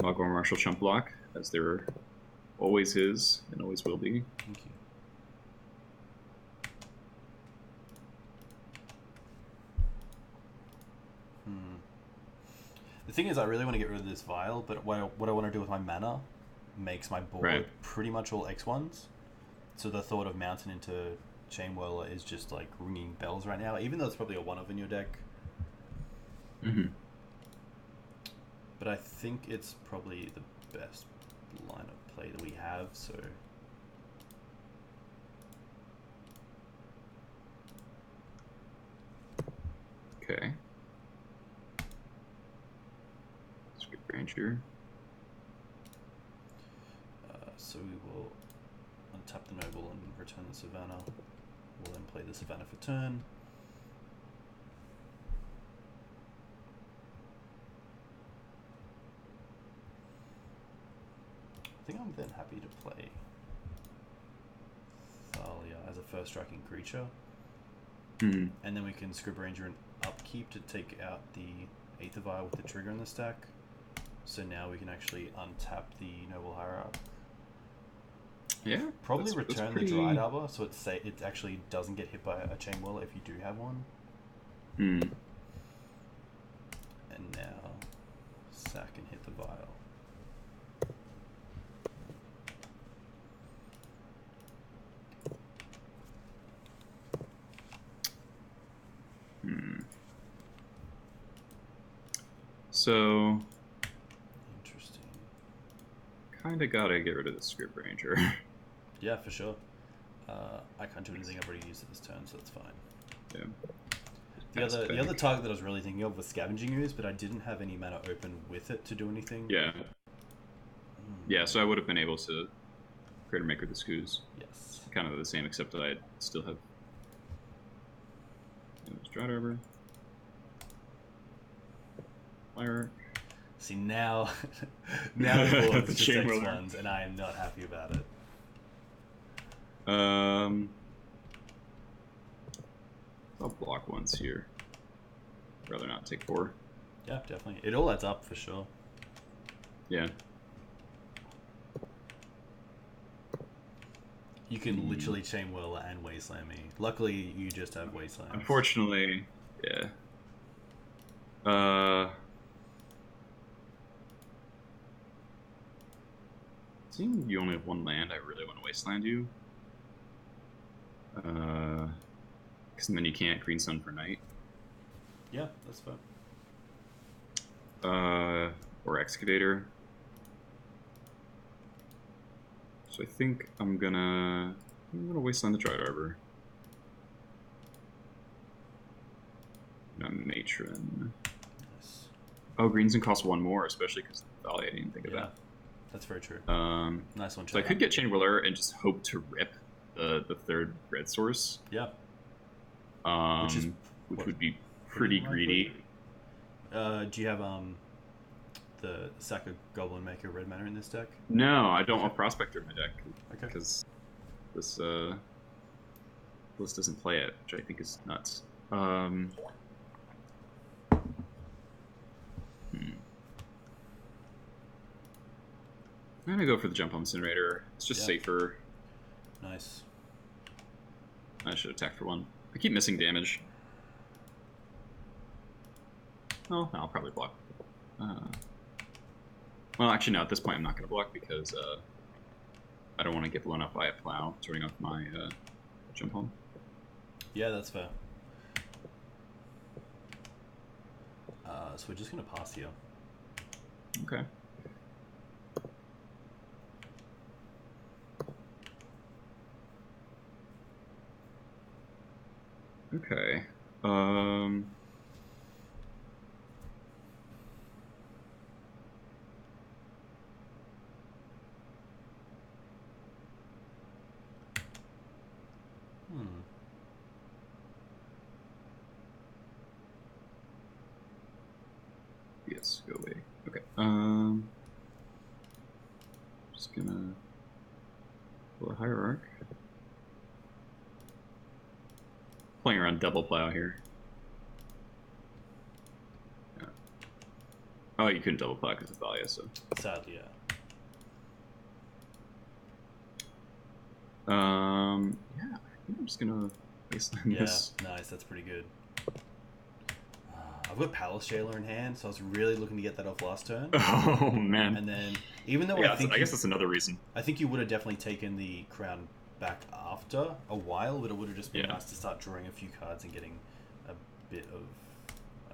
Magor Marshall Chump block, as there always is and always will be. Thank you. The thing is, I really want to get rid of this Vial, but what I want to do with my mana makes my board pretty much all X1s. So the thought of Mountain into Chain Whirler is just like ringing bells right now, even though it's probably a 1-of in your deck. But I think it's probably the best line of play that we have, so... Okay. Script Ranger. So we will untap the Noble and return the Savannah. We'll then play the Savannah for turn. I think I'm then happy to play Thalia as a first striking creature. And then we can Script Ranger and upkeep to take out the Aether Vial with the trigger in the stack. So now we can actually untap the Noble Hierarch. Yeah. Probably return the Dried Arbor so it actually doesn't get hit by a Chain Whirler if you do have one. And now sack and hit the Vial. So interesting. Kinda gotta get rid of the Script Ranger. Yeah, for sure. I can't do anything. I've already used it this turn, so that's fine. Yeah. The other target that I was really thinking of was Scavenging Ooze, but I didn't have any mana open with it to do anything. Yeah. Yeah, so I would have been able to Crater Maker the Scoos. Yes. Kind of the same, except that I still have Dried Arbor. Fire. See, now the board's just X1s, and I am not happy about it. I'll block once here. Rather not take 4. Yeah, definitely. It all adds up for sure. Yeah. You can literally Chain Whirler and Wasteland me. Luckily, you just have Wasteland. Unfortunately, yeah. Seeing you only have one land, I really want to wasteland you. Because then you can't green sun for night. Yeah, that's fine. Or excavator. So I think I'm gonna wasteland the Dryad Arbor. No matron. Nice. Oh, greens and cost one more, especially because Thalia, I didn't think of that. That's very true. Nice one. So I could get Chain Whirler and just hope to rip the third red source. Yeah. Which would be pretty greedy. Do you have the sack of Goblin Maker red mana in this deck? No, I don't want Prospector in my deck. Okay. Because this list doesn't play it, which I think is nuts. I'm gonna go for the Jump Home Incinerator. It's just safer. Nice. I should attack for one. I keep missing damage. Oh, no, I'll probably block. Well, actually, no. At this point, I'm not going to block because I don't want to get blown up by a plow turning off my Jump Home. Yeah, that's fair. So we're just going to pass here. Okay. Okay. Yes, go away. Okay. Just gonna pull a Hierarch. Playing around double plow here. Yeah. Oh, you couldn't double plow because of Thalia, so. Sadly, yeah. Yeah, I think I'm just gonna wasteland this. Nice, that's pretty good. I've got Palace Jailer in hand, so I was really looking to get that off last turn. Oh, man. And then, even though I guess that's another reason. I think you would have definitely taken the crown back after a while, but it would have just been nice to start drawing a few cards and getting a bit of,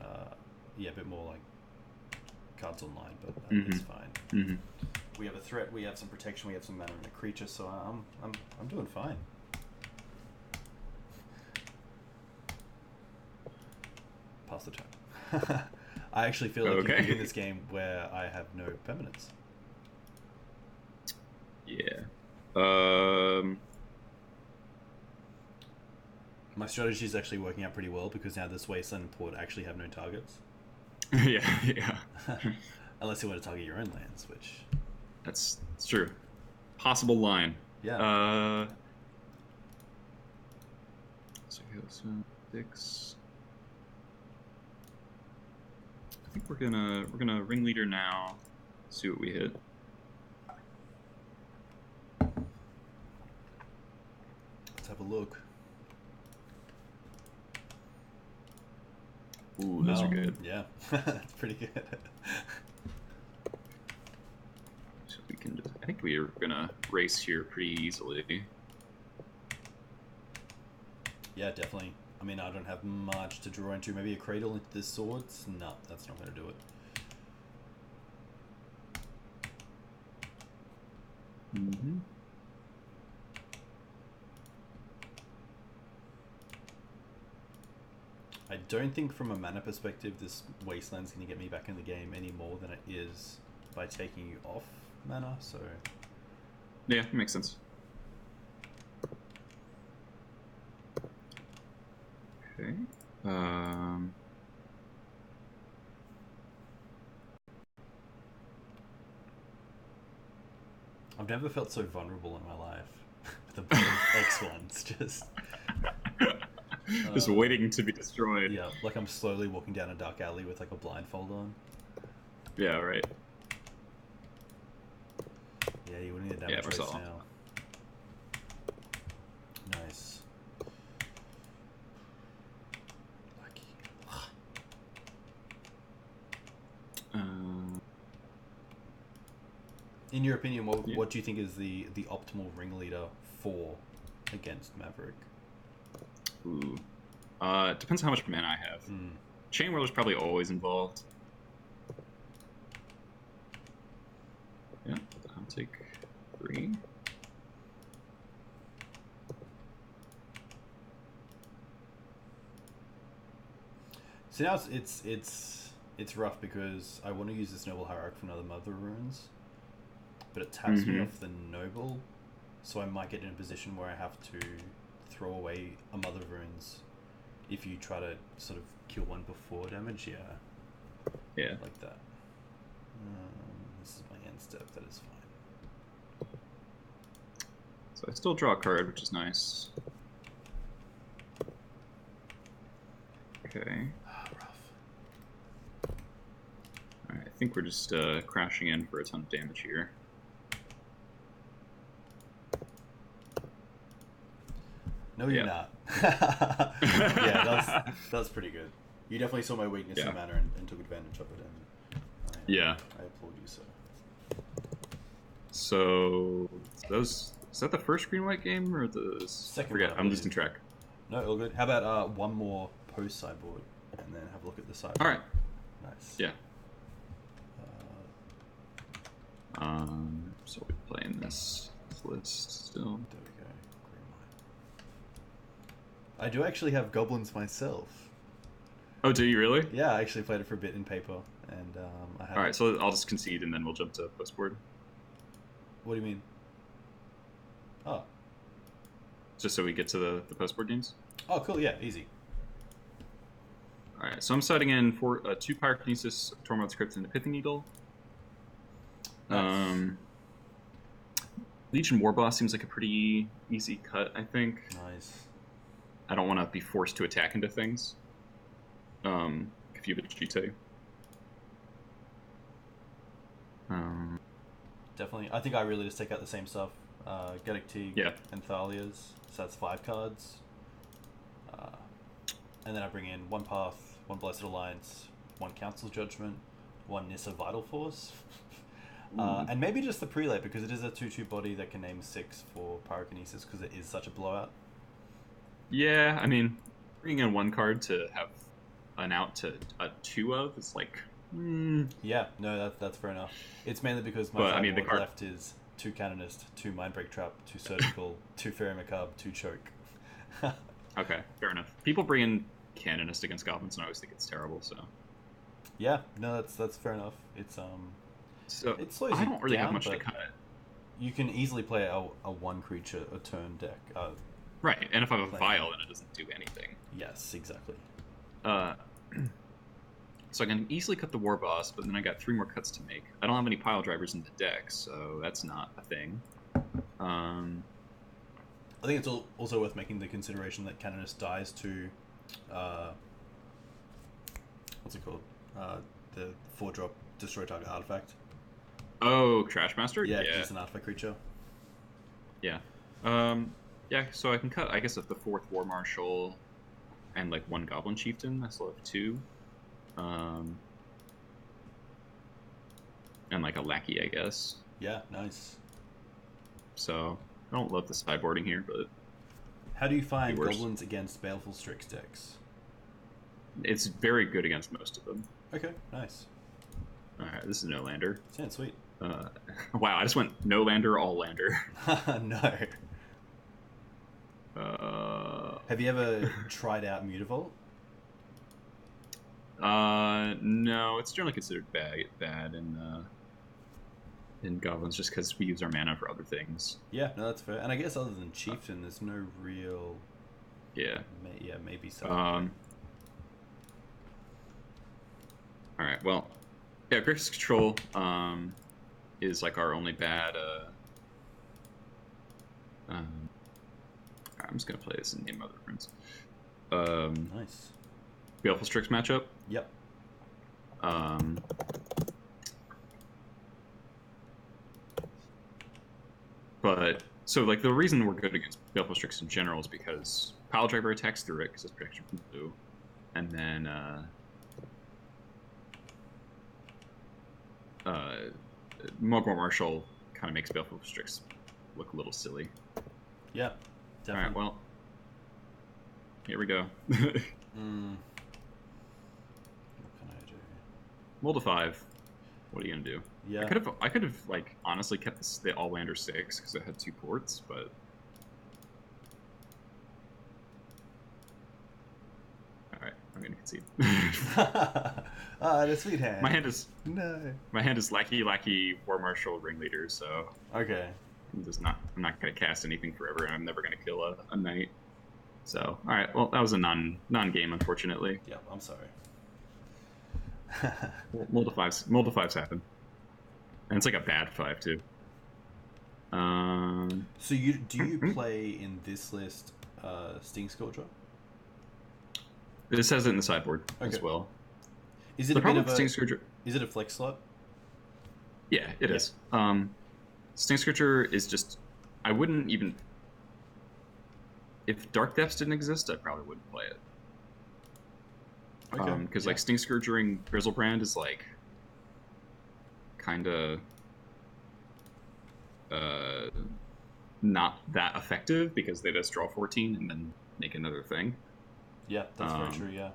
a bit more like cards online, but it's fine. We have a threat, we have some protection, we have some mana in a creature, so I'm doing fine. Pass the turn. I actually feel like you can win this game where I have no permanents. Yeah. My strategy is actually working out pretty well because now this Wasteland and Port actually have no targets. yeah. Unless you want to target your own lands, which... That's true. Possible line. Yeah. So 6. I think we're gonna ringleader now. See what we hit. Let's have a look. Ooh, those are good. Yeah, that's pretty good. So we can just, I think we're gonna race here pretty easily. Yeah, definitely. I mean, I don't have much to draw into. Maybe a Cradle into this Swords? No, that's not going to do it. I don't think from a mana perspective this Wasteland's going to get me back in the game any more than it is by taking you off mana, so... Yeah, makes sense. Okay. I've never felt so vulnerable in my life. The bunch of X-ones just waiting to be destroyed. Yeah, like I'm slowly walking down a dark alley with like a blindfold on. Yeah, right. Yeah, you wouldn't need a damage race now. Nice. Lucky. In your opinion, Yeah. what do you think is the optimal ringleader for against Maverick? Ooh. It depends on how much mana I have. Mm. Chain Whirler's probably always involved. Yeah, I'll take 3. So now it's rough because I want to use this Noble Hierarch for another Mother Runes, but it taps me off the Noble, so I might get in a position where I have to throw away a Mother Runes if you try to sort of kill one before damage. Yeah. Like that. This is my end step. That is fine. So I still draw a card, which is nice. Okay. Rough. Alright, I think we're just crashing in for a ton of damage here. No, you're not. Yeah, that's pretty good. You definitely saw my weakness in mana and took advantage of it. And I applaud you, sir. So is that the first green-white game or the second? Forget. I'm losing track. No, all good. How about one more post sideboard and then have a look at the sideboard? All right. Nice. Yeah. So we're playing this list still. There we go. Green white. I do actually have Goblins myself. Oh, do you really? Yeah, I actually played it for a bit in paper, and I had. All right, so I'll just concede, and then we'll jump to postboard. What do you mean? Oh. Just so we get to the postboard games. Oh, cool. Yeah, easy. All right, so I'm setting in for 2 Pyrokinesis, Tormod's Crypt, and the Pithing Eagle. Nice. Legion Warboss seems like a pretty easy cut, I think. Nice. I don't want to be forced to attack into things. If you have a GT. Definitely. I think I really just take out the same stuff. Getic Teague and Thalia's. So that's 5 cards. And then I bring in 1 Path, 1 Blessed Alliance, 1 Council's Judgment, 1 Nissa Vital Force. And maybe just the Prelate, because it is a 2/2 body that can name 6 for Pyrokinesis, because it is such a blowout. Yeah, I mean, bringing in 1 card to have an out to a 2 of is like... Yeah, no, that's fair enough. It's mainly because my sideboard left is 2 Canonist, 2 Mindbreak Trap, 2 Surgical, 2 Fairy Macabre, 2 Choke. Okay, fair enough. People bring in Canonist against Goblins, and I always think it's terrible, so... Yeah, no, that's fair enough. It's So it slows I don't really down, have much to but cut. You can easily play a 1 creature a turn deck. Right, and if I have a Vial, then it doesn't do anything. Yes, exactly. So I can easily cut the War Boss, but then I got 3 more cuts to make. I don't have any pile drivers in the deck, so that's not a thing. I think it's also worth making the consideration that Canonist dies to... what's it called? The 4-drop destroy target artifact. Oh, Trashmaster? Yeah, it's an artifact creature. Yeah. Yeah, so I can cut, I guess, the 4th War Marshal and, like, 1 Goblin Chieftain. I still have 2. And, like, a Lackey, I guess. Yeah, nice. So, I don't love the sideboarding here, but... How do you find Goblins against Baleful Strix decks? It's very good against most of them. Okay, nice. Alright, this is no lander. Sounds sweet. Wow, I just went no lander, all lander. No. Have you ever tried out Mutavault? No, it's generally considered bad in Goblins just because we use our mana for other things. Yeah, no, that's fair. And I guess other than Chieftain, there's no real... Yeah. Maybe so. Alright, well, yeah, Grixis Control is like our only bad... I'm just going to play this in Name Other Friends. Nice. Baleful Strix matchup? Yep. But so like the reason we're good against Baleful Strix in general is because Pile Driver attacks through it because it's protection from blue, and then Mugwort Marshal kind of makes Baleful Strix look a little silly. Yeah, definitely. All right, well, here we go. What can I do? Mold to 5. What are you gonna do? Yeah. I could have like honestly kept the All-Lander 6 because it had 2 ports, but all right, I'm gonna concede. The sweet hand. My hand is no. lackey War Marshal Ringleader, so Okay. I'm not gonna cast anything forever, and I'm never gonna kill a knight. So all right, well that was a non-game, unfortunately. Yeah, I'm sorry. Mold to 5s happen. And it's like a bad 5 too. So do you play in this list Sting Scourger? This has it in the sideboard as well. Is it the a bit of Sting Scourger? Is it a flex slot? Yeah, it is. Sting Scourger is just, I wouldn't even, if Dark Depths didn't exist, I probably wouldn't play it. Because like Sting Scourging Grizzlebrand is like kind of not that effective because they just draw 14 and then make another thing. Yeah, that's very true. Yeah.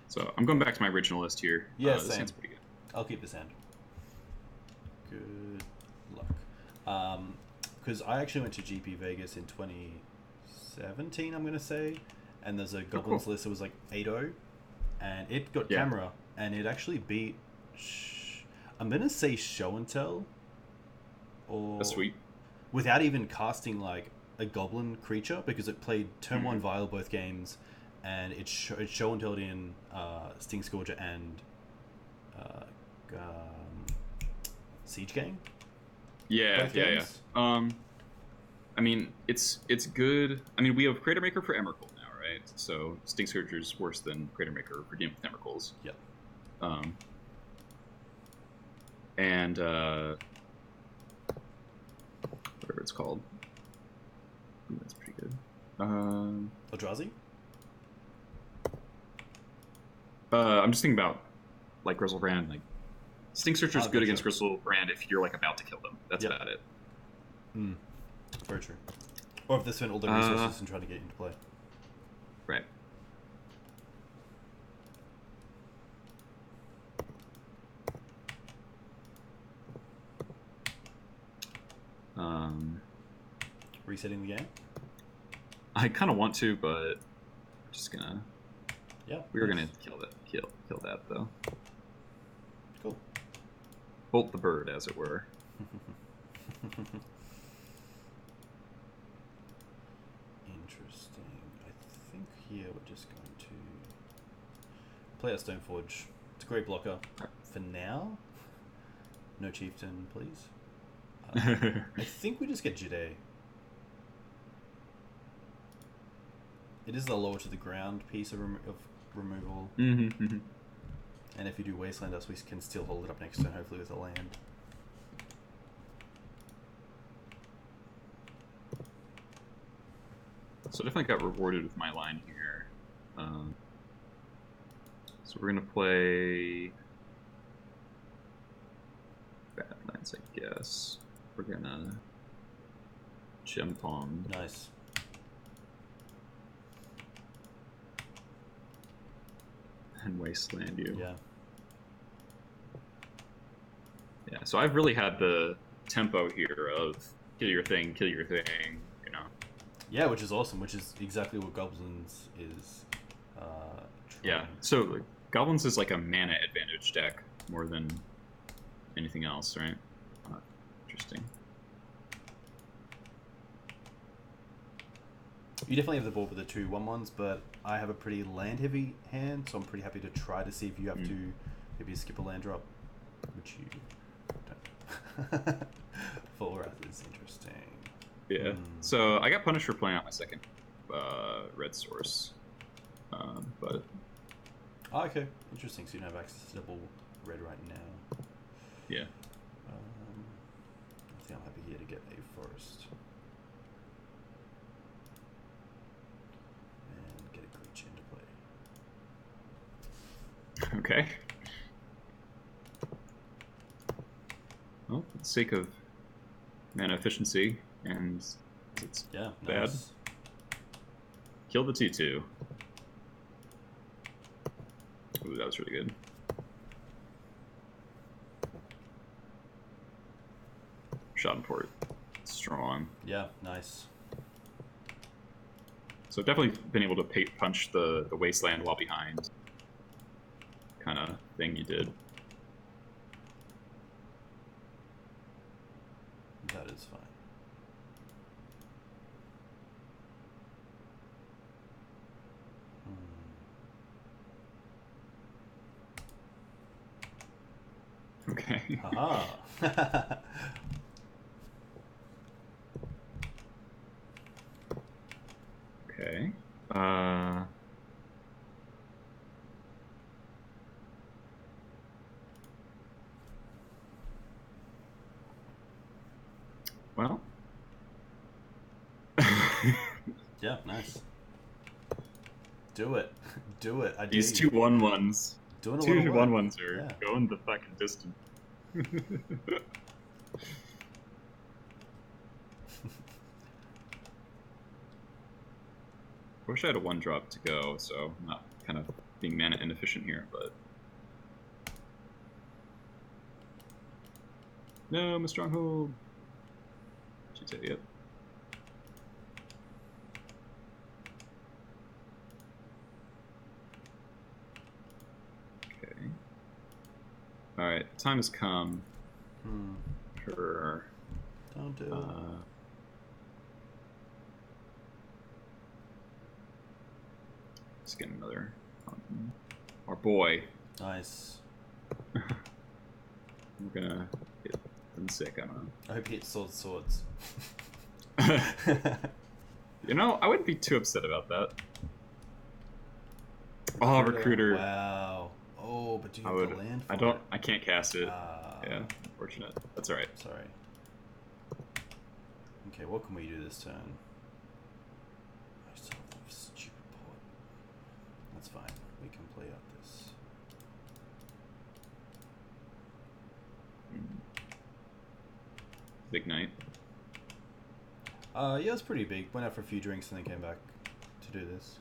So I'm going back to my original list here. Yeah, this hand's pretty good. I'll keep this hand. Good luck. Because I actually went to GP Vegas in 2017, I'm gonna say, and there's a Goblins list that was like 8-0, and it got camera, and it actually beat. I'm gonna say Show and Tell. Or that's sweet. Without even casting like a goblin creature, because it played turn 1 Vial both games, and it Show and Telled in Sting Scourger and Siege Gang. Yeah. I mean, it's good. I mean, we have Crater Maker for Emrakul now, right? So Sting Scourger is worse than Crater Maker for Game with Emrakuls. Yep. And whatever it's called. Ooh, that's pretty good. Eldrazi? I'm just thinking about like Grizzlebrand. Like Sting Searcher is good against Grizzlebrand if you're like about to kill them. That's about it. Very true. Or if they spend all their resources and try to get into play. Right. Resetting the game? I kind of want to, but I'm just gonna. Yeah. We were gonna kill that though. Cool. Bolt the bird, as it were. Interesting. I think here we're just going to play our Stoneforge. It's a great blocker for now. No Chieftain, please. I think we just get Jide. It is the lower to the ground piece of removal. And if you do Wasteland us, we can still hold it up next turn, hopefully with a land. So definitely got rewarded with my line here. So we're gonna play Badlands, I guess. We're gonna Gem Pong. Nice. And Wasteland you. Yeah. Yeah, so I've really had the tempo here of kill your thing, you know. Yeah, which is awesome, which is exactly what Goblins is Yeah, so like, Goblins is like a mana advantage deck more than anything else, right? Interesting. You definitely have the board with the 2/1/1s, but I have a pretty land-heavy hand, so I'm pretty happy to try to see if you have to maybe skip a land drop, which you don't. Full Wrath is interesting. Yeah. So I got punished for playing out my second red source, but. Oh, okay, interesting. So you don't have access to double red right now. Yeah. I think I'm happy here to get a forest. And get a creature into play. Okay. Well, for the sake of mana efficiency, and it's Yeah, bad. nice. Kill the 2/2. Ooh, that was really good. Schadenport. Strong. Yeah, nice. So definitely been able to punch the wasteland while behind kind of thing you did. That is fine. Okay. Haha. Okay. Well. Yeah, nice. Do it. Do it. I do. These 2 1/1s. Doing a 2 lot of work. 1/1s are Yeah. going the fucking distance. Wish I had a 1-drop to go, so I'm not kind of being mana inefficient here, but no, my stronghold. She's idiot. Okay. All right, time has come for. Don't do it. Let's get another. Our boy. Nice. We're gonna get them sick. I don't know. I hope he hits swords. You know, I wouldn't be too upset about that. Oh, recruiter. Wow. Oh, but do you have the land for it? I can't cast it. Yeah, unfortunate. That's alright. Sorry. Okay, what can we do this turn? I still have the stupid port. That's fine. We can play out this. Big night. Yeah, it was pretty big. Went out for a few drinks and then came back to do this.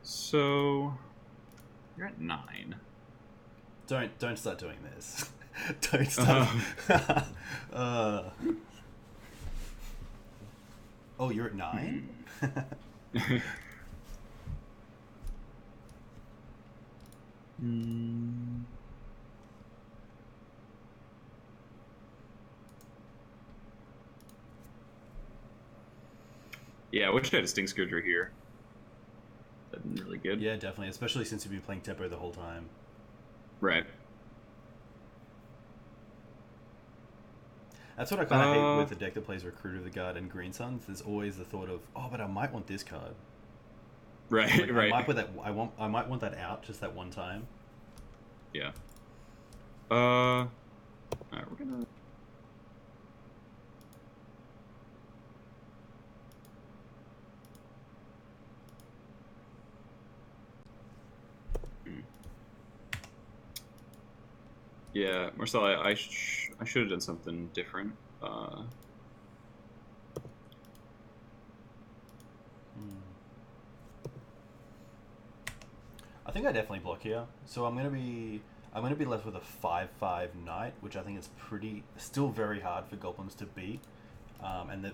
So you're at 9. Don't start doing this. Don't start. Oh, you're at 9? Yeah, I wish I had a Sting Scourger here. That'd been really good. Yeah, definitely. Especially since you've been playing Tempo the whole time. Right. That's what I kind of hate with the deck that plays Recruiter of the Guard and Green Suns. There's always the thought of, oh, but I might want this card. Right, like, right. I might want that out just that one time. Yeah. Alright, we're gonna. Yeah, Marcel, I should have done something different. I think I definitely block here. So I'm gonna be left with a 5/5 Knight, which I think is still very hard for Goblins to beat. And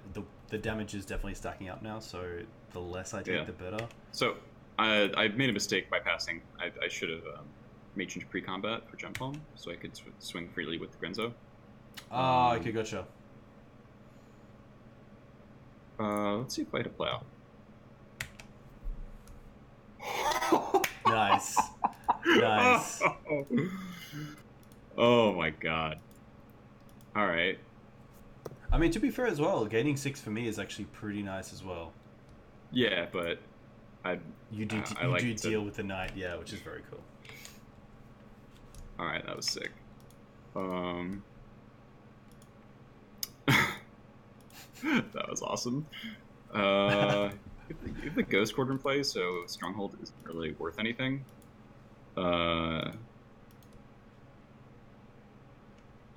the damage is definitely stacking up now. So the less I take, the better. So I made a mistake by passing. I should have made change pre-combat for jump home, so I could swing freely with the Grenzo. Okay, gotcha. Let's see if I hit a plow. Nice. Nice. Oh my god. Alright. I mean, to be fair as well, gaining 6 for me is actually pretty nice as well. Yeah, but you do deal with the Knight, yeah, which is very cool. Alright, that was sick. That was awesome. If the Ghost Quarter in play, so Stronghold isn't really worth anything.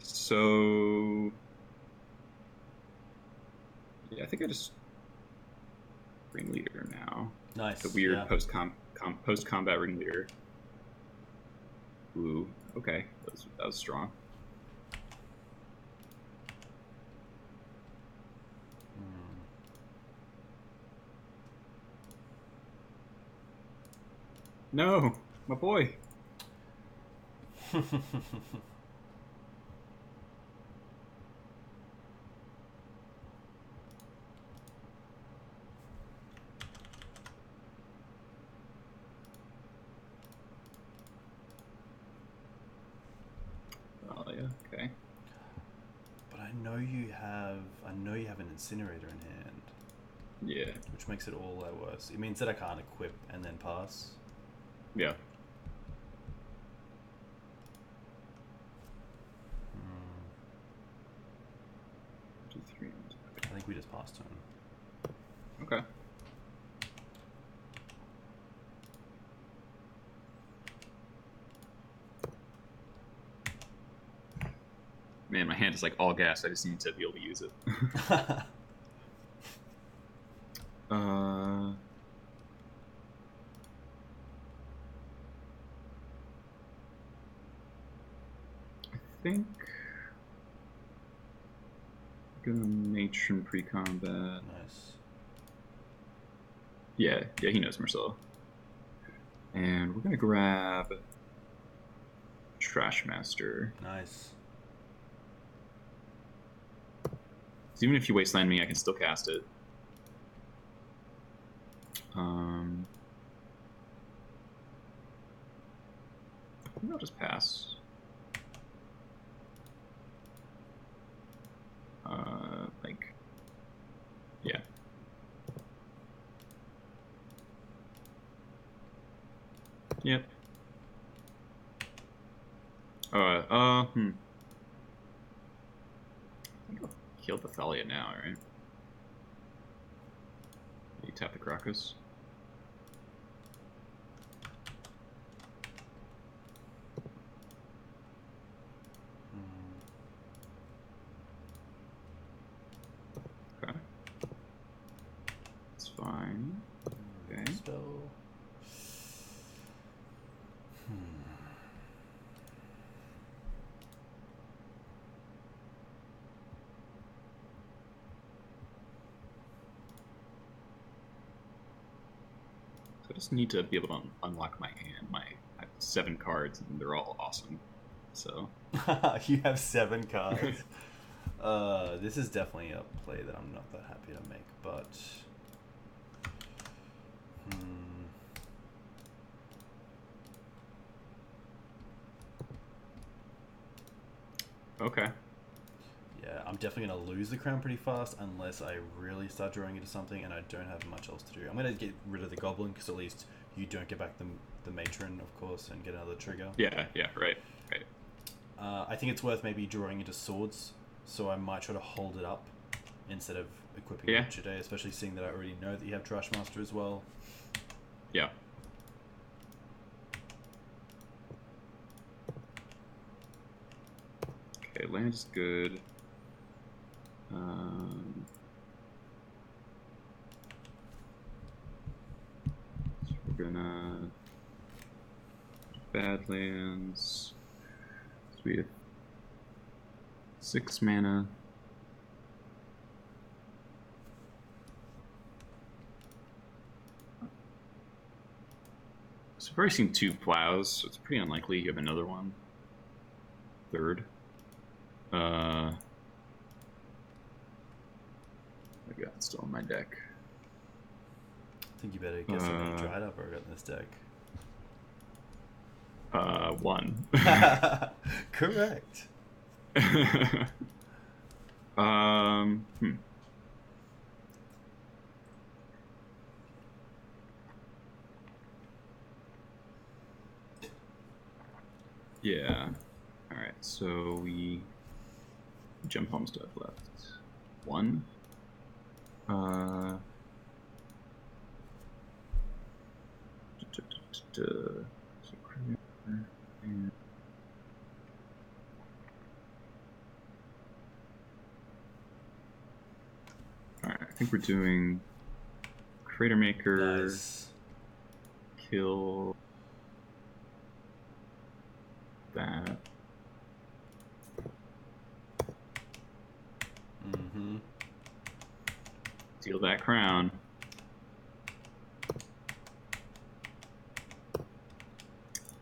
So yeah, I think I just Ringleader now. Nice. The weird yeah. post combat Ringleader. Ooh, okay, that was strong. No, my boy. Oh yeah, okay. But I know you have an Incinerator in hand. Yeah. Which makes it all that worse. It means that I can't equip and then pass. Yeah. Two, three. I think we just passed turn. Okay. Man, my hand is like all gas. I just need to be able to use it. I think gonna Matron pre-combat. Nice. Yeah, he knows Marcelo. And we're gonna grab Trash Master. Nice. So even if you wasteland me, I can still cast it. Maybe I'll just pass. Like, yeah. Yep. I think I'll kill the Thalia now, right? You tap the Krakus. Okay. It's fine. Okay. Spell. I just need to be able to unlock my hand. I have 7 cards, and they're all awesome. So You have 7 cards. This is definitely a play that I'm not that happy to make, but okay. Yeah, I'm definitely going to lose the crown pretty fast unless I really start drawing into something and I don't have much else to do. I'm going to get rid of the Goblin because at least you don't get back the Matron, of course, and get another trigger. Yeah, right. I think it's worth maybe drawing into swords, so I might try to hold it up instead of equipping it today, especially seeing that I already know that you have Trash Master as well. Yeah. Okay, land's good. So we're gonna Badlands. So we have 6 mana. So I've already seen 2 plows, so it's pretty unlikely you have another one. Third. I got it still in my deck. I think you better get something dried up or got in this deck. 1. Correct. Yeah. Alright, so we jump Homestead left. 1. Uh, all right, I think we're doing Crater Maker. Nice. Kill that. Mm-hmm. Steal that crown.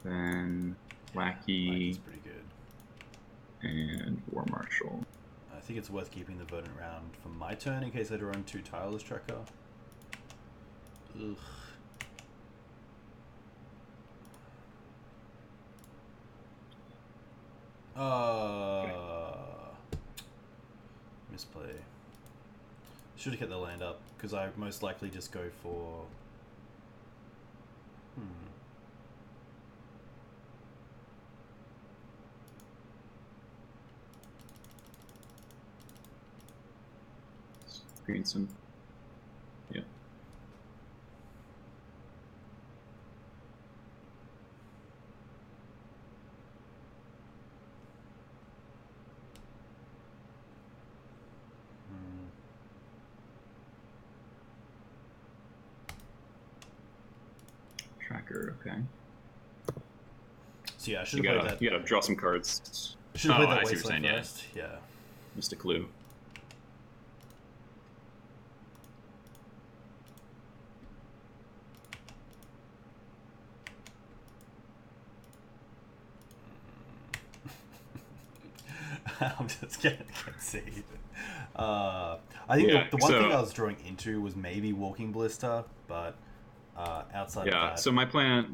Then Lackey Lackey's pretty good. and War Marshal. I think it's worth keeping the verdant round for my turn in case I draw on 2 Tireless Tracker. Ugh. Misplay. Should have kept the land up because I most likely just go for. Green some. Yeah. Tracker, okay. So yeah, I should have played that. You gotta draw some cards. Should have played that I see what you're Wasteland saying, first. Yeah. Missed a clue. I'm just gonna concede. I think the one thing I was drawing into was maybe Walking Blister, but outside of that, so my plan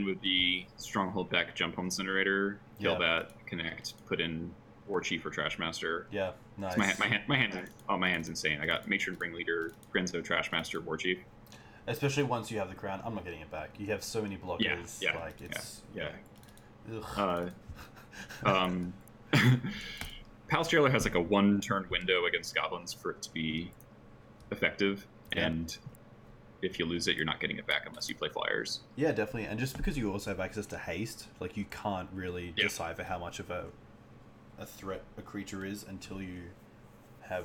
would be Stronghold back, Jump Home Incinerator, kill that, connect, put in War Chief or Trash Master. Yeah, nice. So my hand's insane. I got Matron Bring Leader, Grenzo, Trash Master, War Chief. Especially once you have the crown, I'm not getting it back. You have so many blockers. Like it's Palace Jailer has like a 1-turn window against Goblins for it to be effective, and if you lose it, you're not getting it back unless you play Flyers. Yeah, definitely. And just because you also have access to haste, like you can't really decipher how much of a threat a creature is until you have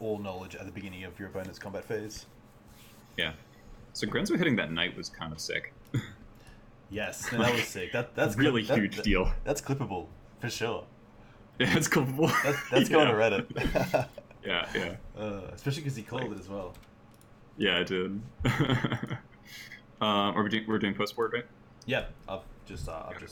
all knowledge at the beginning of your opponent's combat phase. Yeah. So Grenzo hitting that knight was kind of sick. Yes, no, that was sick. That's really huge deal. That's clippable for sure. Yeah, it's clippable. That's going to Reddit. yeah. Especially because he called it as well. Yeah, I did. We're doing post board, right? Yeah, I've just sideboarded.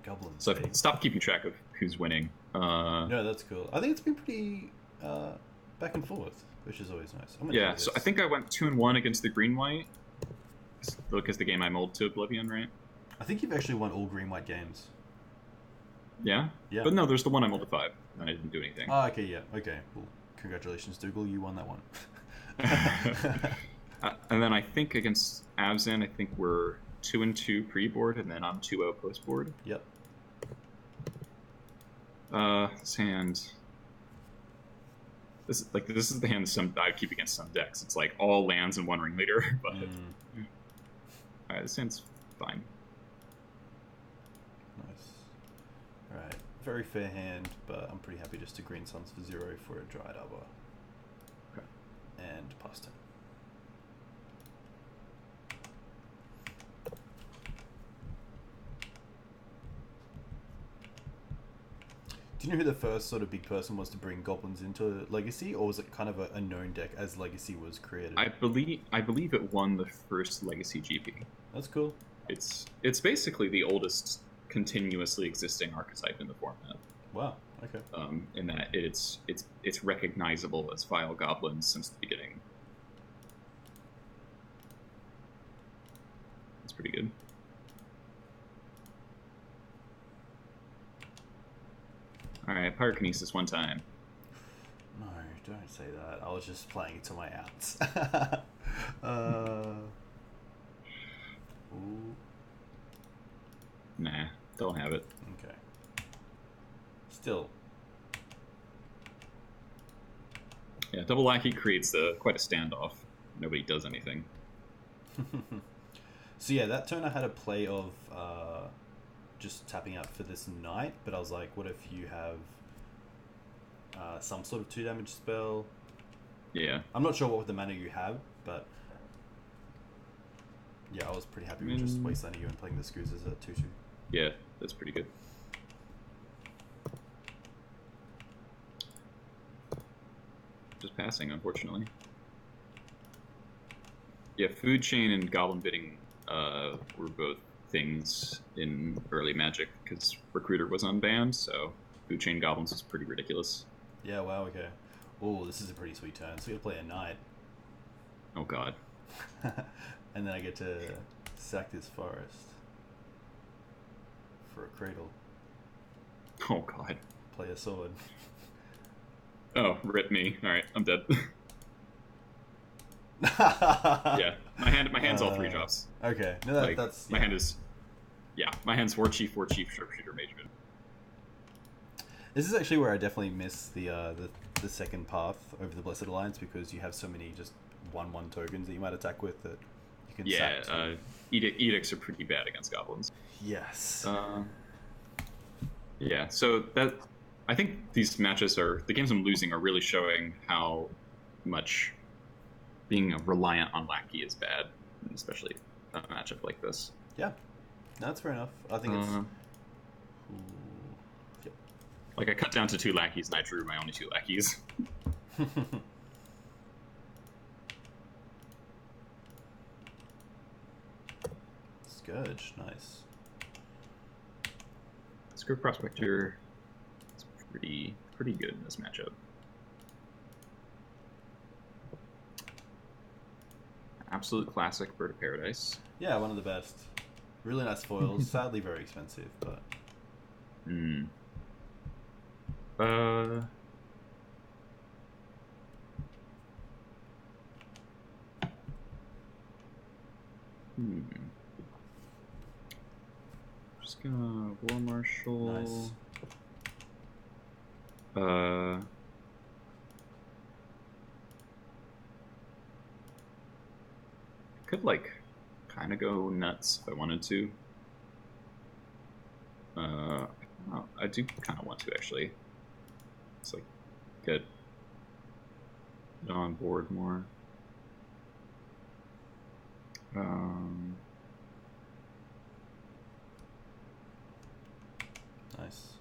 Goblins. So stop keeping track of who's winning. No, that's cool. I think it's been pretty back and forth, which is always nice. Yeah, so I think I went 2-1 against the green-white. Because the game I mold to Oblivion, right? I think you've actually won all green-white games. Yeah? Yeah. But no, there's the one I mold to 5, and I didn't do anything. Oh, okay, yeah. Okay, well, congratulations, Dougal. You won that one. And then I think against Abzan, I think we're 2-2 pre-board, and then I'm 2-0 post-board. Yep. This hand... This is the hand I keep against some decks. It's like all lands and 1 ringleader, but... Alright, this hand's fine. Nice. Alright, very fair hand, but I'm pretty happy just to green suns for 0 for a Dried Arbor. Okay. And pass turn. Do you know who the first sort of big person was to bring Goblins into Legacy, or was it kind of a known deck as Legacy was created? I believe it won the first Legacy GP. That's cool. It's basically the oldest continuously existing archetype in the format. Wow. Okay. In that it's recognizable as Vile Goblins since the beginning. It's pretty good. Alright, Pyrokinesis one time. No, don't say that. I was just playing to my outs. Nah, don't have it. Okay. Still. Yeah, double lackey creates quite a standoff. Nobody does anything. So yeah, that turn I had a play of just tapping out for this knight, but I was like, what if you have some sort of 2 damage spell? Yeah. I'm not sure what the mana you have, but yeah, I was pretty happy with just wastelanding you and playing the Screws as a 2/2. Yeah, that's pretty good. Just passing, unfortunately. Yeah, Food Chain and Goblin Bidding were both things in early Magic because Recruiter was unbanned, so Food Chain Goblins is pretty ridiculous. Yeah, wow, okay. Oh, this is a pretty sweet turn. So we gotta play a knight. Oh god. And then I get to sack this forest for a cradle. Oh god. Play a sword. Oh, rip me. Alright, I'm dead. Yeah, my hand's all 3 drops. Okay, no, that's my hand is. Yeah, my hand's War Chief, Sharpshooter, Mage. This is actually where I definitely miss the second path over the Blessed Alliance, because you have so many just 1/1 tokens that you might attack with that you can sack. Yeah, edicts are pretty bad against goblins. Yes. Yeah, so that I think these matches the games I'm losing are really showing how much being reliant on lackey is bad, especially a matchup like this. Yeah, that's fair enough. I think it's. Yep. Like I cut down to 2 lackeys and I drew my only 2 lackeys. Scourge, nice. Scourge Prospector is pretty good in this matchup. Absolute classic Bird of Paradise. Yeah, one of the best. Really nice foils. Sadly, very expensive, but. Just gonna War Marshal. Nice. Could like kind of go nuts if I wanted to. I do kind of want to actually. It's like get on board more. Nice.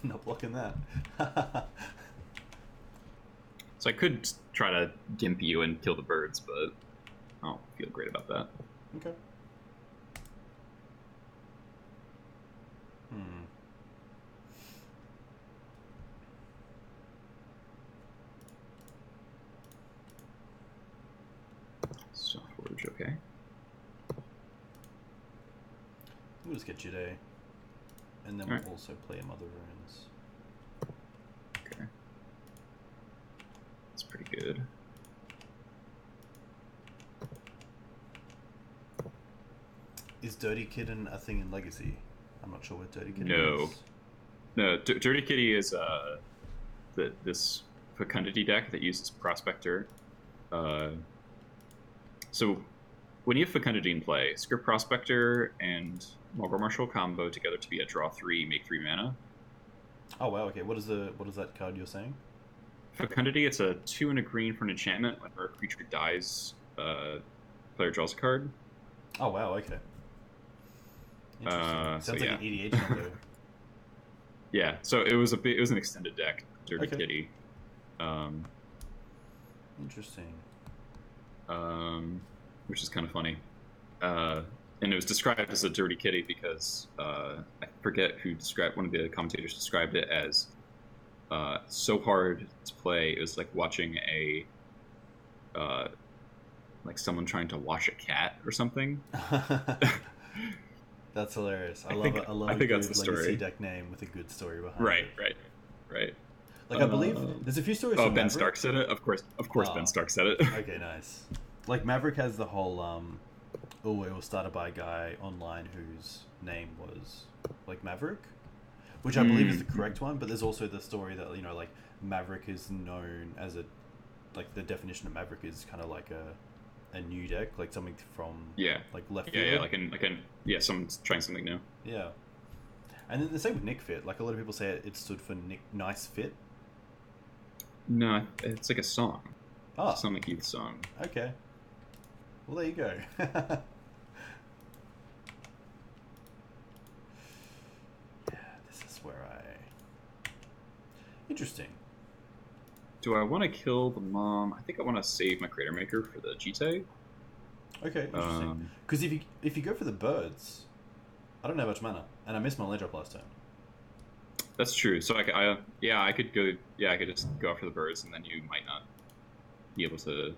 Not blocking that. So I could try to gimp you and kill the birds, but I don't feel great about that. Okay. Softforge, okay. We'll just get Jide, and then we'll also play a Mother Runes. Okay. That's pretty good. Is Dirty Kitten a thing in Legacy? I'm not sure what Dirty Kitten No. is. No, Dirty Kitty is this Fecundity deck that uses Prospector. So when you have Fecundity in play, Script Prospector and Mogul Marshal combo together to be a draw 3, make 3 mana. Oh wow, okay. What is that card you're saying? Fecundity, it's a 2 and a green for an enchantment. Whenever a creature dies, player draws a card. Oh wow, okay. Interesting. Sounds like an EDH combo. Yeah, so it was an extended deck, Dirty Kitty. Interesting. Which is kind of funny. And it was described as a Dirty Kitty because I forget who described. One of the commentators described it as so hard to play. It was like watching like someone trying to wash a cat or something. That's hilarious. I love a good that's the story. Legacy deck name with a good story behind it. Right. Like I believe there's a few stories. Oh, from Ben Maverick. Stark said it. Of course, Ben Stark said it. Okay, nice. Like Maverick has the whole oh, it was started by a guy online whose name was like Maverick, which I believe is the correct one. But there's also the story that like Maverick is known as a like the definition of Maverick is kind of like a new deck, like something from like left field. Yeah, like someone's trying something new. Yeah, and then the same with Nick Fit. Like a lot of people say it stood for Nice Fit. No, it's like a song. Oh, it's Sonic Youth song. Okay. Well, there you go. Yeah, this is where Interesting. Do I want to kill the mom? I think I want to save my Crater Maker for the GT. Okay, interesting. Because if you go for the birds, I don't have much mana, and I missed my land drop last turn. That's true. So I could go. Yeah, I could just go after the birds, and then you might not be able to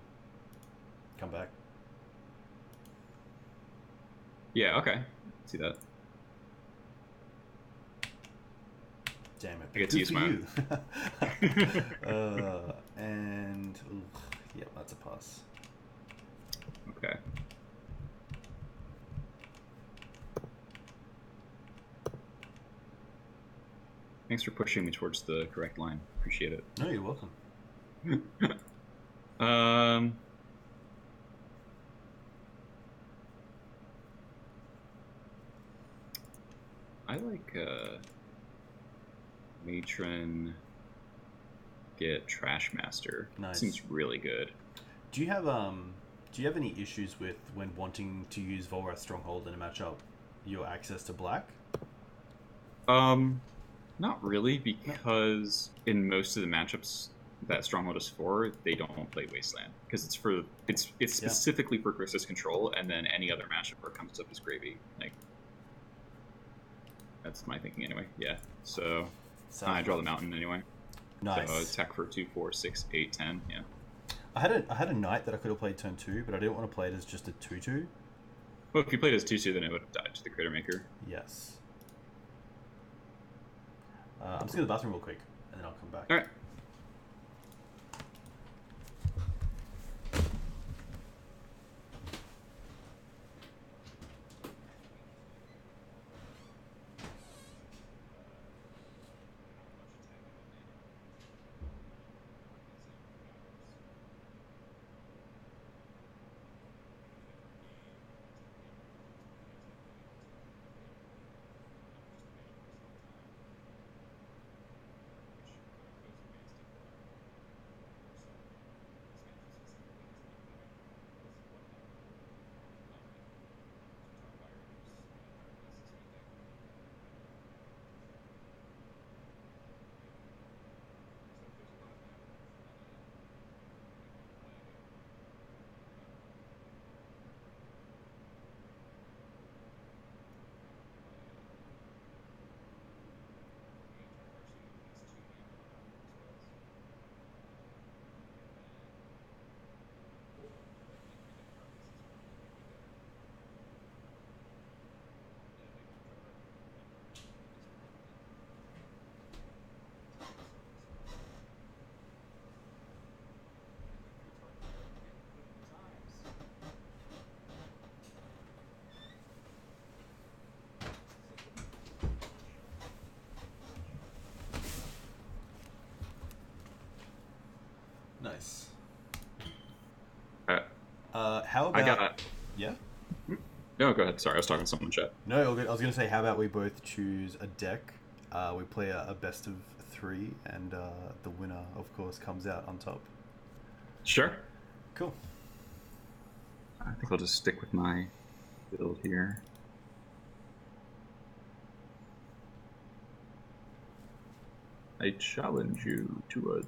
come back. Yeah. Okay. See that. Damn it! I get to use my. And yeah, that's a pass. Okay. Thanks for pushing me towards the correct line. Appreciate it. No, you're welcome. I like Matron get Trash Master. Nice. Seems really good. Do you have any issues with when wanting to use Volrath Stronghold in a matchup, your access to black? Not really, because in most of the matchups that Stronghold is for, they don't play Wasteland because it's specifically for Chris's control, and then any other matchup where it comes up is gravy. Like that's my thinking anyway. Yeah. So I draw the mountain anyway. Nice. So attack for 2, 4, 6, 8, 10. Yeah. I had a knight that I could have played turn 2, but I didn't want to play it as just a 2/2. Well, if you played as 2/2, then it would have died to the Crater Maker. Yes. I'm just going to the bathroom real quick, and then I'll come back. All right. Nice. How about... Yeah? No, go ahead. Sorry, I was talking to someone in chat. No, all good. I was going to say, how about we both choose a deck? We play a best of 3, and the winner, of course, comes out on top. Sure. Cool. I think I'll just stick with my build here. I challenge you to a...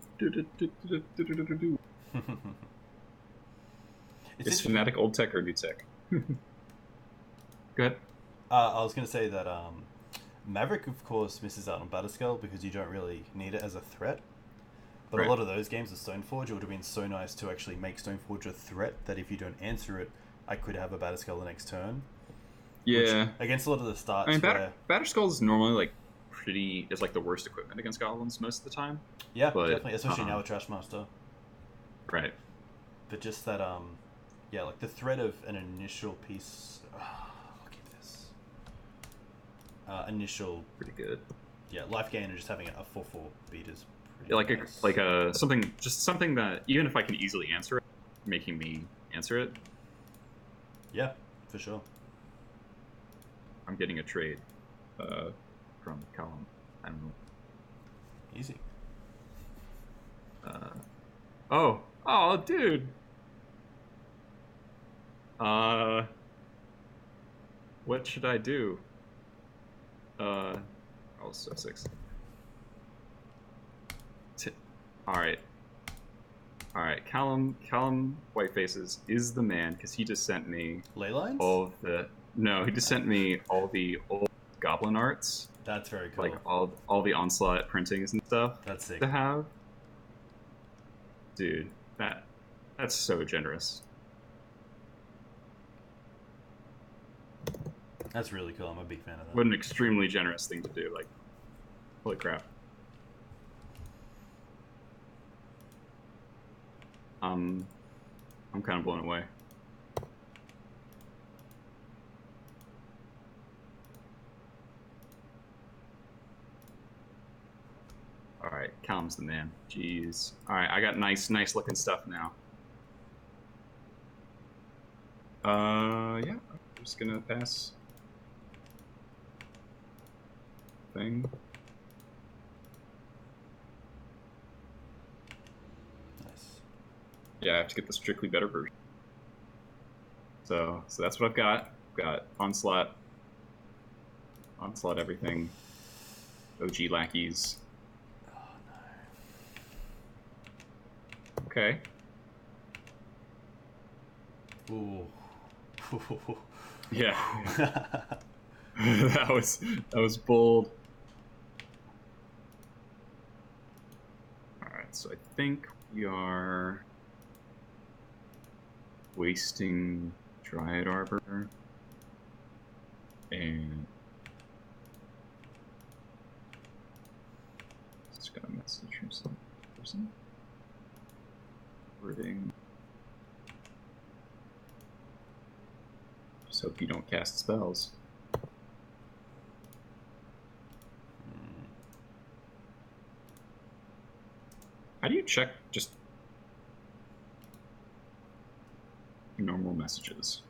Is Fnatic old tech or new tech? Go ahead. I was going to say that Maverick, of course, misses out on Batterskull because you don't really need it as a threat. But a lot of those games with Stoneforge, it would have been so nice to actually make Stoneforge a threat that if you don't answer it, I could have a Batterskull the next turn. Yeah. Which, against a lot of the starts... I mean, Batterskull is normally like is like the worst equipment against goblins most of the time. Yeah, But, definitely, especially now with Trashmaster. Right. But just that, yeah, like the threat of an initial piece. I'll give this initial, Pretty good. yeah, life gain and just having a 4/4 beat is pretty Yeah, like nice. a something that even if I can easily answer it, making me answer it. Yeah, for sure. I'm getting a trade from Callum. I don't know. Easy. Oh, dude. What should I do? Oh, so 6. All right. Callum Whitefaces is the man because he just sent me Ley lines? he just sent me all the old goblin arts, That's very cool. like all the onslaught printings and stuff. That's sick. To have, dude, that's so generous. That's really cool. I'm a big fan of that. What an extremely generous thing to do! Like, holy crap. I'm kind of blown away. All right, Callum's the man. Jeez. All right, I got nice looking stuff now. Yeah, I'm just gonna pass. Thing. Nice. Yeah, I have to get the strictly better version. So that's what I've got. I've got onslaught everything. OG lackeys. Oh no. Okay. Ooh. Yeah. that was bold. All right, so I think we are wasting Dryad Arbor and just got a message from some person. Wording. Just hope you don't cast spells. How do you check just normal messages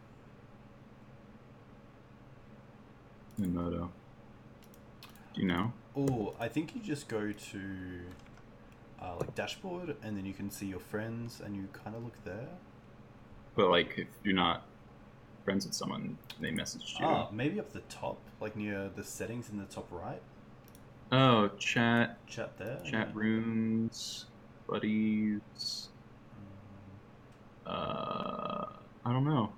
in Moto? Do you know? Oh, I think you just go to like dashboard, and then you can see your friends, and you kind of look there. But like, if you're not friends with someone, they messaged you. Maybe up the top, like near the settings in the top right. Oh, chat there. Chat rooms, buddies. I don't know.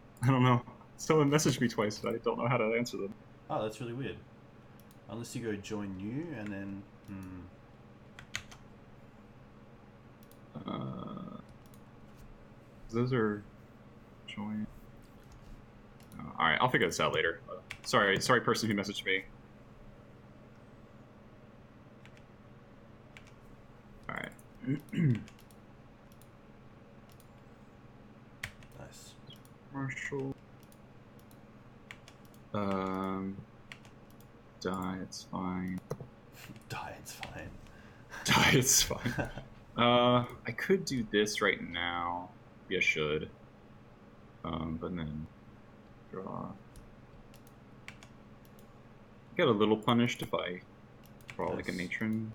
Someone messaged me twice, but I don't know how to answer them. Oh, that's really weird. Unless you go join new and then. Those are join. All right, I'll figure this out later. Sorry, person who messaged me. All right. Nice. Marshall. Diet's fine. Diet's fine. Diet's fine. I could do this right now. Yeah, should. But then draw. Get a little punished if I draw like a matron.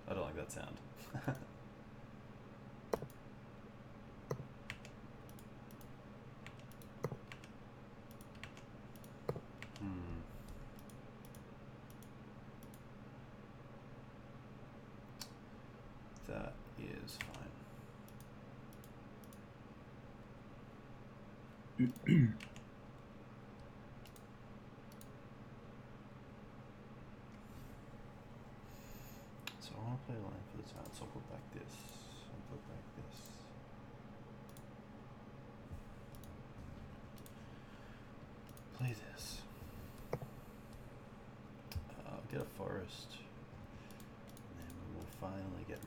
I don't like that sound. That is fine. So I want to play a line for the turn, so I'll put back this. I'll put back this.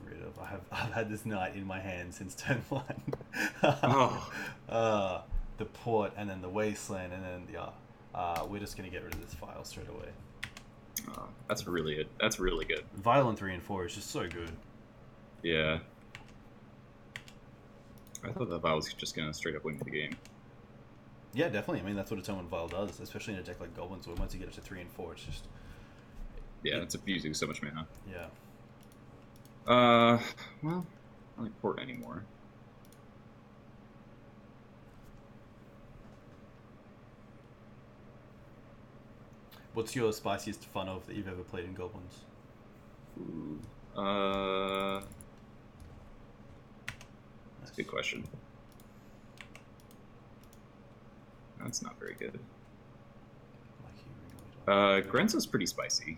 rid of. I've had this knight in my hand since turn 1. Oh, The port and then the wasteland and then we're just gonna get rid of this file straight away. that's really good. Violent 3 and 4 is just so good. Yeah. I thought that Vial was just gonna straight up win the game. Yeah, definitely. I mean, that's what a turn 1 Vial does, especially in a deck like Goblins, where once you get it to 3 and 4, it's just... Yeah, it's abusing so much mana. Yeah. Well, I don't like port anymore. What's your spiciest fun of that you've ever played in Goblins? Ooh. That's a good question. That's not very good. Grenzo's pretty spicy.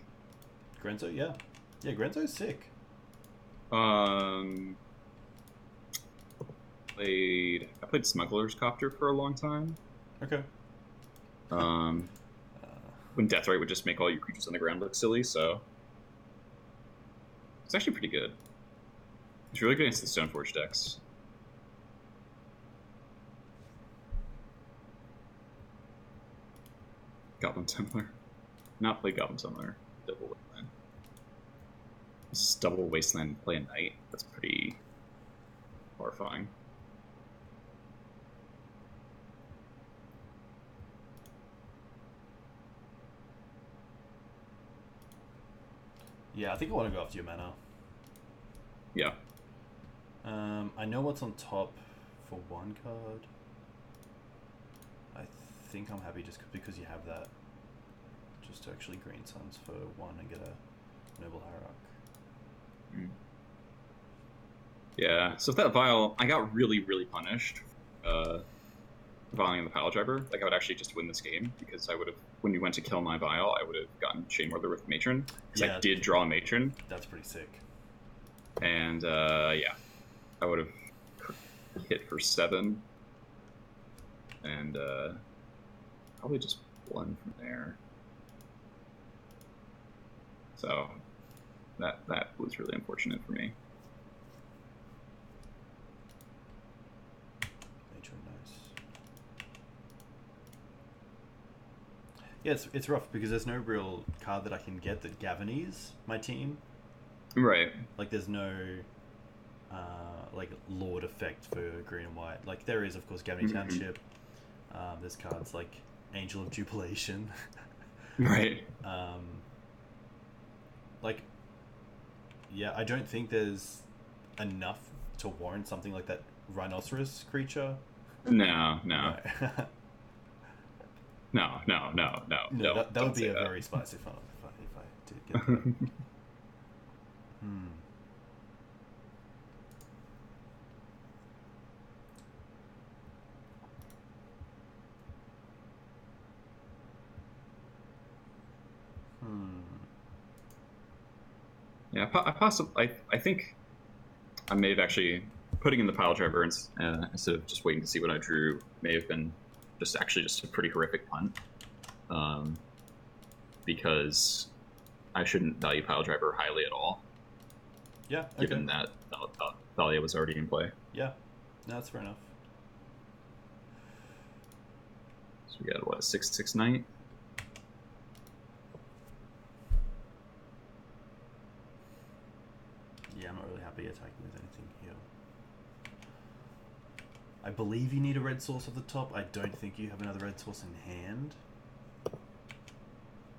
Grenzo, yeah. Yeah, Grenzo's sick. I played Smuggler's Copter for a long time. Okay. When Deathrite would just make all your creatures on the ground look silly, so it's actually pretty good. It's really good against the Stoneforge decks. Goblin Tumbler. Not play Goblin Tumbler. Double Wasteland. This is double Wasteland play a Knight. That's pretty horrifying. Yeah, I think I want to go after your mana. Yeah. I know what's on top for 1 card. I think I'm happy just because you have that. Just to actually Green Suns for 1 and get a Noble Hierarch. Yeah, so with that Vial, I got really, really punished. Vialing the Pile Driver. Like, I would actually just win this game, because I would have, when you went to kill my Vial, I would have gotten Chainwhirler with Matron. Because I did draw a Matron. That's pretty sick. And, yeah. I would have hit for 7. And, probably just won from there. So, that was really unfortunate for me. Yeah, it's rough because there's no real card that I can get that Gavinies my team. Right. Like, there's no like Lord effect for green and white. Like, there is, of course, Gavany Township. There's cards like Angel of Jubilation. Right. Like, yeah, I don't think there's enough to warrant something like that Rhinoceros creature. No. No, that would be a very spicy fun if I did get that. Yeah, I think I may have actually putting in the Pile Driver instead of just waiting to see what I drew may have been just a pretty horrific punt. Because I shouldn't value Pile Driver highly at all. Yeah, okay. Given that Thalia was already in play. Yeah, no, that's fair enough. So we got, what, a 6/6 Knight? Yeah, I'm not really happy attacking with anything here. I believe you need a red source at the top. I don't think you have another red source in hand.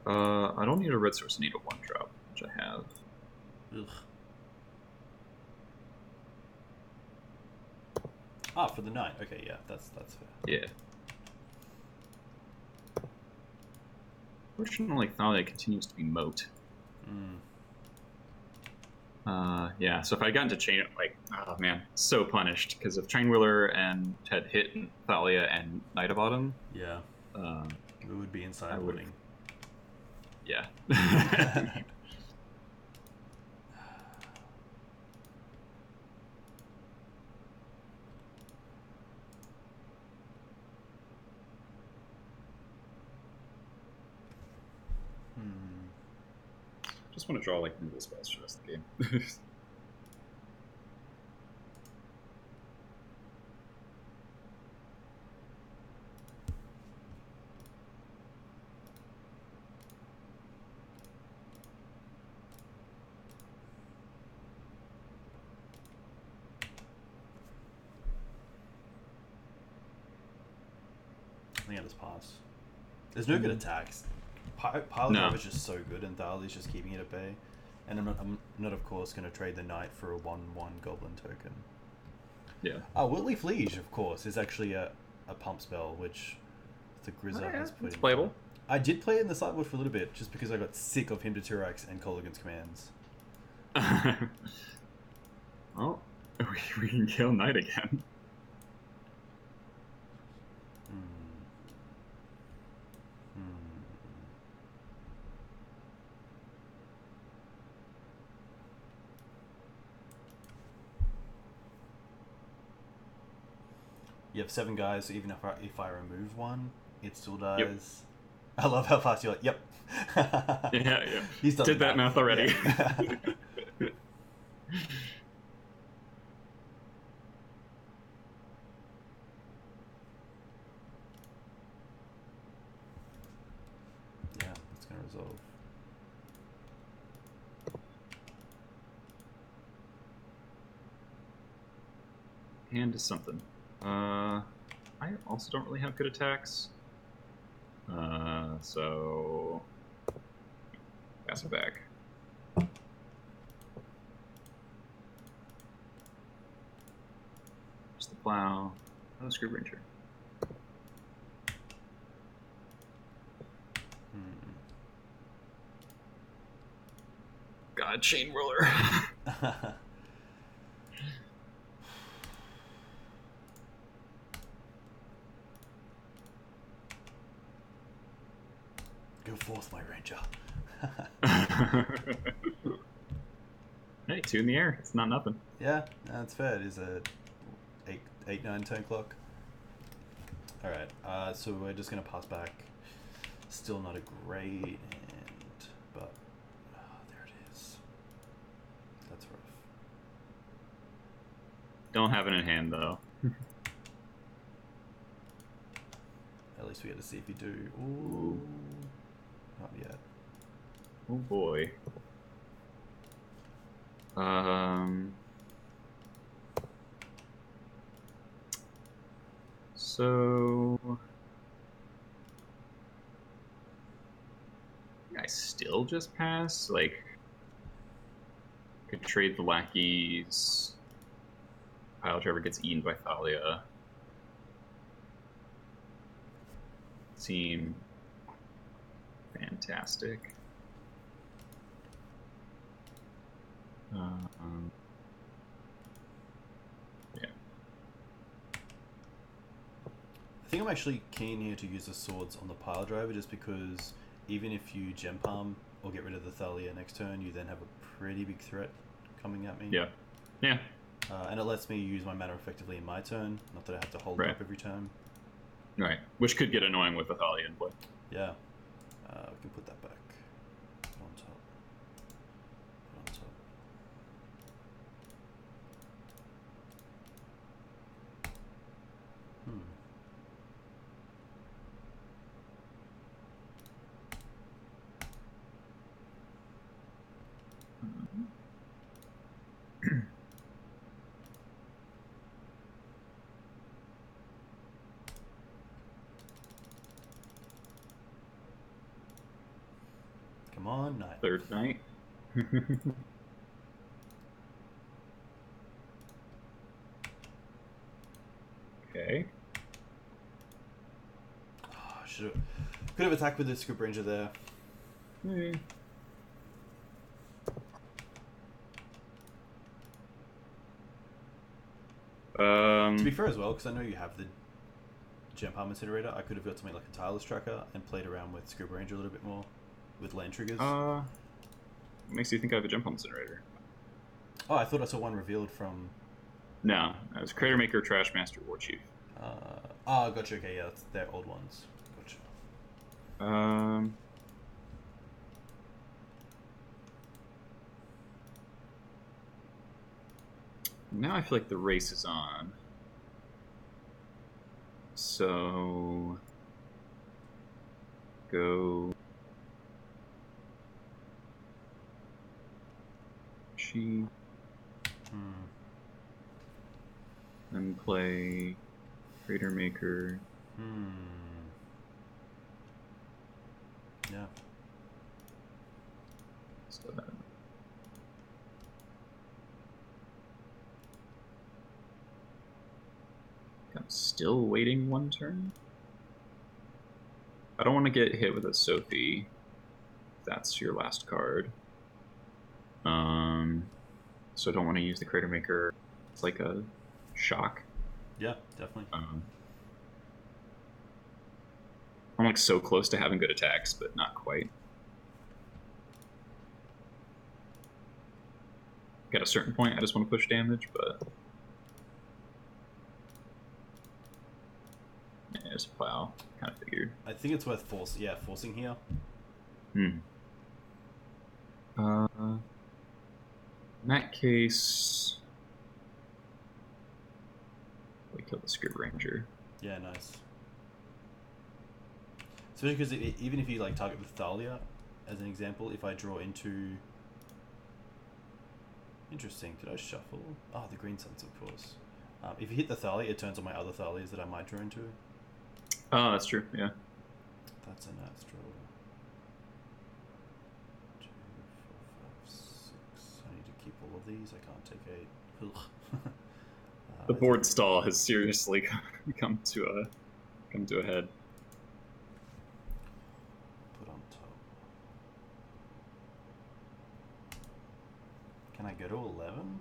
I don't need a red source. I need a 1-drop, which I have. Ugh. For the 9. Okay, yeah, that's fair. Yeah. Fortunately, Thalia continues to be moat. Yeah, so if I got into Chain, like, oh man, so punished, because if Chainwhirler and had hit Thalia and Knight of Autumn, yeah, we would be inside winning. Yeah. Just want to draw like noodle spells for the rest of the game. definitely get us pass. There's no good attacks. Pile drive is just so good, and Thali's just keeping it at bay. And I'm not of course, going to trade the knight for a 1/1 goblin token. Yeah. Wiltleaf Liege, of course, is actually a pump spell, which the Grizza has put it's in. playable. I did play it in the sideboard for a little bit, just because I got sick of him to Turax and Kolaghan's commands. Well, we can kill Knight again. You have 7 guys, so even if I remove one, it still dies. Yep. I love how fast you're like, yep. Yeah. He's done Did that math already. Yeah. Yeah, it's going to resolve. Hand is something. I also don't really have good attacks. So pass it back. Just the plow. Oh, the screw ranger. God, chain roller. Go forth, my ranger. Hey, 2 in the air. It's not nothing. Yeah, that's fair. It is a 8-9 turn clock. Alright, so we're just going to pass back. Still not a great hand, but there it is. That's rough. Don't have it in hand, though. At least we get to see if you do. Ooh. Not yet. Oh boy. So I still just pass. Like, could trade the lackeys. Pile driver gets eaten by Thalia. Seem fantastic. Yeah. I think I'm actually keen here to use the swords on the pile driver, just because even if you gem palm or get rid of the Thalia next turn, you then have a pretty big threat coming at me. Yeah. And it lets me use my mana effectively in my turn, not that I have to hold it up every turn. Right, which could get annoying with the Thalia in play. Yeah. We can put that back. Put on top. Put on top. Come on, knight. Third knight. Okay. Could have attacked with the scoop ranger there. To be fair as well, because I know you have the gem palm incinerator, I could have got something like a tireless tracker and played around with scoop ranger a little bit more with land triggers. Makes you think I have a jump incinerator. Oh, I thought I saw one revealed from. No, it was Crater Maker, Trash Master, War Chief. Gotcha. Okay, yeah, they're old ones. Gotcha. Now I feel like the race is on. So go Chief. And play Crater Maker. Yeah. So I'm still waiting one turn. I don't want to get hit with a Sophie. That's your last card. So I don't want to use the Crater Maker. It's like a shock. Yeah, definitely. I'm like so close to having good attacks, but not quite. At a certain point, I just want to push damage, but yeah, it's a plow. Kind of figured. I think it's worth forcing here. In that case, we kill the Script Ranger. Yeah, nice. Especially because even if you like target with Thalia, as an example, if I draw into... Interesting, did I shuffle? Oh, the green suns, of course. If you hit the Thalia, it turns on my other Thalias that I might draw into. Oh, that's true, yeah. That's a nice draw. 2, 4, 5, 6. I need to keep all of these. I can't take 8. The board stall has seriously come to a head. Put on top. Can I go to 11?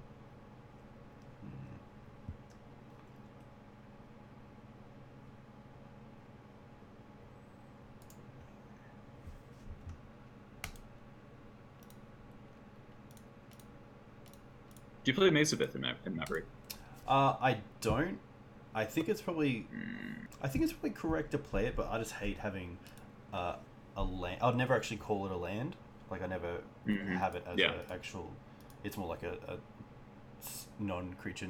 Do you play Mesavith in Maverick? I don't. I think it's probably correct to play it, but I just hate having a land. I'd never actually call it a land. Like I never have it as an actual. It's more like a non-creature,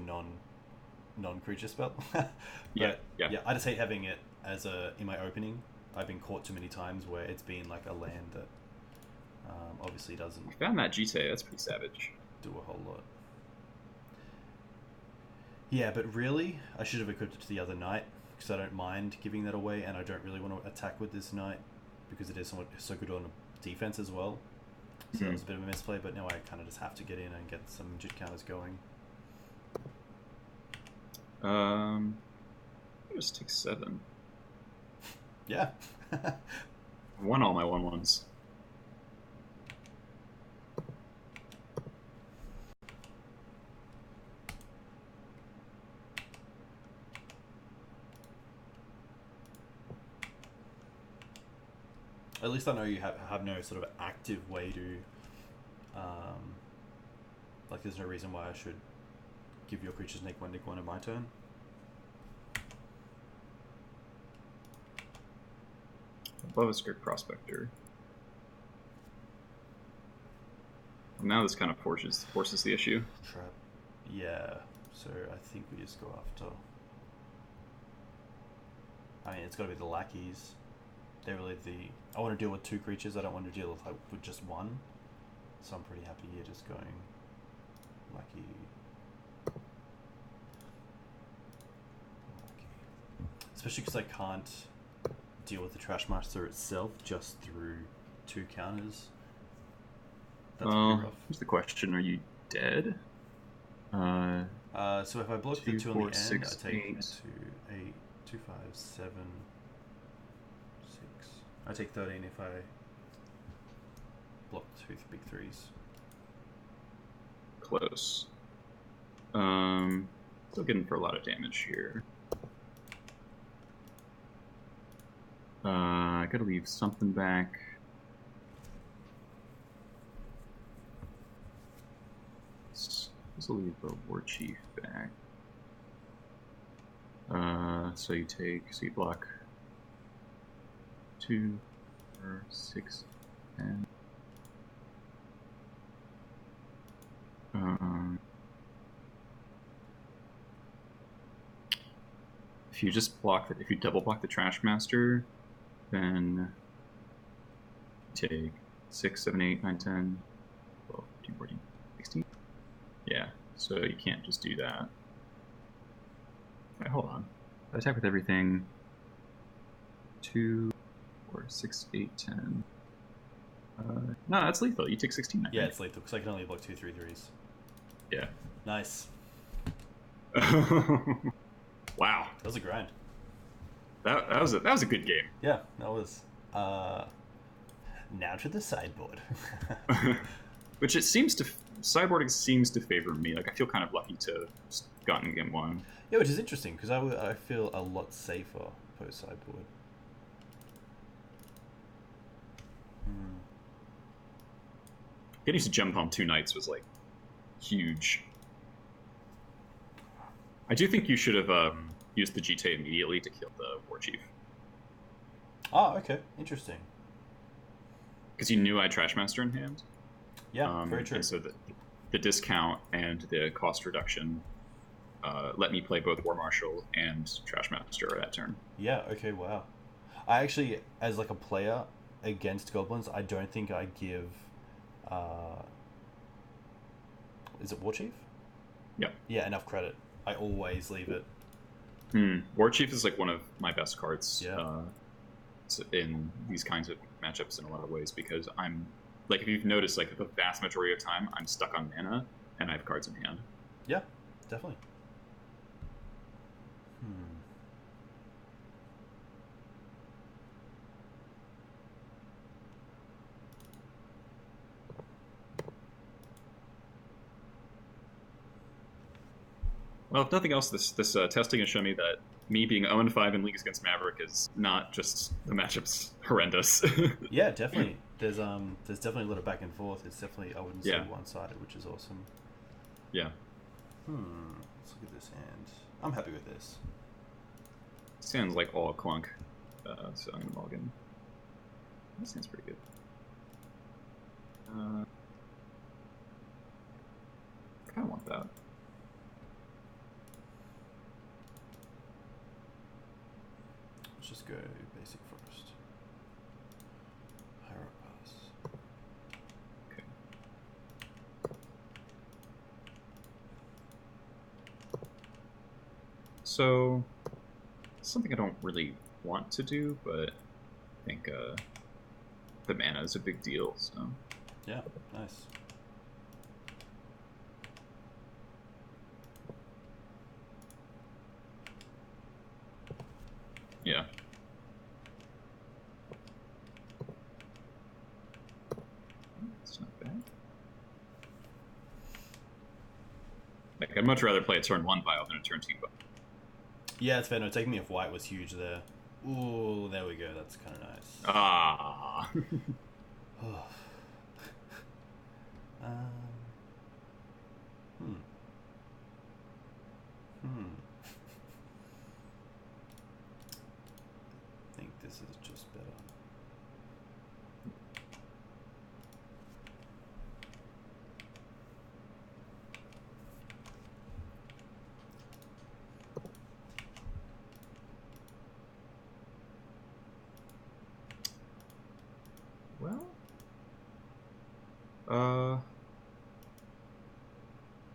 non-creature spell. But, yeah. I just hate having it as in my opening. I've been caught too many times where it's been like a land that obviously doesn't. I found that GT. That's pretty savage. Do a whole lot. Yeah, but really, I should have equipped it to the other knight because I don't mind giving that away, and I don't really want to attack with this knight because it is so good on defense as well. So that was a bit of a misplay, but now I kind of just have to get in and get some jit counters going. I'll just take 7. Yeah. I won all my 1/1s. At least I know you have no sort of active way to, like there's no reason why I should give your creatures nick 1 in my turn. Above a Script Prospector. Well, now this kind of forces the issue. Trap. Yeah, so I think we just go after... I mean, it's got to be the lackeys. They're really I want to deal with 2 creatures. I don't want to deal with just 1. So I'm pretty happy here just going lackey. Especially because I can't deal with the Trash Master itself just through 2 counters. That's pretty rough. Here's the question: are you dead? So if I block 2, the 2 4, on the 6, end, I take 8. 2, 8, 2, 5, 7, 6. I take 13 if I block 2 big 3s. Close. Still getting for a lot of damage here. I gotta leave something back. Let's leave the War Chief back. So you block 2, 4, 6, 10. If you just block if you double block the Trash Master, then you take 6, 7, 8, 9, 10, 12, 13, 14, 16. Yeah, so you can't just do that. Alright, hold on. I attack with everything. 2, 4, 6, 8, 10. No, that's lethal. You take 16. I Yeah, think. it's lethal because I can only block 2/3/3s. Yeah. Nice. Wow. That was a grind. That was a good game. Yeah, that was. Now to the sideboard. Which it seems to sideboarding seems to favor me. Like I feel kind of lucky to have gotten game 1. Yeah, which is interesting because I feel a lot safer post sideboard. Getting to jump on 2 knights was like huge. I do think you should have used the GT immediately to kill the war chief. Oh, okay, interesting. Because you knew I had Trashmaster in hand. Yeah, very true. And so the discount and the cost reduction let me play both War Marshal and Trashmaster that turn. Yeah, okay, wow. I actually, as like a player against Goblins, I don't think I give... is it War Chief? Yeah. Yeah, enough credit. I always leave it. War Chief is like one of my best cards in these kinds of matchups in a lot of ways, because I'm... Like, if you've noticed, like, the vast majority of time, I'm stuck on mana, and I have cards in hand. Yeah, definitely. Well, if nothing else, this testing has shown me that me being 0-5 in leagues against Maverick is not just the matchup's horrendous. Yeah, definitely. There's definitely a lot of back and forth. It's definitely, I wouldn't say one-sided, which is awesome. Yeah. Let's look at this hand. I'm happy with this. Sounds like all clunk, so I'm gonna mulligan. This sounds pretty good. I kind of want that. Let's just go basic first. Higher up pass. Okay. So, something I don't really want to do, but I think the mana is a big deal, so... Yeah, nice. Yeah. It's not bad. Like, I'd much rather play a turn 1 vial than a turn 2 vial. Yeah, it's fair. No, taking me if white was huge there. Ooh, there we go. That's kind of nice. Ah. I think this is just better. Well,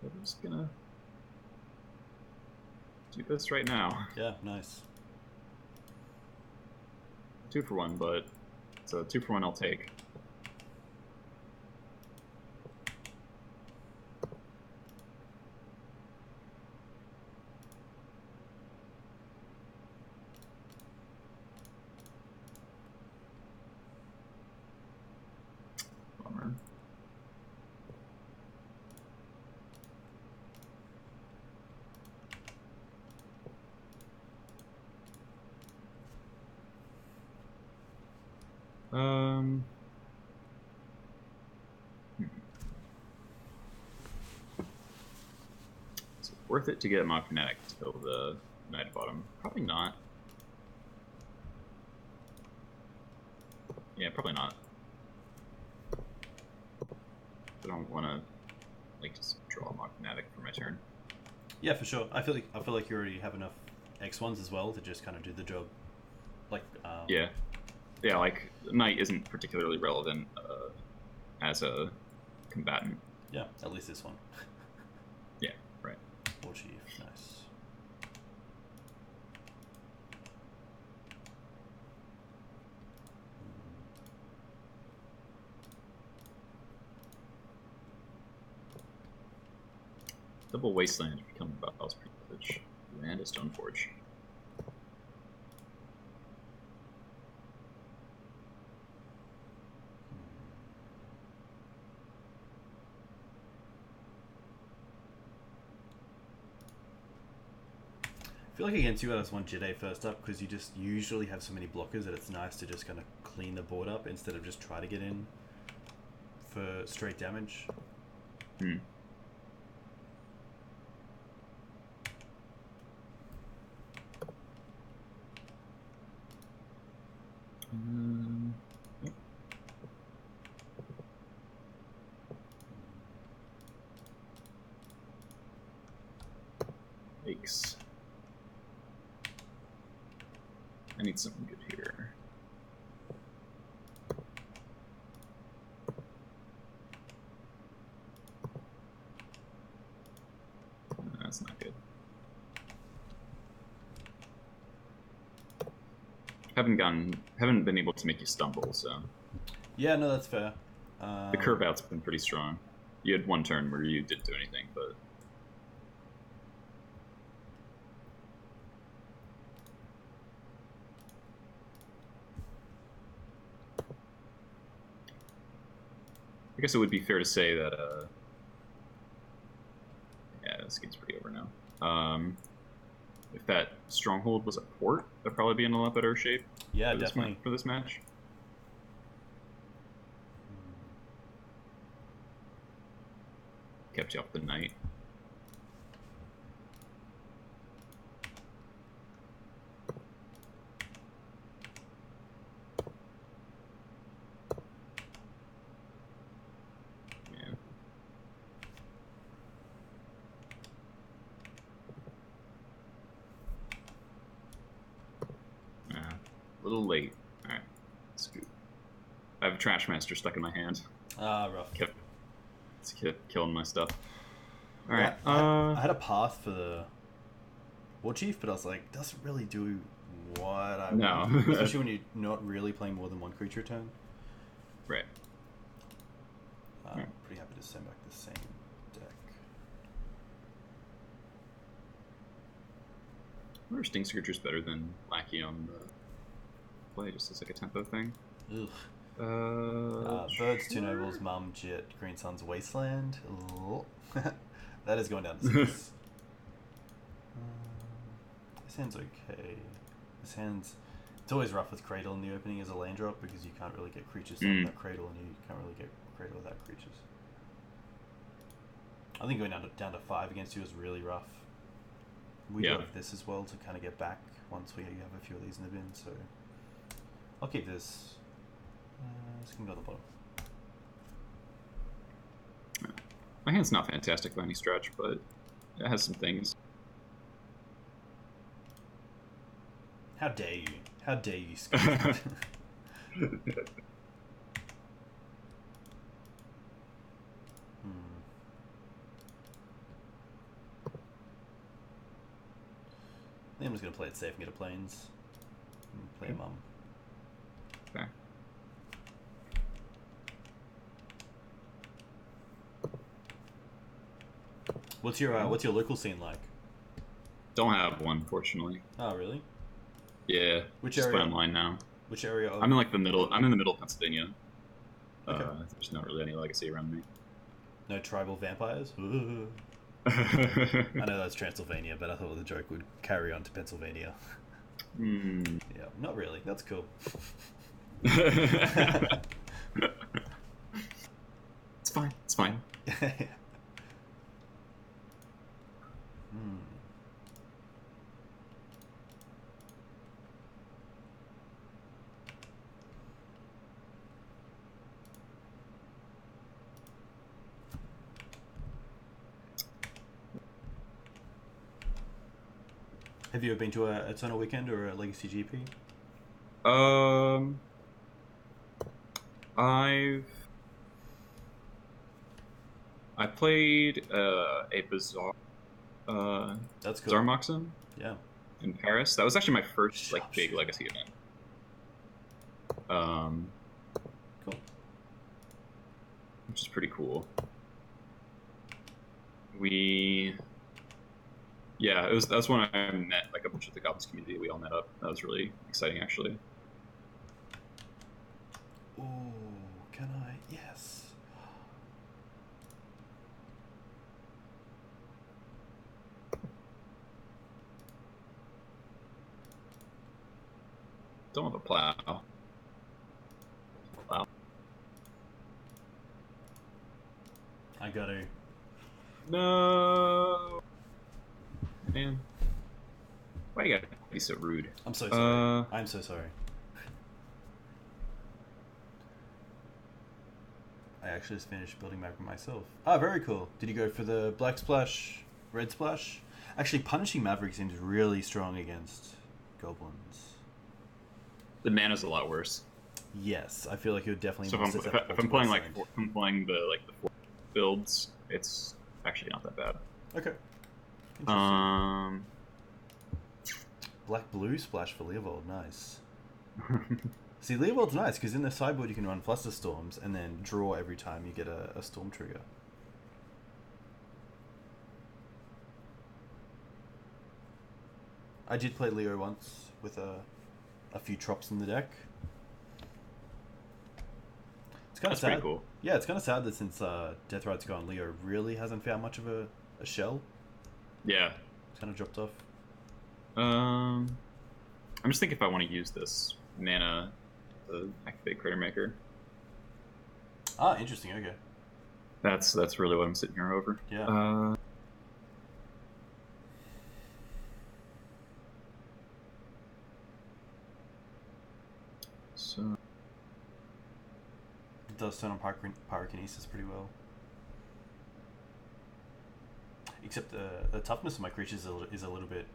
we're just gonna do this right now. Yeah, nice. 2 for 1, but it's a 2 for 1 I'll take. Bummer. Is it worth it to get a Mock Fanatic to kill the Knight bottom? Probably not. Yeah, probably not. I don't want to like just draw a Mock Fanatic for my turn. Yeah, for sure. I feel like you already have enough X1s as well to just kind of do the job. Like yeah, like Knight isn't particularly relevant as a combatant. Yeah, at least this one. Yeah, right. War Chief, nice. Double Wasteland if you come to Bowels Privilege. And a Stoneforge. I feel like against you, I just want Jide first up because you just usually have so many blockers that it's nice to just kind of clean the board up instead of just try to get in for straight damage. Hmm. Yep. Yikes. I need something good here. That's not good. Haven't been able to make you stumble, so. Yeah, no, that's fair. The curve out's been pretty strong. You had one turn where you didn't do anything, but. I guess it would be fair to say that, yeah, this game's pretty over now. If that Stronghold was a port, that'd probably be in a lot better shape. Yeah, for definitely. For this match. Kept you off the night. A little late. Alright. Scoot. I have a Trash Master stuck in my hand. Ah, rough. Kept killing my stuff. Alright. I had a path for the War Chief, but I was like, doesn't really do what I want. Especially when you're not really playing more than one creature a turn. Right. I'm pretty happy to send back the same deck. I wonder if Sting Scourger's better than Lackey on the play, just as like a tempo thing. Ugh. Sure. Birds, Two Nobles, Mum, Jit, Green Sun's Wasteland. That is going down to 6. This hand's okay. This hand's... It's always rough with Cradle in the opening as a land drop because you can't really get creatures on that Cradle, and you can't really get Cradle without creatures. I think going down to 5 against you is really rough. We do have this as well to kind of get back once we have a few of these in the bin, so... I'll keep this. This can go to the bottom. My hand's not fantastic by any stretch, but it has some things. How dare you? How dare you, Scott? I'm just going to play it safe and get a Plains. And play a Mum. Okay. What's your local scene like? Don't have one, fortunately. Oh, really? Yeah. Which just area? play online now. Which area? I'm in like the middle. I'm in the middle of Pennsylvania. Okay. There's not really any legacy around me. No tribal vampires? I know that's Transylvania, but I thought the joke would carry on to Pennsylvania. Yeah, not really. That's cool. It's fine. It's fine. Have you ever been to a Eternal Weekend or a Legacy GP? I played a Bazaar. That's cool. Zarmoxen. Yeah. In Paris. That was actually my first like big Legacy event. Cool. Which is pretty cool. That's when I met like a bunch of the Goblins community. We all met up. That was really exciting, actually. Oh, can I? Yes. Don't have a plow. Wow. I got to. No. Man. Why you gotta be so rude? I'm so sorry. I'm so sorry. I actually just finished building Maverick myself. Ah, very cool. Did you go for the black splash, red splash? Actually, punishing Maverick seems really strong against Goblins. The mana's a lot worse. Yes, I feel like it would definitely. So if I'm playing the 4 builds, it's actually not that bad. Okay. Black blue splash for Leovold, nice. See, Leovold's nice because in the sideboard you can run Fluster Storms and then draw every time you get a storm trigger. I did play Leo once with a few Trops in the deck. It's kind of sad. Pretty cool. Yeah, it's kind of sad that since Death Ride's gone, Leo really hasn't found much of a shell. Yeah. It's kind of dropped off. I'm just thinking if I want to use this mana to activate Crater Maker. Ah, interesting. Okay. That's really what I'm sitting here over. Yeah. So It does turn on Pyrokinesis pretty well. Except the toughness of my creatures is a little bit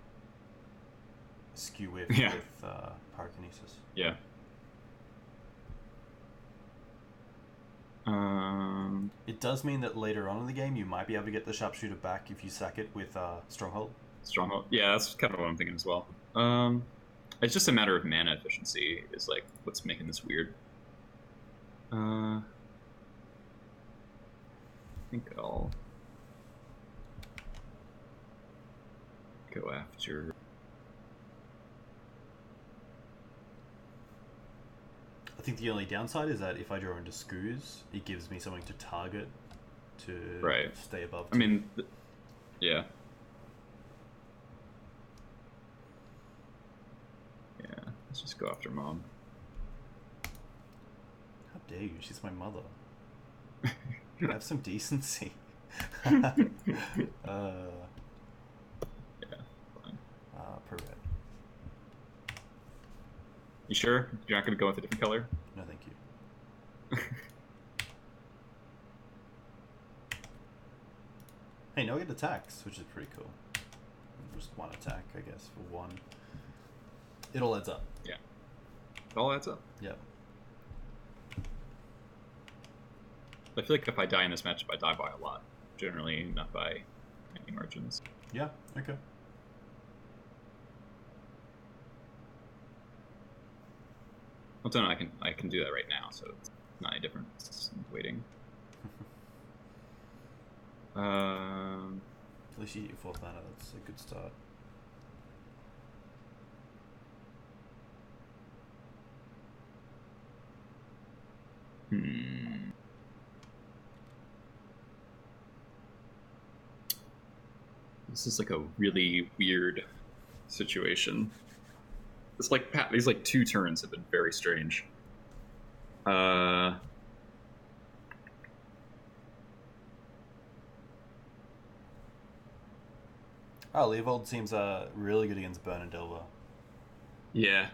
skew with Pyrokinesis. Yeah. It does mean that later on in the game you might be able to get the Sharpshooter back if you sack it with Stronghold. Stronghold. Yeah, that's kind of what I'm thinking as well. It's just a matter of mana efficiency is like what's making this weird. I think I'll go after. I think the only downside is that if I draw into Skoos, it gives me something to target to stay above. I mean, yeah. Yeah, let's just go after Mom. How dare you? She's my mother. Have some decency. Yeah, fine. Per red. You sure? You're not going to go with a different color? No, thank you. Hey, now we get attacks, which is pretty cool. Just one attack, I guess, for one. It all adds up. Yeah. It all adds up. Yeah. I feel like if I die in this matchup, I die by a lot. Generally, not by any margins. Yeah, okay. Well, no, I can do that right now, so it's not any different. It's waiting. At least you get your 4th mana, that's a good start. This is like a really weird situation. It's like these like 2 turns have been very strange. Oh, Leovold seems really good against Burn and Delver. Yeah.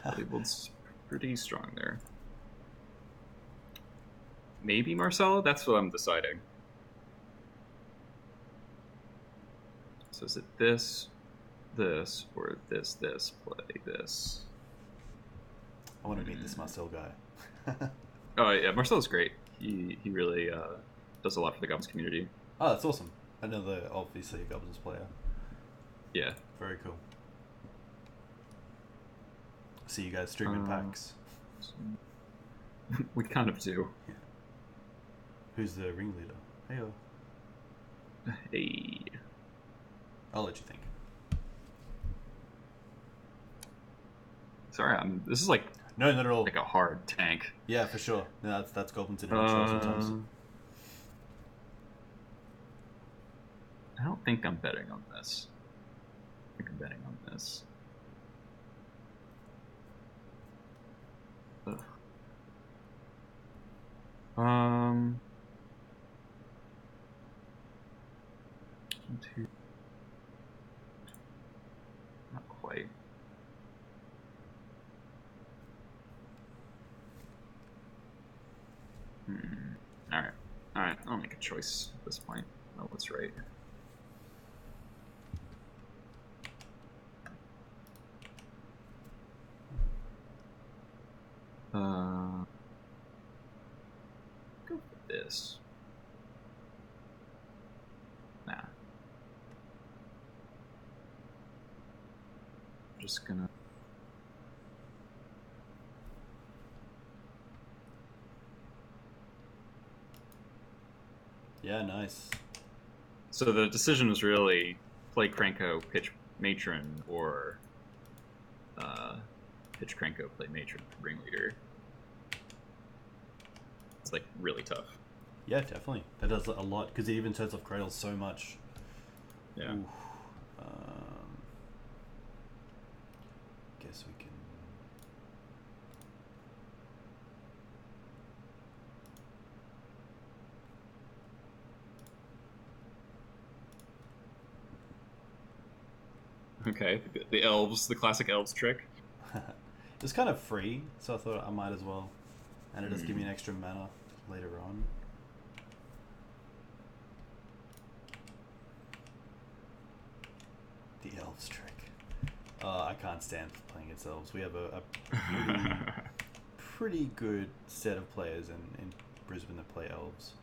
Leovold's pretty strong there. Maybe Marcella? That's what I'm deciding. So is it this, or this, play this? I want to meet this Marcel guy. Oh yeah, Marcelo's great. He really does a lot for the Goblins community. Oh, that's awesome. Another, obviously, Goblins player. Yeah. Very cool. See you guys streaming packs. We kind of do. Yeah. Who's the ringleader? Heyo. Hey. I'll let you think. Sorry, this is like No, not at all. like a hard tank. Yeah, for sure. No, that's Goblins in a nutshell sometimes. I don't think I'm betting on this. I think I'm betting on this. Ugh. Two. Not quite. All right. I'll make a choice at this point. I know what's right. Go for this. Nah. I'm just gonna. Yeah, nice. So the decision was really play Krenko, pitch Matron, or pitch Krenko, play Matron, Ringleader. It's like really tough. Yeah, definitely. That does a lot because it even turns off Cradle so much. Yeah. Ooh. Guess we can. Okay, the elves, the classic elves trick. It's kind of free, so I thought I might as well. And it does give me an extra mana later on. The elves trick. I can't stand playing against elves. We have a pretty good set of players in Brisbane that play elves.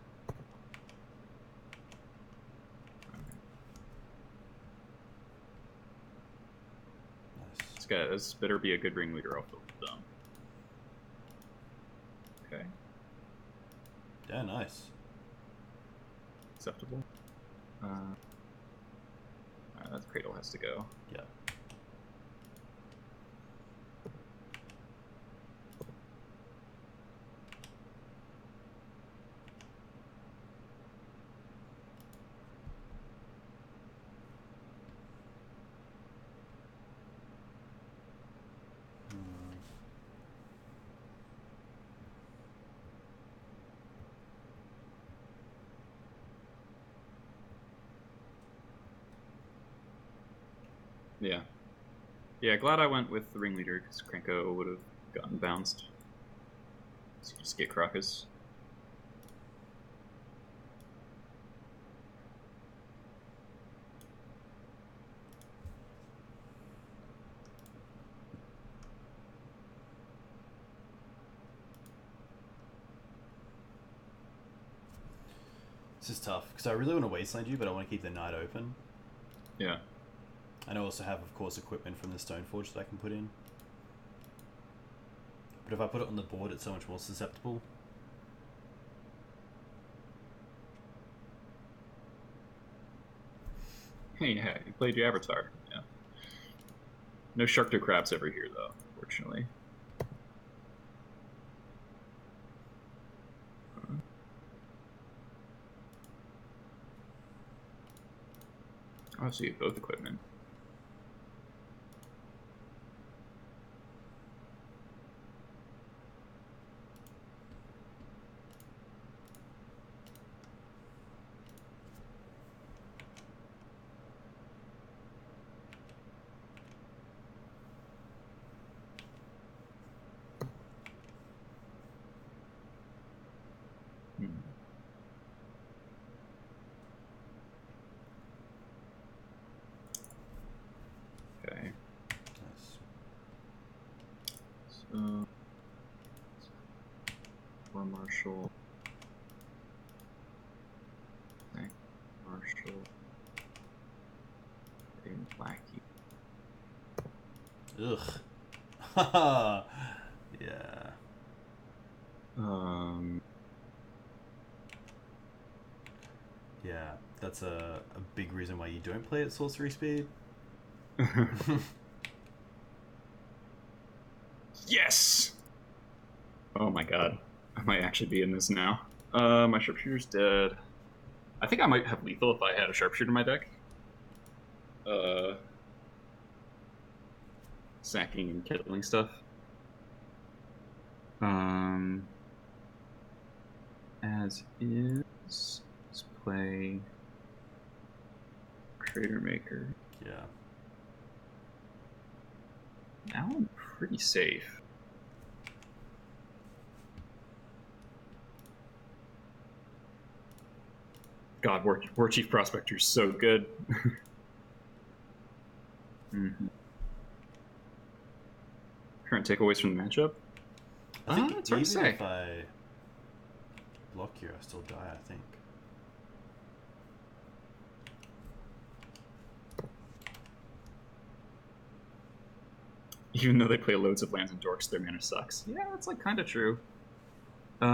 This better be a good ringleader off the dump. Okay. Yeah, nice. Acceptable. That Cradle has to go. Yeah. Yeah. Yeah, glad I went with the ringleader because Krenko would have gotten bounced. So you just get Crocus. This is tough because I really want to wasteland you, but I want to keep the night open. Yeah. And I also have, of course, equipment from the Stoneforge that I can put in. But if I put it on the board, it's so much more susceptible. Hey, you played your Avatar. Yeah. No Sharkdo Crabs over here, though, fortunately. Oh, so you have both equipment. Okay. Nice. So, for Marshall. Okay. Marshall. And Blackie. Ugh. Yeah. Yeah. that's a big reason why you don't play at sorcery speed. Yes! Oh my god. I might actually be in this now. My sharpshooter's dead. I think I might have lethal if I had a sharpshooter in my deck. Sacking and killing stuff. As is, let's play Crater Maker. Yeah. Now I'm pretty safe. God, War Chief Prospector's so good. Mm-hmm. Current takeaways from the matchup? I think it's hard to even say. if I block here, I still die, I think. Even though they play loads of lands and dorks, their mana sucks. Yeah, that's like kind of true. Get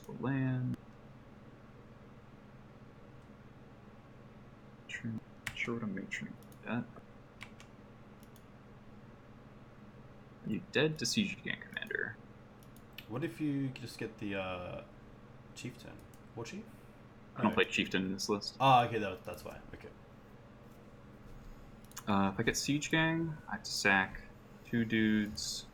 a land. Sure what I'm making that. Are you dead to Siege Gang Commander? What if you just get the Chieftain? War Chief? I don't play Chieftain in this list. Oh, okay, that's why. Okay. If I get Siege Gang, I have to sack 2 dudes.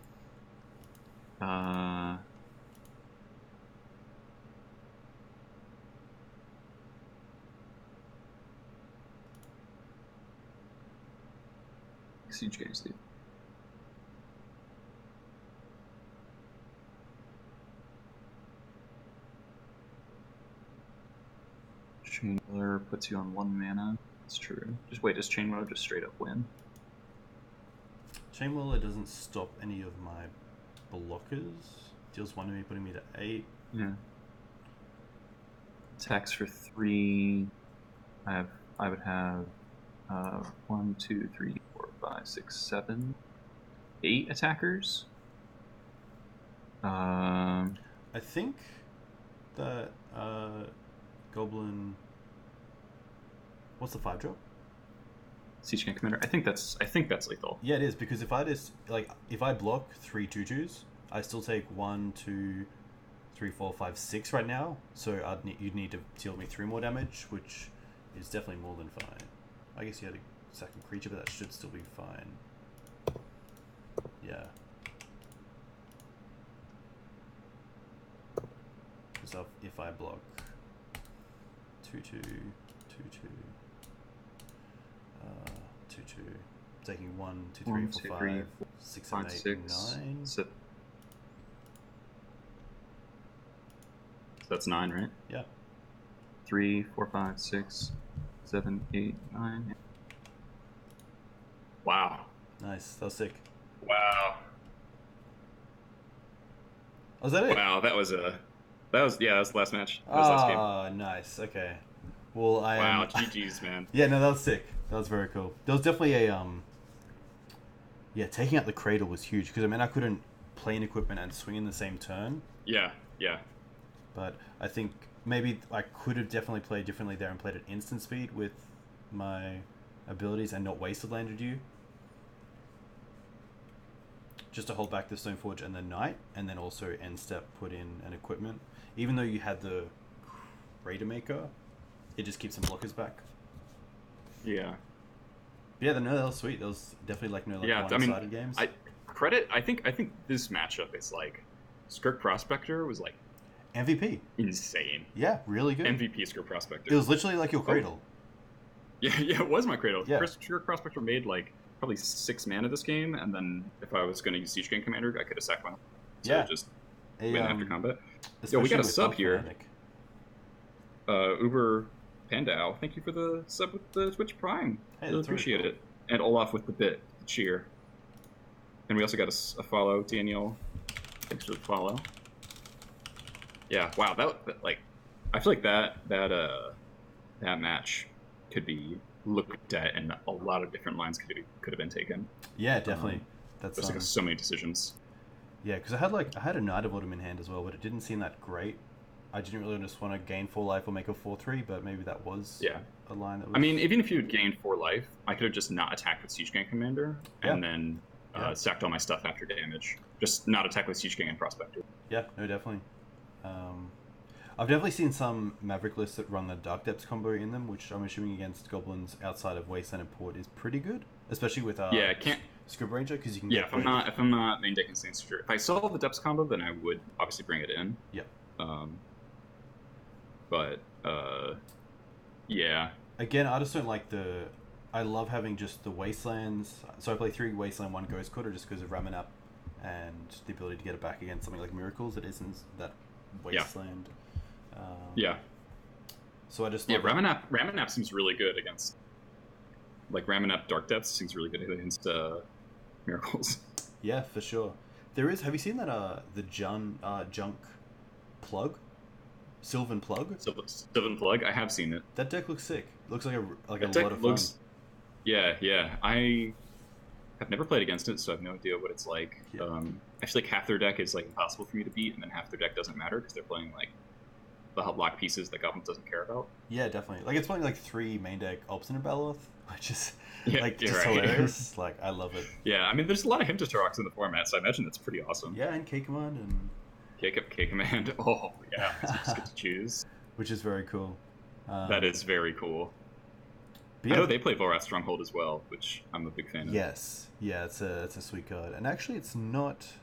Siege Gang sleep. Chainwhirler puts you on 1 mana. That's true. Just wait, does Chainwhirler just straight up win? Chainwhirler doesn't stop any of my blockers. Deals 1 to me, putting me to 8. Yeah. Attacks for 3. I would have 1, 2, 3, 4, 5, 6, 7, 8 attackers. I think that Goblin. What's the 5-drop? Siege Gang Commander. I think that's lethal. Yeah, it is, because if I block 3 2/2s, I still take 1, 2, 3, 4, 5, 6 right now. So you'd need to deal me 3 more damage, which is definitely more than fine. I guess you had a second creature, but that should still be fine. Yeah. Because if I block 2, 2, 2, 2, 2, 2, taking 1, 2, 3, 1, 4, 2, 5, 3, 6, 5, 7, 8, 6, 9. So that's 9, right? Yeah. 3, 4, 5, 6, 7, 8, 9. Wow. Nice. That was sick. Wow. Was that it? Wow, that was the last match. That was last game. Oh, nice. Okay. Well, Wow, GG's, man. Yeah, no, that was sick. That was very cool. There was definitely a yeah, taking out the cradle was huge, because I couldn't play an equipment and swing in the same turn. Yeah. But I think maybe I could have definitely played differently there and played at instant speed with my abilities and not wasted landed you. Just to hold back the Stoneforge and the Knight, and then also end step put in an equipment. Even though you had the Raider Maker, it just keeps some blockers back. Yeah. But yeah, that was sweet. That was definitely one-sided games. I think this matchup is like Skirk Prospector was like MVP. Insane. Yeah, really good. MVP Skirk Prospector. It was literally like your cradle. Yeah, it was my cradle. Yeah. Skirk Prospector made like probably 6 mana this game, and then if I was going to use Siege Gang Commander, I could have sacked one. So Yeah. just win after combat. Yo, Especially we got a with sub Dark here. Fanatic. Uber Pandao, thank you for the sub with the Twitch Prime. Hey, Really that's really appreciate cool. it. And Olaf with the bit, the cheer. And we also got a follow, Daniel. Thanks for the follow. Yeah, wow, that like, I feel like that match could be looked at, and a lot of different lines could have been taken. Yeah, definitely. That's There's like so many decisions. Yeah, because I had a Knight of Autumn in hand as well, but it didn't seem that great. I didn't really just want to gain 4 life or make a 4/3, but maybe that was a line that was. I mean, even if you had gained 4 life, I could have just not attacked with Siege Gang Commander and then stacked all my stuff after damage. Just not attack with Siege Gang and Prospector. Yeah, no, definitely. I've definitely seen some Maverick lists that run the Dark Depths combo in them, which I'm assuming against Goblins outside of Wasteland and Port is pretty good, especially with Scrib Ranger, because you can if I'm not main decking Saint Secure. If I saw the Depths combo, then I would obviously bring it in. Yeah. Yeah. Again, I just don't like I love having just the Wastelands. So I play 3 Wasteland, 1 Ghost Quarter just because of Ramanap and the ability to get it back against something like Miracles that isn't that Wasteland. So I just Ramanap seems really good against Ramanap Dark Depths seems really good against Miracles. Yeah, for sure. There is. Have you seen that the Junk Plug? Sylvan Plug? Sylvan Plug? I have seen it. That deck looks sick. Looks like a lot of fun. Yeah. I have never played against it, so I have no idea what it's like. Yeah. I feel like half their deck is impossible for me to beat, and then half their deck doesn't matter because they're playing the block pieces that Goblins doesn't care about. Yeah, definitely. It's playing 3 main deck Obstinate Baloth, which is just hilarious. I love it. Yeah, I mean, there's a lot of Himtatrox in the format, so I imagine that's pretty awesome. Yeah, and K Command and K Command. Oh yeah, so you just get to choose, which is very cool. That is very cool. I know they play Vorath Stronghold as well, which I'm a big fan of. Yes, yeah, it's a sweet card, and actually, it's not.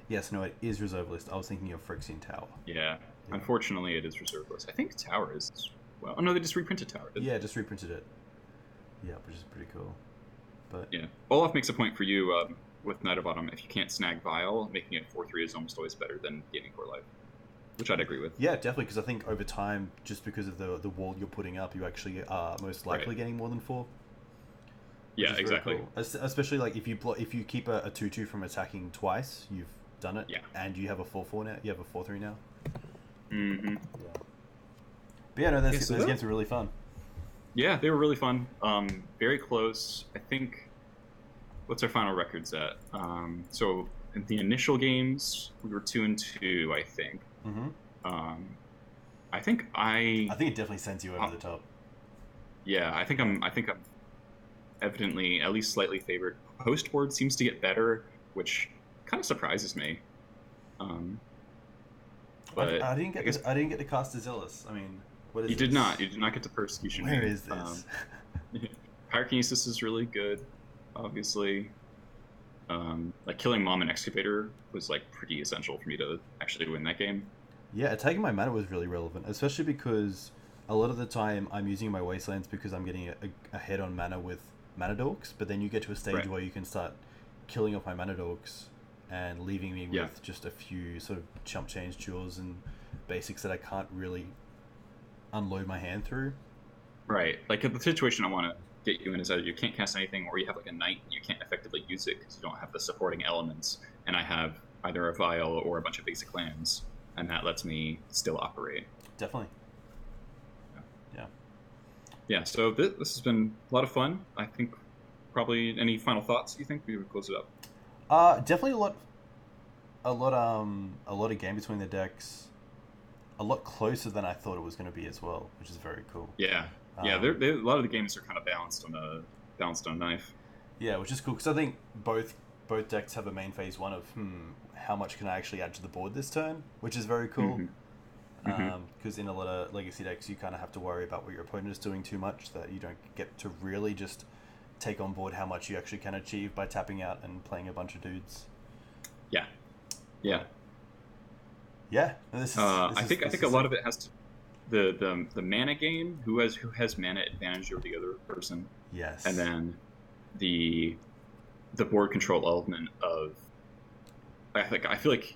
Yes, no, it is reserve list. I was thinking of Phyrexian Tower. Yeah. Unfortunately, it is reserve list. I think Tower is as well. Oh no, they just reprinted Tower. Yeah, just reprinted it. Yeah, which is pretty cool. But yeah, Olaf makes a point for you with Knight of Autumn. If you can't snag Vial, making it 4/3 is almost always better than gaining 4 life, which I'd agree with. Yeah, definitely, because I think over time, just because of the wall you're putting up, you actually are most likely getting more than 4. Yeah, exactly. Cool. Especially if you keep a 2/2 from attacking twice, you've done it. Yeah. And you have a 4/4 now. You have a 4/3 now. Mm-hmm. Yeah. But yeah, no, those games were really fun. Yeah, they were really fun. Very close. I think. What's our final records at? So in the initial games, we were 2-2. I think. Mm-hmm. I think it definitely sends you over the top. Yeah, I think I'm evidently at least slightly favored. Post board seems to get better, which kind of surprises me. But I didn't get to cast Azealous. I mean, what is you did not get to Persecution. Where is this? Pyrokinesis is really good, obviously. Killing Mom and Excavator was pretty essential for me to actually win that game. Yeah, attacking my mana was really relevant, especially because a lot of the time I'm using my Wastelands because I'm getting ahead on mana with Mana Dorks, but then you get to a stage where you can start killing off my Mana Dorks and leaving me with just a few sort of chump change jewels and basics that I can't really unload my hand through. Right. The situation I want to get you in is that you can't cast anything, or you have a knight and you can't effectively use it because you don't have the supporting elements, and I have either a Vial or a bunch of basic lands, and that lets me still operate. Definitely. Yeah, so this has been a lot of fun. I think probably any final thoughts you think we would close it up? Definitely a lot of game between the decks. A lot closer than I thought it was going to be as well, which is very cool. Yeah, a lot of the games are kind of balanced on a knife. Yeah, which is cool because I think both decks have a main phase 1 of how much can I actually add to the board this turn, which is very cool. Because in a lot of legacy decks, you kind of have to worry about what your opponent is doing too much, that you don't get to really just take on board how much you actually can achieve by tapping out and playing a bunch of dudes. Yeah. I think a lot of it has to the mana game. Who has mana advantage over the other person? Yes. And then the board control element of. I feel like.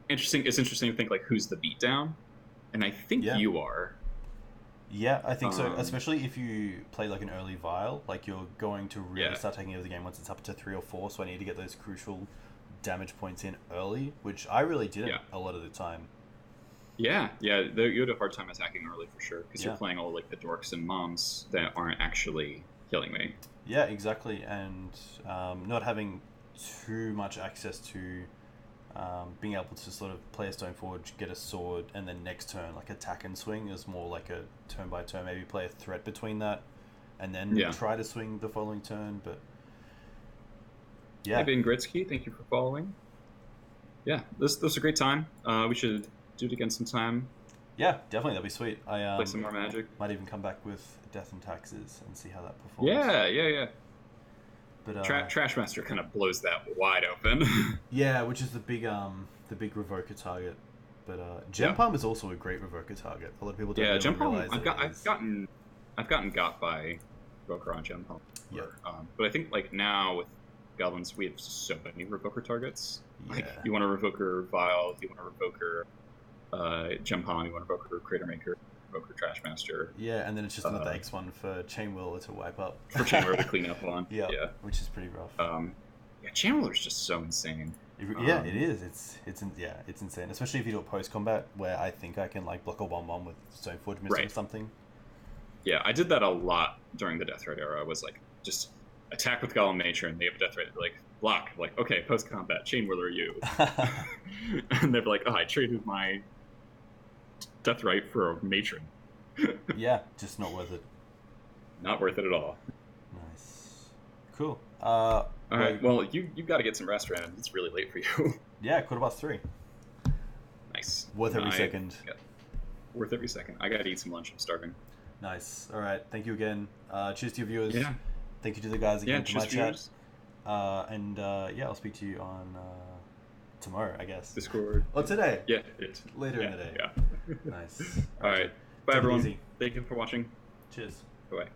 Interesting. It's interesting to think who's the beatdown, and I think you are. Yeah, I think so. Especially if you play an early Vial, you're going to really start taking over the game once it's up to 3 or 4. So I need to get those crucial damage points in early, which I really didn't a lot of the time. Yeah, you had a hard time attacking early for sure because you're playing all the Dorks and Moms that aren't actually killing me. Yeah, exactly, and not having too much access to being able to sort of play a Stoneforge, get a sword, and then next turn like attack and swing is more like a turn by turn. Maybe play a threat between that, and then try to swing the following turn. But yeah, Hey, Ben Gritsky, thank you for following. Yeah, this was a great time. We should do it again sometime. Yeah, definitely, that'd be sweet. I Play some more Magic. might even come back with Death and Taxes and see how that performs. Yeah. But Trashmaster kind of blows that wide open. Yeah, which is the big revoker target. But Gem Palm is also a great revoker target. A lot of people don't really Gem Palm. realize I've gotten got by revoker on Gem Palm. Yeah. But I think like now with Goblins, we have so many revoker targets. Yeah. Like you want a revoker Vial, you want a revoker Gem Palm, you want a revoker Crater Maker, revoker Trashmaster. Yeah, and then it's just another X1 for Chainwhirler to wipe up. For Chainwhirler to clean up on. Yeah, which is pretty rough. Chainwhirler's just so insane. It is. It's insane, especially if you do it post combat, where I think I can like block a 1/1 with Stoneforge Mystic or something. Yeah, I did that a lot during the Death Rate era. I was like, just attack with Golem Matron. They have a Death Rate. Like block. Like okay, post combat Chainwhirler you. And they're like, oh, I traded my Death Rite for a Matron. Yeah, just not worth it. Not worth it at all. Nice. Cool. All right. Well, you've got to get some rest, Rand. It's really late for you. Yeah, 3:15. Nice. Worth every second. Worth every second. I got to eat some lunch. I'm starving. Nice. All right. Thank you again. Cheers to your viewers. Yeah. Thank you to the guys again for my chat. Viewers. I'll speak to you on tomorrow, I guess. Discord. Or today. Yeah. Later in the day. Yeah. Nice. All right. Bye, everyone. Thank you for watching. Cheers. Bye.